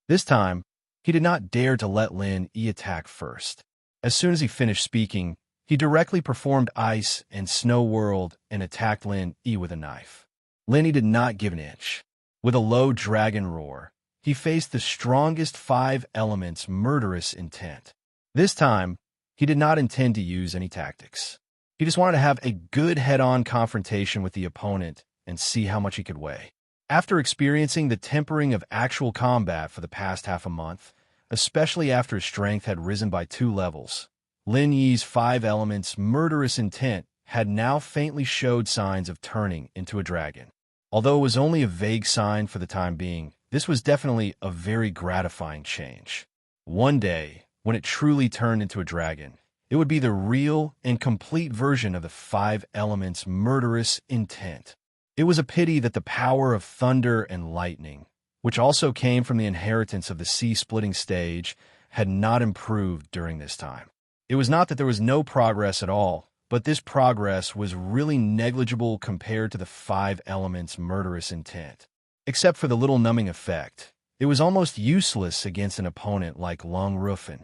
This time, he did not dare to let Lin Yi attack first. As soon as he finished speaking, he directly performed Ice and Snow World and attacked Lin Yi with a knife. Lin Yi did not give an inch. With a low dragon roar, he faced the strongest 5 elements' murderous intent. This time, he did not intend to use any tactics. He just wanted to have a good head-on confrontation with the opponent and see how much he could weigh. After experiencing the tempering of actual combat for the past half a month, especially after his strength had risen by 2 levels, Lin Yi's 5 elements' murderous intent had now faintly showed signs of turning into a dragon. Although it was only a vague sign for the time being, this was definitely a very gratifying change. One day, when it truly turned into a dragon, it would be the real and complete version of the 5 elements' murderous intent. It was a pity that the power of thunder and lightning, which also came from the inheritance of the sea-splitting stage, had not improved during this time. It was not that there was no progress at all, but this progress was really negligible compared to the 5 elements' murderous intent. Except for the little numbing effect, it was almost useless against an opponent like Lung Rufin.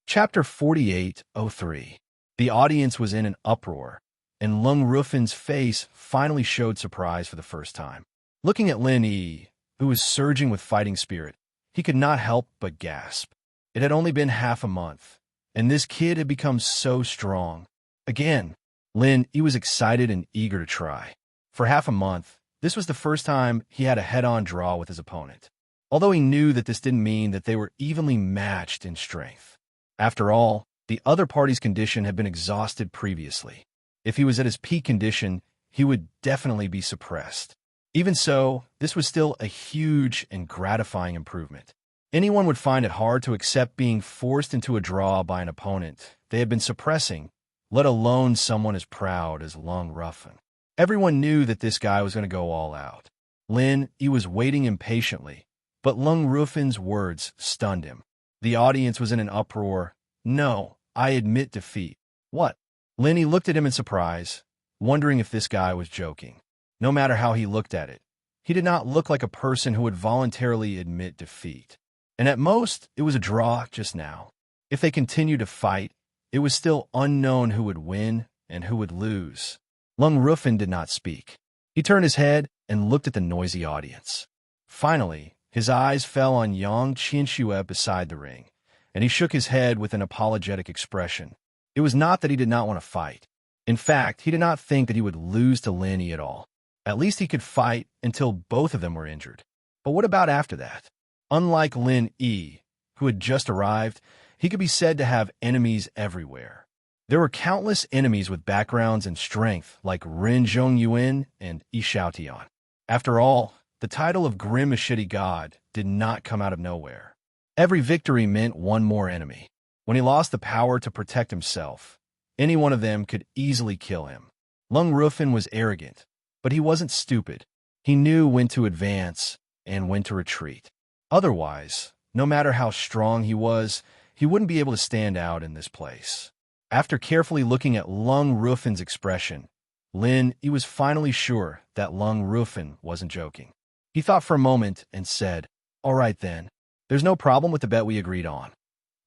Chapter 48:03. The audience was in an uproar, and Lung Rufin's face finally showed surprise for the first time. Looking at Lin Yi, who was surging with fighting spirit, he could not help but gasp. It had only been half a month, and this kid had become so strong. Again, Lin Yi was excited and eager to try. For half a month, this was the first time he had a head-on draw with his opponent, although he knew that this didn't mean that they were evenly matched in strength. After all, the other party's condition had been exhausted previously. If he was at his peak condition, he would definitely be suppressed. Even so, this was still a huge and gratifying improvement. Anyone would find it hard to accept being forced into a draw by an opponent they had been suppressing, let alone someone as proud as Lung Rufin. Everyone knew that this guy was going to go all out. Lin Yi was waiting impatiently, but Lung Rufin's words stunned him. The audience was in an uproar. "No, I admit defeat." "What?" Lin Yi looked at him in surprise, wondering if this guy was joking. No matter how he looked at it, he did not look like a person who would voluntarily admit defeat. And at most, it was a draw just now. If they continued to fight, it was still unknown who would win and who would lose. Lung Rufin did not speak. He turned his head and looked at the noisy audience. Finally, his eyes fell on Yang Qianxue beside the ring, and he shook his head with an apologetic expression. It was not that he did not want to fight. In fact, he did not think that he would lose to Lin Yi at all. At least he could fight until both of them were injured. But what about after that? Unlike Lin Yi, who had just arrived, he could be said to have enemies everywhere. There were countless enemies with backgrounds and strength like Rin Zhongyuan and Yi Xiaotian. After all, the title of Grim Machete God did not come out of nowhere. Every victory meant one more enemy. When he lost the power to protect himself, any one of them could easily kill him. Lung Rufin was arrogant, but he wasn't stupid. He knew when to advance and when to retreat. Otherwise, no matter how strong he was, he wouldn't be able to stand out in this place. After carefully looking at Lung Rufin's expression, Lin Yi was finally sure that Lung Rufin wasn't joking. He thought for a moment and said, "All right then, there's no problem with the bet we agreed on,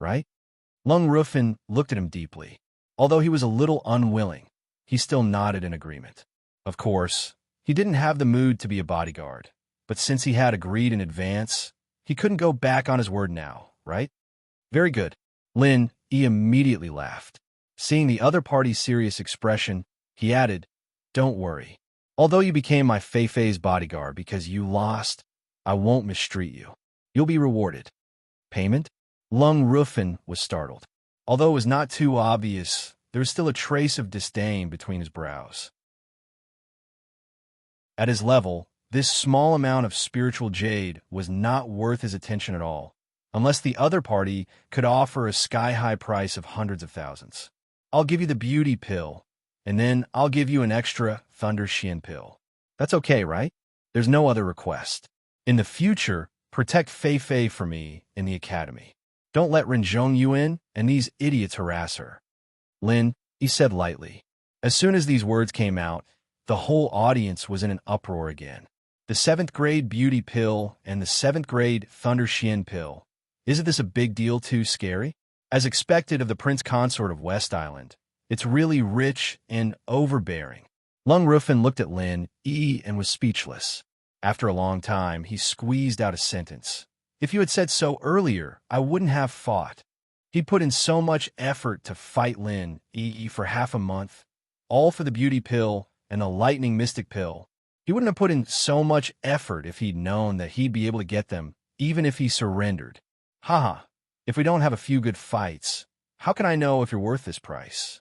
right?" Lung Rufin looked at him deeply. Although he was a little unwilling, he still nodded in agreement. Of course, he didn't have the mood to be a bodyguard, but since he had agreed in advance, he couldn't go back on his word now, right? Very good. Lin Yi immediately laughed. Seeing the other party's serious expression, he added, "Don't worry. Although you became my Fei-Fei's bodyguard because you lost, I won't mistreat you. You'll be rewarded." Payment? Lung Rufin was startled. Although it was not too obvious, there was still a trace of disdain between his brows. At his level, this small amount of spiritual jade was not worth his attention at all, unless the other party could offer a sky-high price of hundreds of thousands. "I'll give you the beauty pill, and then I'll give you an extra Thunder Xian pill. That's okay, right? There's no other request. In the future, protect Fei-Fei for me in the academy. Don't let Renzhong Yuan and these idiots harass her." "Lin," he said lightly. As soon as these words came out, the whole audience was in an uproar again. The 7th grade beauty pill and the 7th grade Thunder Xian pill. Isn't this a big deal too scary? As expected of the Prince Consort of West Island, it's really rich and overbearing. Lung Rufin looked at Lin Yi and was speechless. After a long time, he squeezed out a sentence. "If you had said so earlier, I wouldn't have fought." He put in so much effort to fight Lin Yi for half a month, all for the beauty pill and the lightning mystic pill. He wouldn't have put in so much effort if he'd known that he'd be able to get them, even if he surrendered. "Haha, if we don't have a few good fights, how can I know if you're worth this price?"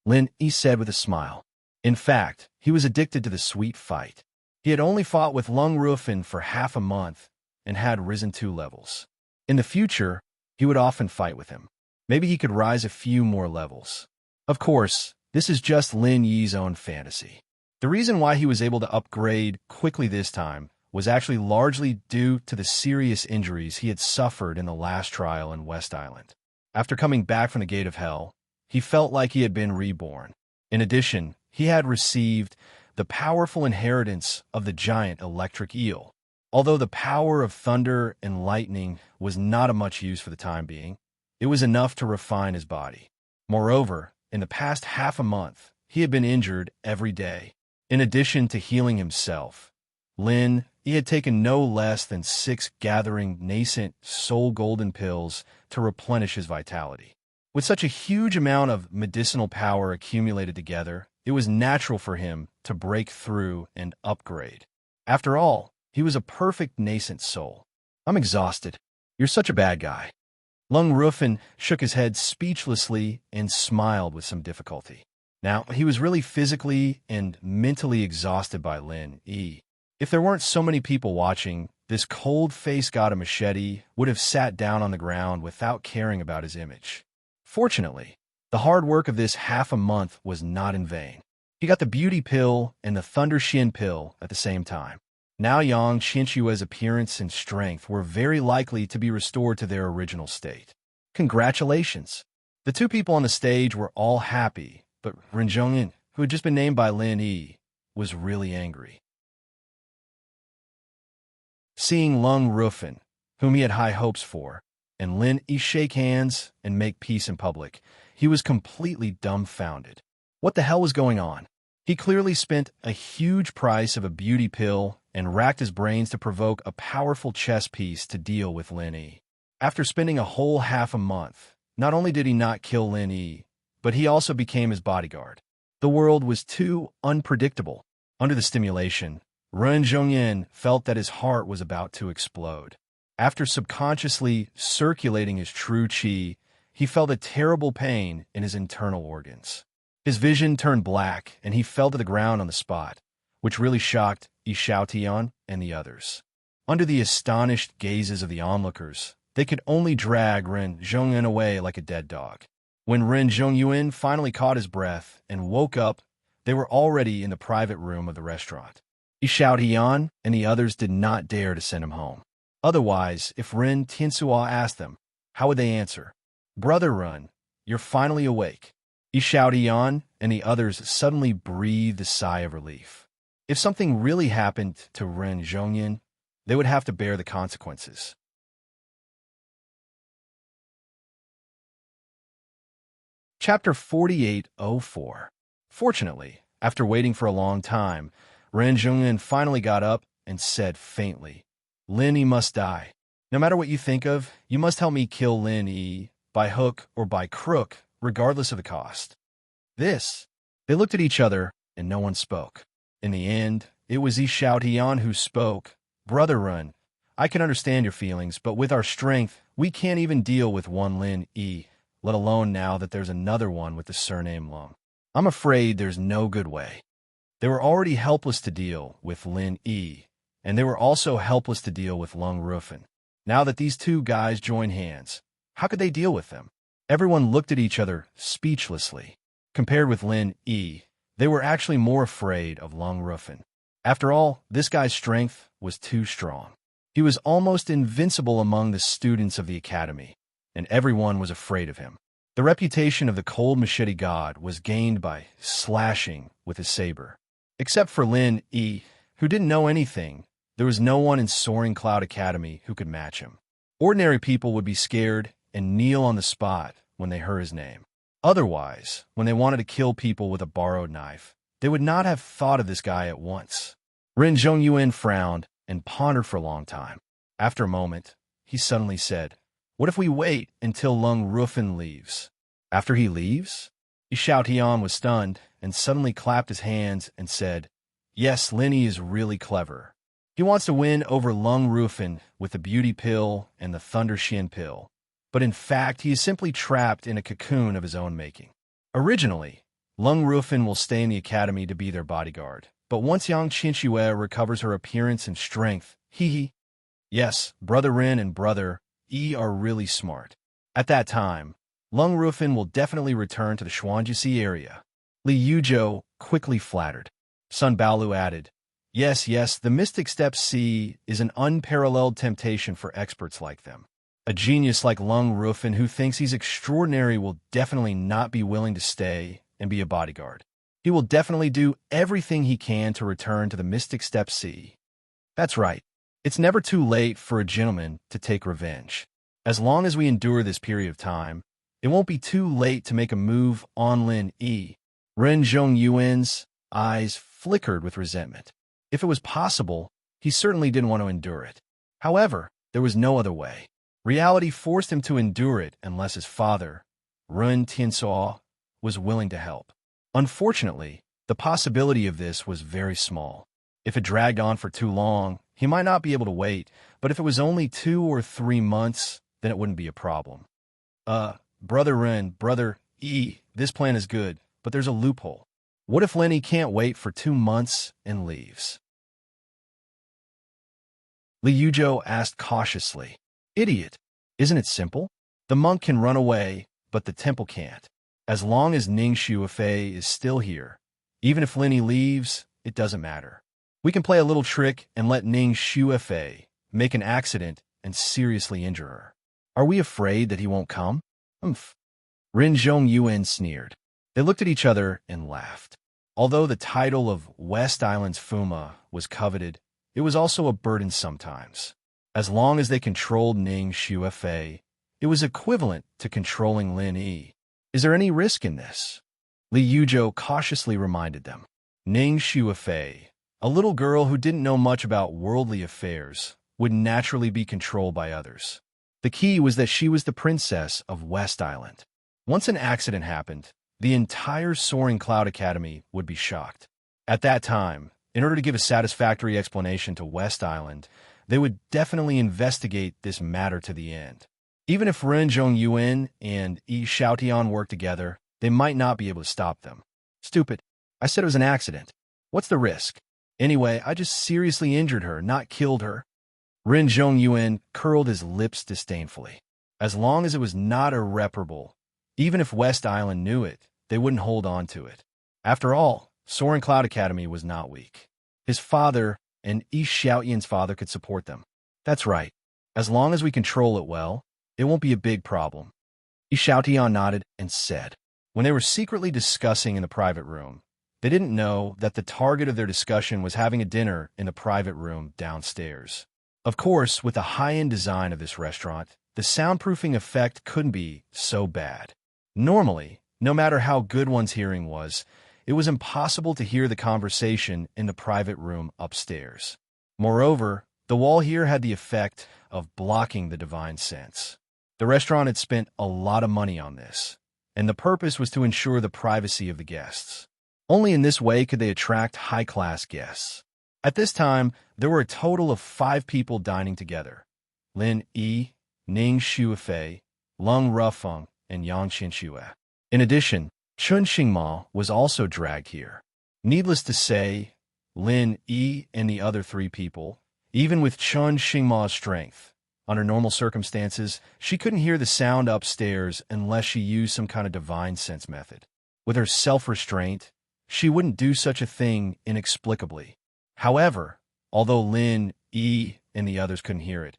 Lin Yi said with a smile. In fact, he was addicted to the sweet fight. He had only fought with Lung Rufin for half a month and had risen 2 levels. In the future, he would often fight with him. Maybe he could rise a few more levels. Of course, this is just Lin Yi's own fantasy. The reason why he was able to upgrade quickly this time was actually largely due to the serious injuries he had suffered in the last trial in West Island. After coming back from the Gate of Hell, he felt like he had been reborn. In addition, he had received the powerful inheritance of the giant electric eel. Although the power of thunder and lightning was not of much use for the time being, it was enough to refine his body. Moreover, in the past half a month, he had been injured every day. In addition to healing himself, Lin Yi had taken no less than 6 gathering nascent soul golden pills to replenish his vitality. With such a huge amount of medicinal power accumulated together, it was natural for him to break through and upgrade. After all, he was a perfect nascent soul. "I'm exhausted. You're such a bad guy." Lung Rufin shook his head speechlessly and smiled with some difficulty. Now, he was really physically and mentally exhausted by Lin Yi. If there weren't so many people watching, this cold-faced god of machete would have sat down on the ground without caring about his image. Fortunately, the hard work of this half a month was not in vain. He got the beauty pill and the Thunder Xian pill at the same time. Now Yang Qinshua's appearance and strength were very likely to be restored to their original state. Congratulations! The 2 people on the stage were all happy, but Ren Zhongyin, who had just been named by Lin Yi, was really angry. Seeing Lung Rufin, whom he had high hopes for, and Lin Yi shake hands and make peace in public, he was completely dumbfounded. What the hell was going on? He clearly spent a huge price of a beauty pill and racked his brains to provoke a powerful chess piece to deal with Lin Yi. After spending a whole half a month, not only did he not kill Lin Yi, but he also became his bodyguard. The world was too unpredictable. Under the stimulation, Ren Zhongyin felt that his heart was about to explode. After subconsciously circulating his true qi, he felt a terrible pain in his internal organs. His vision turned black, and he fell to the ground on the spot, which really shocked Yi Xiaotian and the others. Under the astonished gazes of the onlookers, They could only drag Ren Zhongyuan away like a dead dog. When Ren Zhongyuan finally caught his breath and woke up, they were already in the private room of the restaurant. He shouted Hian, and the others did not dare to send him home. Otherwise, if Ren Tiansuo asked them, how would they answer? Brother Ren, you're finally awake. He shouted Hian, and the others suddenly breathed a sigh of relief. If something really happened to Ren Zhongyuan, they would have to bear the consequences. Chapter 4804. Fortunately, after waiting for a long time, Ren Zhongyuan finally got up and said faintly, Lin Yi must die. No matter what you think of, you must help me kill Lin Yi, by hook or by crook, regardless of the cost. They looked at each other, and no one spoke. In the end, it was Yi Xiaotian who spoke. Brother Ren, I can understand your feelings, but with our strength, we can't even deal with one Lin Yi, let alone now that there's another one with the surname Lung. I'm afraid there's no good way. They were already helpless to deal with Lin Yi, and they were also helpless to deal with Lung Rufin. Now that these two guys joined hands, how could they deal with them? Everyone looked at each other speechlessly. Compared with Lin Yi, they were actually more afraid of Lung Rufin. After all, this guy's strength was too strong. He was almost invincible among the students of the academy, and everyone was afraid of him. The reputation of the cold machete god was gained by slashing with his saber. Except for Lin Yi, who didn't know anything, there was no one in Soaring Cloud Academy who could match him. Ordinary people would be scared and kneel on the spot when they heard his name. Otherwise, when they wanted to kill people with a borrowed knife, they would not have thought of this guy at once. Ren Zhongyuan frowned and pondered for a long time. After a moment, he suddenly said, What if we wait until Lung Rufin leaves? After he leaves? Yi Xiaotian was stunned and suddenly clapped his hands and said, Yes, Lin Yi is really clever. He wants to win over Lung Rufin with the beauty pill and the thunder Shin pill. But in fact, he is simply trapped in a cocoon of his own making. Originally, Lung Rufin will stay in the academy to be their bodyguard. But once Yang Qinxue recovers her appearance and strength, yes, Brother Ren and Brother Yi are really smart. At that time, Lung Rufin will definitely return to the Xuanjici area. Li Yuzhou quickly flattered. Sun Baolu added, Yes, the Mystic Step C is an unparalleled temptation for experts like them. A genius like Lung Rufin who thinks he's extraordinary will definitely not be willing to stay and be a bodyguard. He will definitely do everything he can to return to the Mystic Step C. That's right. It's never too late for a gentleman to take revenge. As long as we endure this period of time, it won't be too late to make a move on Lin Yi. Ren Zhongyuan's eyes flickered with resentment. If it was possible, he certainly didn't want to endure it. However, there was no other way. Reality forced him to endure it unless his father, Ren Tiansuo, was willing to help. Unfortunately, the possibility of this was very small. If it dragged on for too long, he might not be able to wait, but if it was only 2 or 3 months, then it wouldn't be a problem. Brother Ren, Brother Yi, this plan is good, but there's a loophole. What if Lin Yi can't wait for 2 months and leaves? Li Yuzhou asked cautiously. Idiot, isn't it simple? The monk can run away, but the temple can't. As long as Ning Shuifei is still here, even if Lin Yi leaves, it doesn't matter. We can play a little trick and let Ning Shuifei make an accident and seriously injure her. Are we afraid that he won't come? Ren Zhongyuan sneered. They looked at each other and laughed. Although the title of West Island's Fuma was coveted, it was also a burden sometimes. As long as they controlled Ning Shuifei, it was equivalent to controlling Lin Yi. Is there any risk in this? Li Yuzhou cautiously reminded them. Ning Shuifei, a little girl who didn't know much about worldly affairs, would naturally be controlled by others. The key was that she was the princess of West Island. Once an accident happened, the entire Soaring Cloud Academy would be shocked. At that time, in order to give a satisfactory explanation to West Island, they would definitely investigate this matter to the end. Even if Ren Zhongyuan and Yi Xiaotian worked together, they might not be able to stop them. Stupid. I said it was an accident. What's the risk? Anyway, I just seriously injured her, not killed her. Rin Zhongyuan curled his lips disdainfully. As long as it was not irreparable, even if West Island knew it, they wouldn't hold on to it. After all, Soaring Cloud Academy was not weak. His father and Yi Xiaoyan's father could support them. That's right. As long as we control it well, it won't be a big problem. Yi Xiaotian nodded and said. When they were secretly discussing in the private room, they didn't know that the target of their discussion was having a dinner in the private room downstairs. Of course, with the high-end design of this restaurant, the soundproofing effect couldn't be so bad. Normally, no matter how good one's hearing was, it was impossible to hear the conversation in the private room upstairs. Moreover, the wall here had the effect of blocking the divine sense. The restaurant had spent a lot of money on this, and the purpose was to ensure the privacy of the guests. Only in this way could they attract high-class guests. At this time, there were a total of 5 people dining together: Lin Yi, Ning Shuifei, Leng Rufeng, and Yang Qianxue. In addition, Chun Xingma was also dragged here. Needless to say, Lin Yi and the other 3 people, even with Chun Xingma's strength, under normal circumstances, she couldn't hear the sound upstairs unless she used some kind of divine sense method. With her self-restraint, she wouldn't do such a thing inexplicably. However, although Lin Yi and the others couldn't hear it,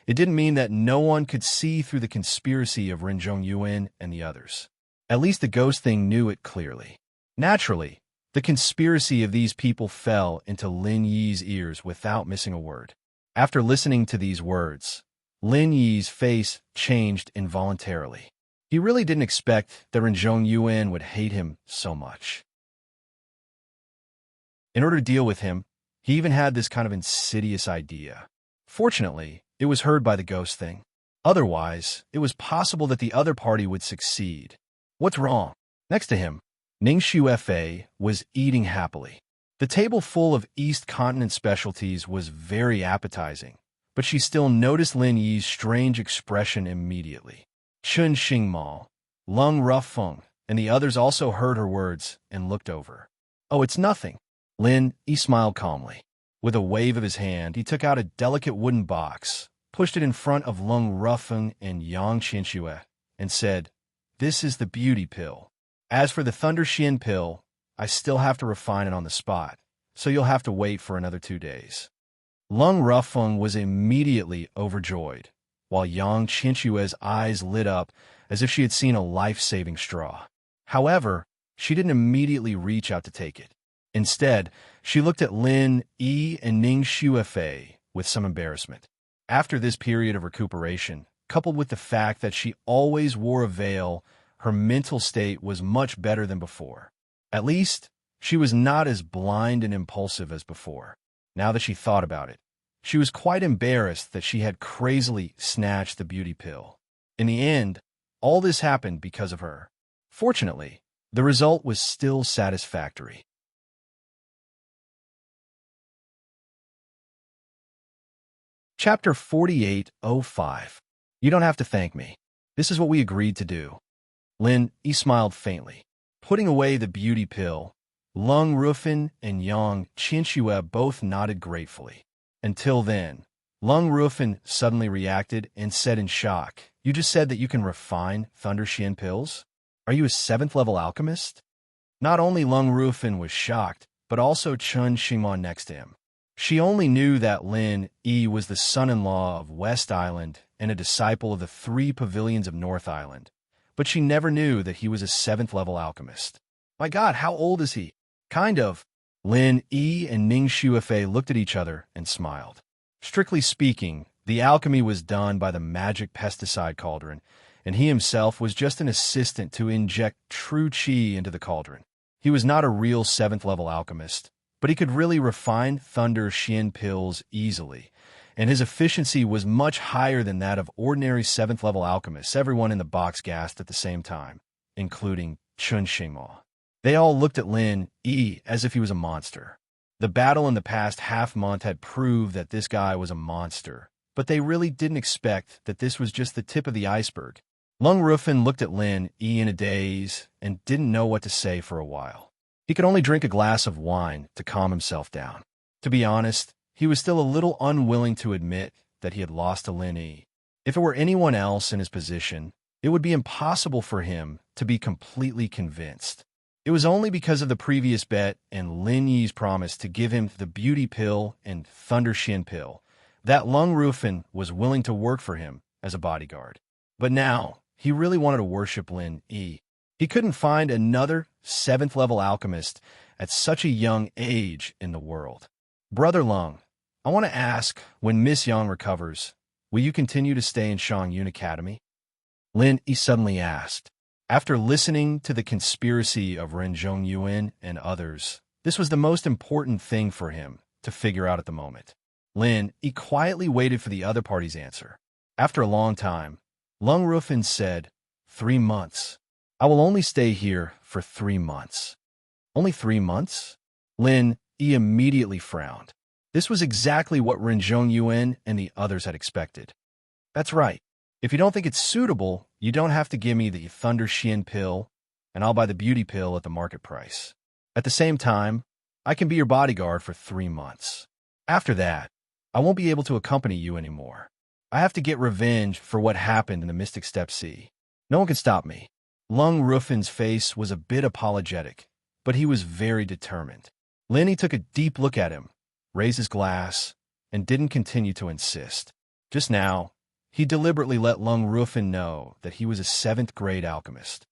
it didn't mean that no one could see through the conspiracy of Rin Zhongyuan and the others. At least the ghost thing knew it clearly. Naturally, the conspiracy of these people fell into Lin Yi's ears without missing a word. After listening to these words, Lin Yi's face changed involuntarily. He really didn't expect that Rin Zhongyuan would hate him so much. In order to deal with him, he even had this kind of insidious idea. Fortunately, it was heard by the ghost thing. Otherwise, it was possible that the other party would succeed. What's wrong? Next to him, Ning Shuifei was eating happily. The table full of East Continent specialties was very appetizing, but she still noticed Lin Yi's strange expression immediately. Chun Xingma, Leng Rufeng, and the others also heard her words and looked over. Oh, it's nothing. Lin Yi smiled calmly. With a wave of his hand, he took out a delicate wooden box, pushed it in front of Leng Rufeng and Yang Qianxue, and said, "This is the beauty pill. As for the Thunder Xian pill, I still have to refine it on the spot, so you'll have to wait for another 2 days." Leng Rufeng was immediately overjoyed, while Yang Qianxue's eyes lit up as if she had seen a life-saving straw. However, she didn't immediately reach out to take it. Instead, she looked at Lin Yi and Ning Shuifei with some embarrassment. After this period of recuperation, coupled with the fact that she always wore a veil, her mental state was much better than before. At least, she was not as blind and impulsive as before. Now that she thought about it, she was quite embarrassed that she had crazily snatched the beauty pill. In the end, all this happened because of her. Fortunately, the result was still satisfactory. Chapter 48:05. You don't have to thank me. This is what we agreed to do. Lin Yi smiled faintly. Putting away the beauty pill, Leng Rufeng and Yang Qianxue both nodded gratefully. Until then, Leng Rufeng suddenly reacted and said in shock, "You just said that you can refine Thunder Xian pills? Are you a 7th-level alchemist?" Not only Leng Rufeng was shocked, but also Chun Xingma next to him. She only knew that Lin Yi was the son-in-law of West Island and a disciple of the 3 pavilions of North Island, but she never knew that he was a 7th-level alchemist. My God, how old is he? Kind of. Lin Yi and Ning Shuifei looked at each other and smiled. Strictly speaking, the alchemy was done by the magic pesticide cauldron, and he himself was just an assistant to inject true qi into the cauldron. He was not a real 7th-level alchemist, but he could really refine Thunder Xian pills easily, and his efficiency was much higher than that of ordinary 7th-level alchemists. Everyone in the box gasped at the same time, including Chun Xingma. They all looked at Lin Yi as if he was a monster. The battle in the past half-month had proved that this guy was a monster, but they really didn't expect that this was just the tip of the iceberg. Leng Rufeng looked at Lin Yi in a daze and didn't know what to say for a while. He could only drink a glass of wine to calm himself down. To be honest, he was still a little unwilling to admit that he had lost to Lin Yi. If it were anyone else in his position, it would be impossible for him to be completely convinced. It was only because of the previous bet and Lin Yi's promise to give him the beauty pill and Thunder Shin pill that Lung Rufin was willing to work for him as a bodyguard. But now, he really wanted to worship Lin Yi. He couldn't find another 7th-level alchemist at such a young age in the world. Brother Lung, I want to ask, when Miss Yang recovers, will you continue to stay in Shangyun Academy? Lin Yi suddenly asked. After listening to the conspiracy of Ren Zhongyuan and others, this was the most important thing for him to figure out at the moment. Lin Yi quietly waited for the other party's answer. After a long time, Lung Rufin said, 3 months. I will only stay here for 3 months. Only 3 months? Lin Yi immediately frowned. This was exactly what Ren Zhongyuan and the others had expected. That's right. If you don't think it's suitable, you don't have to give me the Thunder Shin pill, and I'll buy the beauty pill at the market price. At the same time, I can be your bodyguard for 3 months. After that, I won't be able to accompany you anymore. I have to get revenge for what happened in the Mystic Step Sea. No one can stop me. Lung Rufin's face was a bit apologetic, but he was very determined. Lin Yi took a deep look at him, raised his glass, and didn't continue to insist. Just now, he deliberately let Lung Rufin know that he was a 7th-grade alchemist.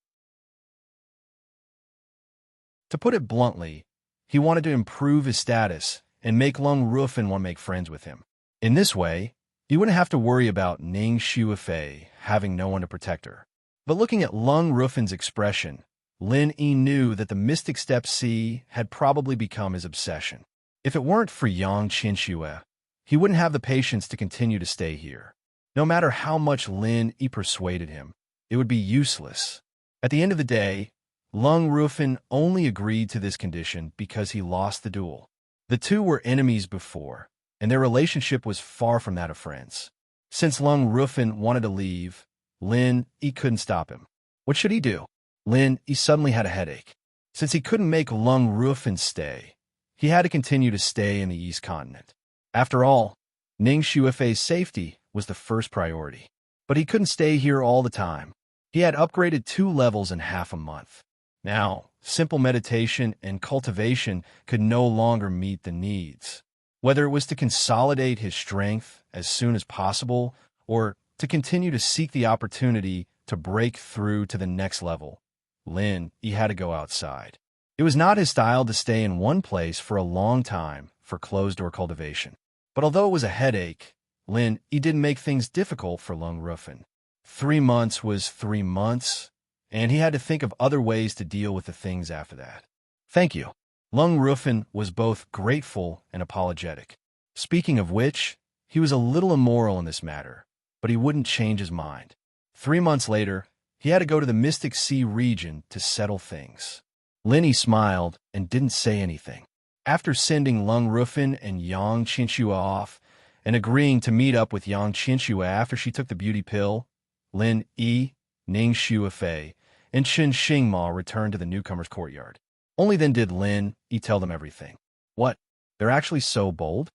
To put it bluntly, he wanted to improve his status and make Lung Rufin want to make friends with him. In this way, he wouldn't have to worry about Ning Shuifei having no one to protect her. But looking at Lung Rufin's expression, Lin Yi knew that the Mystic Step Sea had probably become his obsession. If it weren't for Yang Qinxue, he wouldn't have the patience to continue to stay here. No matter how much Lin Yi persuaded him, it would be useless. At the end of the day, Lung Rufin only agreed to this condition because he lost the duel. The two were enemies before, and their relationship was far from that of friends. Since Lung Rufin wanted to leave, Lin Yi couldn't stop him. What should he do? Lin Yi suddenly had a headache. Since he couldn't make Lung Rufin stay, he had to continue to stay in the East Continent. After all, Ning Shuifei's safety was the first priority. But he couldn't stay here all the time. He had upgraded 2 levels in half a month. Now, simple meditation and cultivation could no longer meet the needs. Whether it was to consolidate his strength as soon as possible or to continue to seek the opportunity to break through to the next level, Lin Yi had to go outside. It was not his style to stay in one place for a long time for closed-door cultivation. But although it was a headache, Lin Yi didn't make things difficult for Lung Rufin. 3 months was 3 months, and he had to think of other ways to deal with the things after that. Thank you. Lung Rufin was both grateful and apologetic. Speaking of which, he was a little immoral in this matter, but he wouldn't change his mind. 3 months later, he had to go to the Mystic Sea region to settle things. Lin Yi smiled and didn't say anything. After sending Lung Rufin and Yang Qinxue off, and agreeing to meet up with Yang Qinxue after she took the beauty pill, Lin Yi, Ning Shuifei, and Chen Xingma returned to the newcomer's courtyard. Only then did Lin Yi tell them everything. What? They're actually so bold?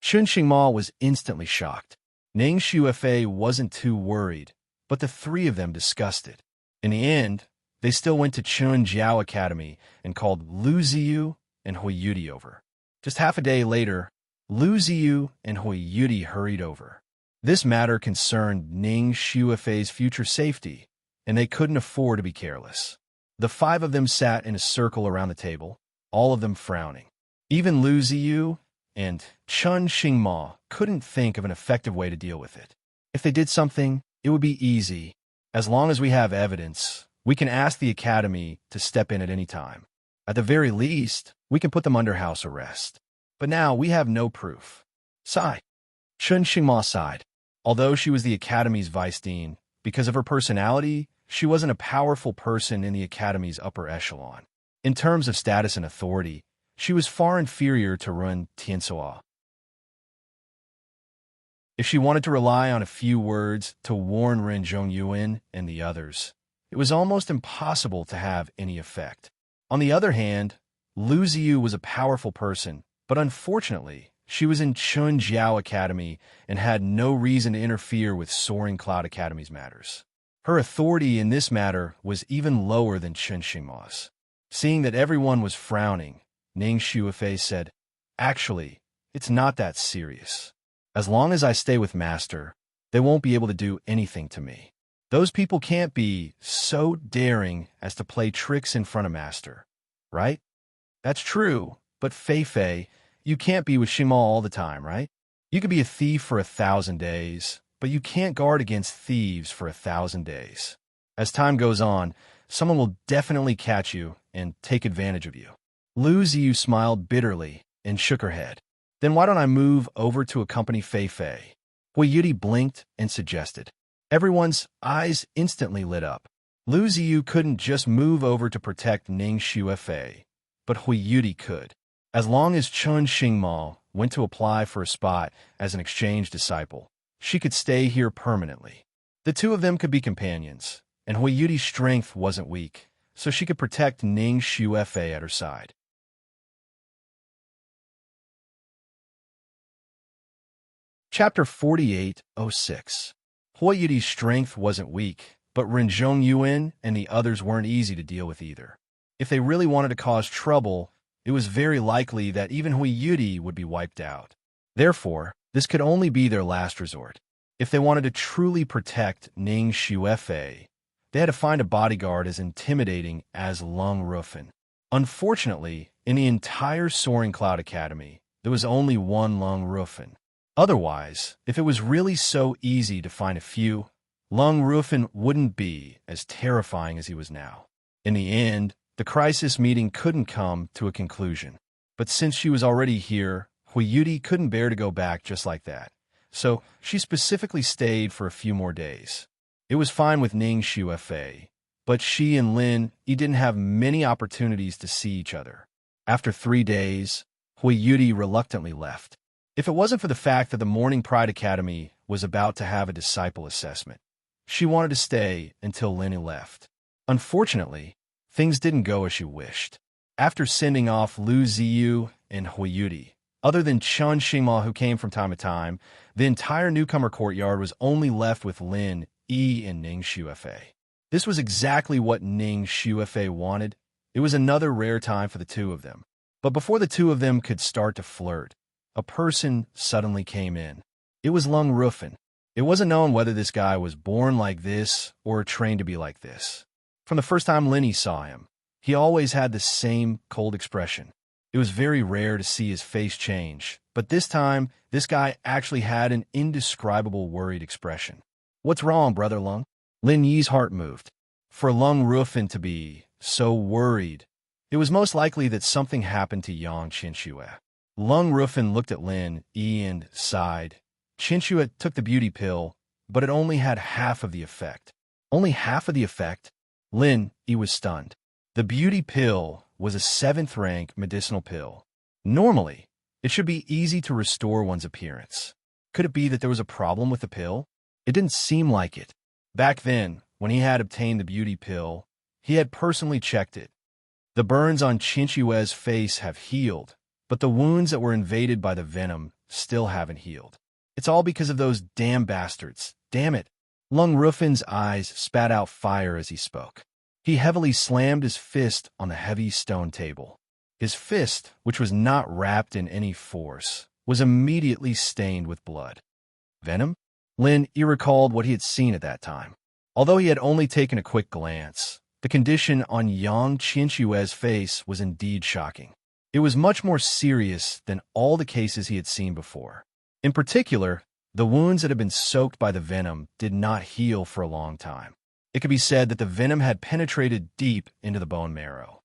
Chen Xingma was instantly shocked. Ning Shuifei wasn't too worried, but the 3 of them discussed it. In the end, they still went to Chunjiao Academy and called Lu Ziyu and Hui Yudi over. Just half a day later, Lu Ziyu and Hui Yudi hurried over. This matter concerned Ning Shuifei's future safety, and they couldn't afford to be careless. The 5 of them sat in a circle around the table, all of them frowning. Even Lu Ziyu and Chen Xingma couldn't think of an effective way to deal with it. If they did something, it would be easy. As long as we have evidence, we can ask the Academy to step in at any time. At the very least, we can put them under house arrest. But now we have no proof. Sigh. Chen Xingma sighed. Although she was the Academy's vice dean, because of her personality, she wasn't a powerful person in the Academy's upper echelon. In terms of status and authority, she was far inferior to Run Tiansoa. If she wanted to rely on a few words to warn Ren Zhongyuan and the others, it was almost impossible to have any effect. On the other hand, Lu Ziyu was a powerful person, but unfortunately, She was in Chunjiao Academy and had no reason to interfere with Soaring Cloud Academy's matters. Her authority in this matter was even lower than Chen Xingma's. Seeing that everyone was frowning, Ning Shuifei said, "Actually, it's not that serious. As long as I stay with Master, they won't be able to do anything to me. Those people can't be so daring as to play tricks in front of Master, right?" "That's true, but Fei, you can't be with Xingma all the time, right? You could be a thief for 1,000 days, but you can't guard against thieves for 1,000 days. As time goes on, someone will definitely catch you and take advantage of you." Lu Ziyu smiled bitterly and shook her head. "Then why don't I move over to accompany Fei?" Hui Yuti blinked and suggested. Everyone's eyes instantly lit up. Lu Ziyu couldn't just move over to protect Ning Shuifei, but Hui Yuti could. As long as Chun Xingma went to apply for a spot as an exchange disciple, she could stay here permanently. The two of them could be companions, and Hui Yuti's strength wasn't weak, so she could protect Ning Shuifei at her side. Chapter 48:06. Hui Yuti's strength wasn't weak, but Renzhong Yuan and the others weren't easy to deal with either. If they really wanted to cause trouble, it was very likely that even Hui Yuti would be wiped out. Therefore, this could only be their last resort. If they wanted to truly protect Ning Shuifei, they had to find a bodyguard as intimidating as Lung Rufin. Unfortunately, in the entire Soaring Cloud Academy, there was only one Lung Rufin. Otherwise, if it was really so easy to find a few, Lung Rufin wouldn't be as terrifying as he was now. In the end, the crisis meeting couldn't come to a conclusion. But since she was already here, Hui Yuti couldn't bear to go back just like that. So she specifically stayed for a few more days. It was fine with Ning Shuifei, but she and Lin Yi didn't have many opportunities to see each other. After 3 days, Hui Yuti reluctantly left. If it wasn't for the fact that the Morning Pride Academy was about to have a disciple assessment, she wanted to stay until Lin Yi left. Unfortunately, things didn't go as she wished. After sending off Lu Ziyu and Hui Yuti, other than Chun Xingma who came from time to time, the entire newcomer courtyard was only left with Lin Yi and Ning Shuifei. This was exactly what Ning Shuifei wanted. It was another rare time for the two of them. But before the two of them could start to flirt, a person suddenly came in. It was Lung Rufin. It wasn't known whether this guy was born like this or trained to be like this. From the first time Lin Yi saw him, he always had the same cold expression. It was very rare to see his face change, but this time, this guy actually had an indescribable worried expression. "What's wrong, Brother Lung?" Lin Yi's heart moved. For Lung Rufin to be so worried, it was most likely that something happened to Yang Qinxue. Lung Rufin looked at Lin Yi and sighed. Qinxue took the beauty pill, but it only had half of the effect. Only half of the effect? Lin Yi was stunned. The beauty pill was a 7th-rank medicinal pill. Normally, it should be easy to restore one's appearance. Could it be that there was a problem with the pill? It didn't seem like it. Back then, when he had obtained the beauty pill, he had personally checked it. The burns on Qinxue's face have healed, but the wounds that were invaded by the venom still haven't healed. It's all because of those damn bastards. Damn it. Lung Rufin's eyes spat out fire as he spoke. He heavily slammed his fist on the heavy stone table. His fist, which was not wrapped in any force, was immediately stained with blood. Venom? Lin Yi recalled what he had seen at that time. Although he had only taken a quick glance, the condition on Yang Qinxue's face was indeed shocking. It was much more serious than all the cases he had seen before. In particular, the wounds that had been soaked by the venom did not heal for a long time. It could be said that the venom had penetrated deep into the bone marrow.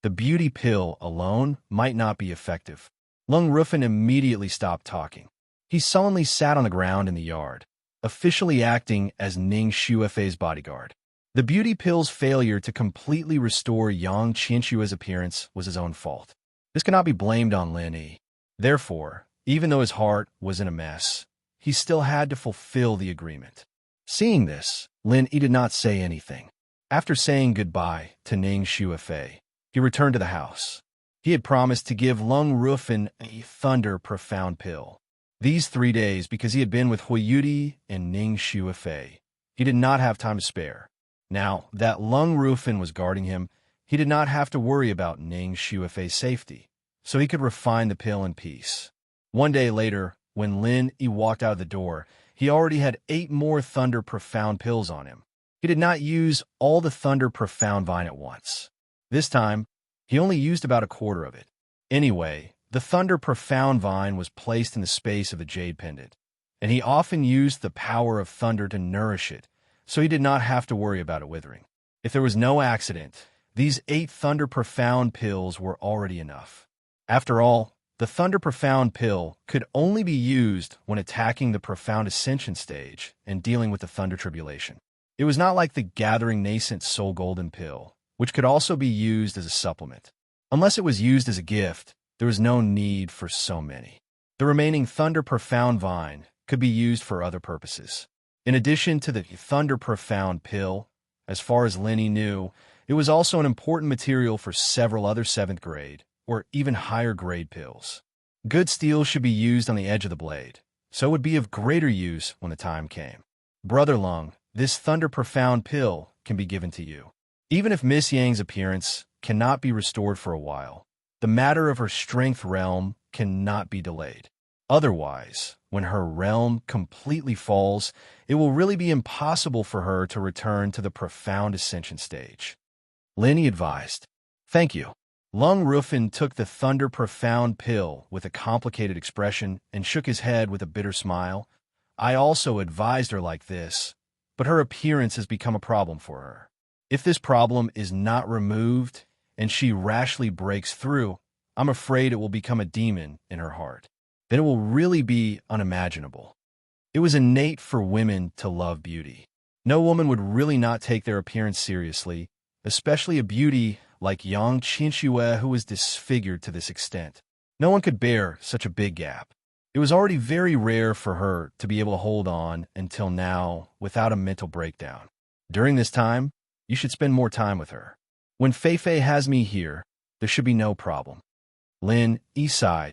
The beauty pill alone might not be effective. Lung Rufin immediately stopped talking. He sullenly sat on the ground in the yard, officially acting as Ning Shuifei's bodyguard. The beauty pill's failure to completely restore Yang Qinxue's appearance was his own fault. This cannot be blamed on Lin Yi. Therefore, even though his heart was in a mess, he still had to fulfill the agreement. Seeing this, Lin Yi did not say anything. After saying goodbye to Ning Shuifei, he returned to the house. He had promised to give Lung Rufin a thunder profound pill. These 3 days, because he had been with Huiyudi and Ning Shuifei, he did not have time to spare. Now that Lung Rufin was guarding him, he did not have to worry about Ning Shuifei's safety, so he could refine the pill in peace. One day later, when Lin Yi walked out of the door, he already had 8 more Thunder Profound pills on him. He did not use all the Thunder Profound Vine at once. This time, he only used about a quarter of it. Anyway, the Thunder Profound Vine was placed in the space of the Jade Pendant, and he often used the power of thunder to nourish it, so he did not have to worry about it withering. If there was no accident, these 8 Thunder Profound pills were already enough. After all, the Thunder Profound pill could only be used when attacking the Profound Ascension stage and dealing with the Thunder Tribulation. It was not like the Gathering Nascent Soul Golden pill, which could also be used as a supplement. Unless it was used as a gift, there was no need for so many. The remaining Thunder Profound Vine could be used for other purposes. In addition to the Thunder Profound pill, as far as Linny knew, it was also an important material for several other 7th grade or even higher grade pills. Good steel should be used on the edge of the blade, so it would be of greater use when the time came. Brother Lung, this Thunder Profound pill can be given to you. Even if Miss Yang's appearance cannot be restored for a while, the matter of her strength realm cannot be delayed. Otherwise, when her realm completely falls, it will really be impossible for her to return to the Profound Ascension stage. Linny advised. Thank you. Lung Rufin took the Thunder Profound pill with a complicated expression and shook his head with a bitter smile. I also advised her like this, but her appearance has become a problem for her. If this problem is not removed and she rashly breaks through, I'm afraid it will become a demon in her heart. Then it will really be unimaginable. It was innate for women to love beauty. No woman would really not take their appearance seriously, especially a beauty like Yang Qinxue who was disfigured to this extent. No one could bear such a big gap. It was already very rare for her to be able to hold on until now without a mental breakdown. During this time, you should spend more time with her. When Feifei has me here, there should be no problem. Lin Yi sighed.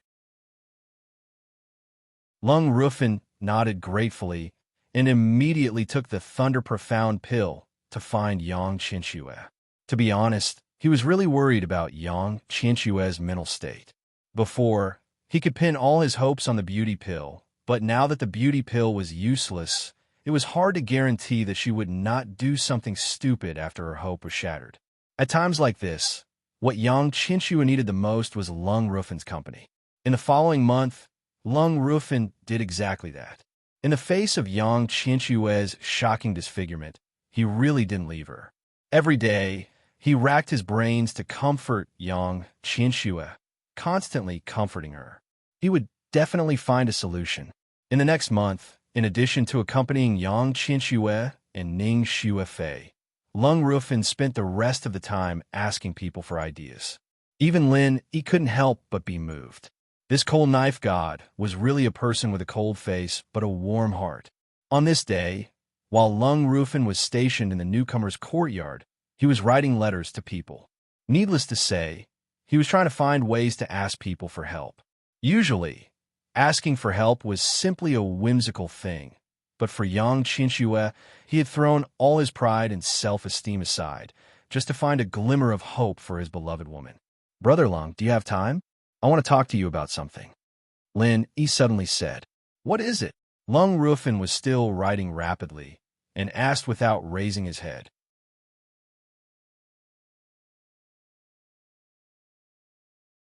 Lung Rufin nodded gratefully and immediately took the Thunder Profound pill to find Yang Qinxue. To be honest, he was really worried about Yang Qinshue's mental state. Before, he could pin all his hopes on the beauty pill, but now that the beauty pill was useless, it was hard to guarantee that she would not do something stupid after her hope was shattered. At times like this, what Yang Qinxue needed the most was Lung Rufin's company. In the following month, Lung Rufin did exactly that. In the face of Yang Qinshue's shocking disfigurement, he really didn't leave her. Every day, he racked his brains to comfort Yang Qinxue, constantly comforting her. He would definitely find a solution. In the next month, in addition to accompanying Yang Qinxue and Ning Shuifei, Lung Rufin spent the rest of the time asking people for ideas. Even Lin Yi couldn't help but be moved. This cold knife god was really a person with a cold face but a warm heart. On this day, while Lung Rufin was stationed in the newcomer's courtyard, he was writing letters to people. Needless to say, he was trying to find ways to ask people for help. Usually, asking for help was simply a whimsical thing, but for Yang Qinxue, he had thrown all his pride and self-esteem aside, just to find a glimmer of hope for his beloved woman. Brother Lung, do you have time? I want to talk to you about something. Lin Yi suddenly said. What is it? Lung Rufin was still writing rapidly and asked without raising his head.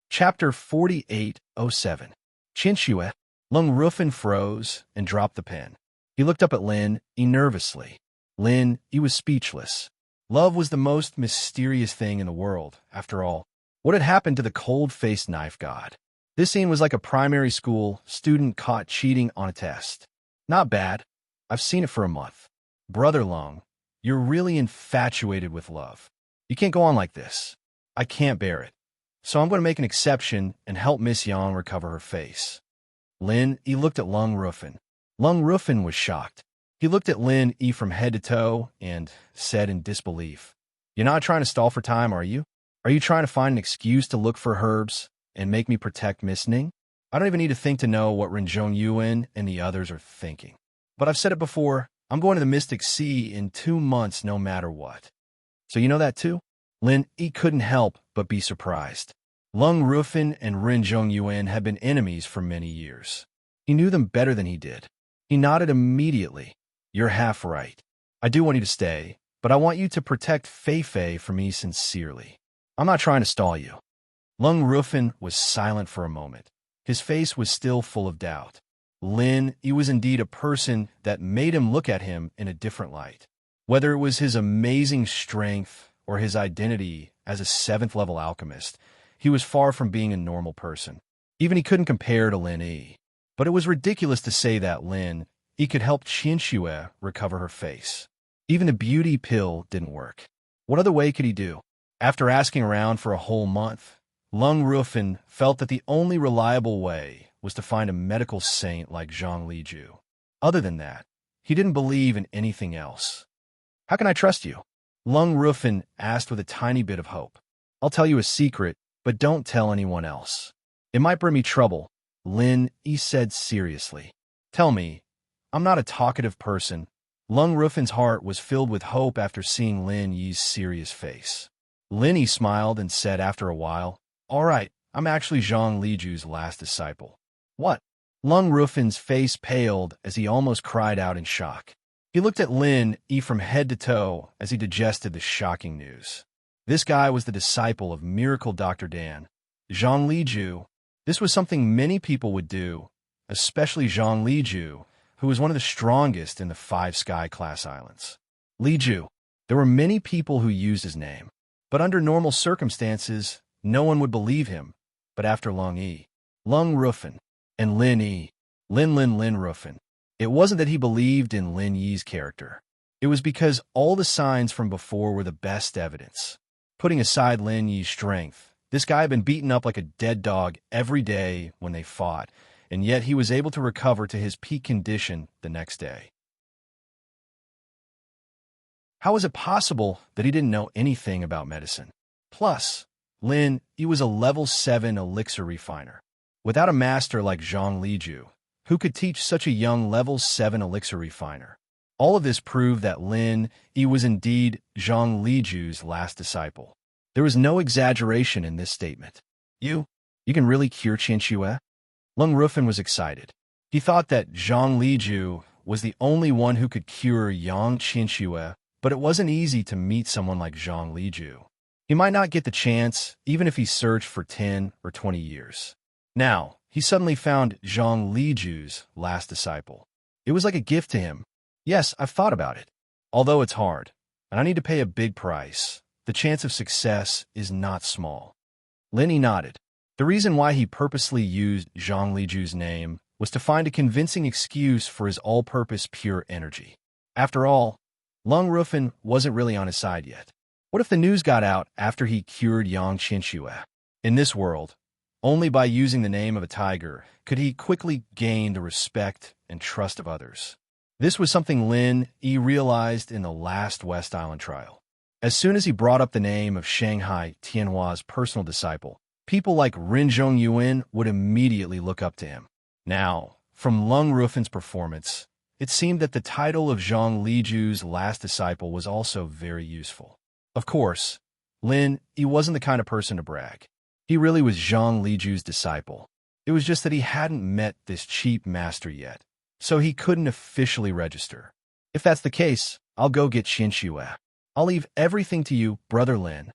Chapter 4807. Qinxue. Lung Rufin froze and dropped the pen. He looked up at Lin Yi nervously. Lin Yi was speechless. Love was the most mysterious thing in the world, after all. What had happened to the cold-faced knife god? This scene was like a primary school student caught cheating on a test. Not bad. I've seen it for a month. Brother Lung, you're really infatuated with love. You can't go on like this. I can't bear it. So I'm going to make an exception and help Miss Yang recover her face. Lin Yi looked at Lung Rufin. Lung Rufin was shocked. He looked at Lin Yi from head to toe and said in disbelief, You're not trying to stall for time, are you? Are you trying to find an excuse to look for herbs and make me protect Miss Ning? I don't even need to think to know what Renjong Yuan and the others are thinking. But I've said it before, I'm going to the Mystic Sea in 2 months no matter what. So you know that too? Lin Yi couldn't help but be surprised. Lung Rufin and Renjong Yuan had been enemies for many years. He knew them better than he did. He nodded immediately. You're half right. I do want you to stay, but I want you to protect Fei Fei for me sincerely. I'm not trying to stall you. Lung Rufin was silent for a moment. His face was still full of doubt. Lin Yi was indeed a person that made him look at him in a different light. Whether it was his amazing strength or his identity as a 7th-level alchemist, he was far from being a normal person. Even he couldn't compare to Lin Yi. But it was ridiculous to say that Lin Yi could help Qin Xue recover her face. Even the beauty pill didn't work. What other way could he do? After asking around for a whole month, Lung Rufin felt that the only reliable way was to find a medical saint like Zhang Liju. Other than that, he didn't believe in anything else. How can I trust you? Lung Rufin asked with a tiny bit of hope. I'll tell you a secret, but don't tell anyone else. It might bring me trouble, Lin Yi said seriously. Tell me, I'm not a talkative person. Lung Rufin's heart was filled with hope after seeing Lin Yi's serious face. Lin Yi smiled and said after a while, All right, I'm actually Zhang Liju's last disciple. What? Lung Rufin's face paled as he almost cried out in shock. He looked at Lin Yi from head to toe as he digested the shocking news. This guy was the disciple of Miracle Dr. Dan. Zhang Liju. This was something many people would do, especially Zhang Liju, who was one of the strongest in the 5 Sky Class Islands. Liju. There were many people who used his name, but under normal circumstances, no one would believe him. But after Lung Yi, Lung Rufin, and Lin Yi, Lin Rufin, it wasn't that he believed in Lin Yi's character. It was because all the signs from before were the best evidence. Putting aside Lin Yi's strength, this guy had been beaten up like a dead dog every day when they fought, and yet he was able to recover to his peak condition the next day. How was it possible that he didn't know anything about medicine? Plus, Lin Yi was a level 7 elixir refiner. Without a master like Zhang Liju, who could teach such a young level 7 elixir refiner? All of this proved that Lin Yi was indeed Zhang Liju's last disciple. There was no exaggeration in this statement. You can really cure Qin Xue? Lung Rufin was excited. He thought that Zhang Liju was the only one who could cure young Qin Xue, but it wasn't easy to meet someone like Zhang Liju. He might not get the chance, even if he searched for 10 or 20 years. Now, he suddenly found Zhang Liju's last disciple. It was like a gift to him. Yes, I've thought about it. Although it's hard, and I need to pay a big price, the chance of success is not small. Lin Yi nodded. The reason why he purposely used Zhang Liju's name was to find a convincing excuse for his all-purpose pure energy. After all, Lung Rufin wasn't really on his side yet. What if the news got out after he cured Yang Qin Xue? In this world, only by using the name of a tiger could he quickly gain the respect and trust of others. This was something Lin Yi realized in the last West Island trial. As soon as he brought up the name of Shanghai Tianhua's personal disciple, people like Renjong Yuan would immediately look up to him. Now, from Lung Rufin's performance, it seemed that the title of Zhang Liju's last disciple was also very useful. Of course, Lin Yi wasn't the kind of person to brag. He really was Zhang Liju's disciple. It was just that he hadn't met this cheap master yet, so he couldn't officially register. If that's the case, I'll go get Qin Xue. I'll leave everything to you, Brother Lin.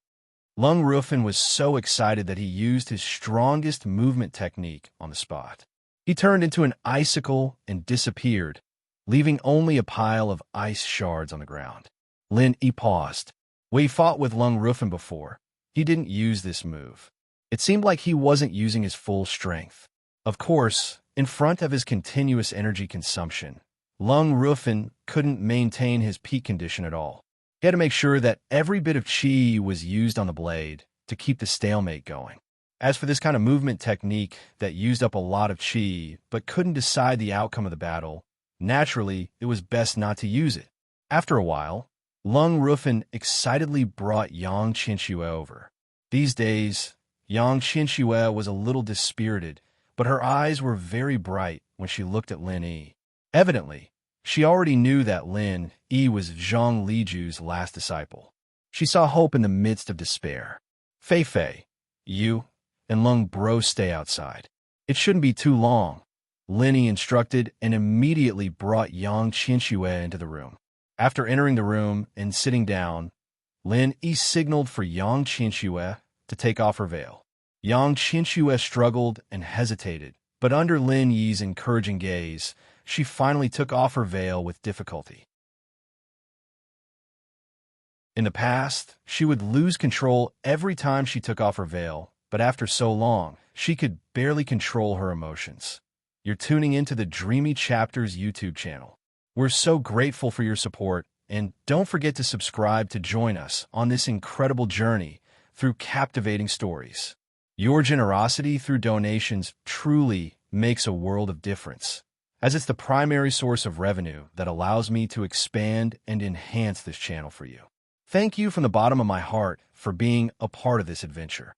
Lung Rufin was so excited that he used his strongest movement technique on the spot. He turned into an icicle and disappeared, leaving only a pile of ice shards on the ground. Lin Yi paused. When he fought with Lung Rufin before, he didn't use this move. It seemed like he wasn't using his full strength. Of course, in front of his continuous energy consumption, Lung Rufin couldn't maintain his peak condition at all. He had to make sure that every bit of qi was used on the blade to keep the stalemate going. As for this kind of movement technique that used up a lot of qi but couldn't decide the outcome of the battle, naturally, it was best not to use it. After a while, Lung Rufin excitedly brought Yang Qin Xue over. These days, Yang Qinxue was a little dispirited, but her eyes were very bright when she looked at Lin Yi. Evidently, she already knew that Lin Yi was Zhang Liju's last disciple. She saw hope in the midst of despair. Fei Fei, you and Lung Bro stay outside. It shouldn't be too long, Lin Yi instructed and immediately brought Yang Qinxue into the room. After entering the room and sitting down, Lin Yi signaled for Yang Qinxue to take off her veil. Yang Qinxue struggled and hesitated, but under Lin Yi's encouraging gaze, she finally took off her veil with difficulty. In the past, she would lose control every time she took off her veil, but after so long, she could barely control her emotions. You're tuning into the Dreamy Chapters YouTube channel. We're so grateful for your support, and don't forget to subscribe to join us on this incredible journey through captivating stories. Your generosity through donations truly makes a world of difference, as it's the primary source of revenue that allows me to expand and enhance this channel for you. Thank you from the bottom of my heart for being a part of this adventure.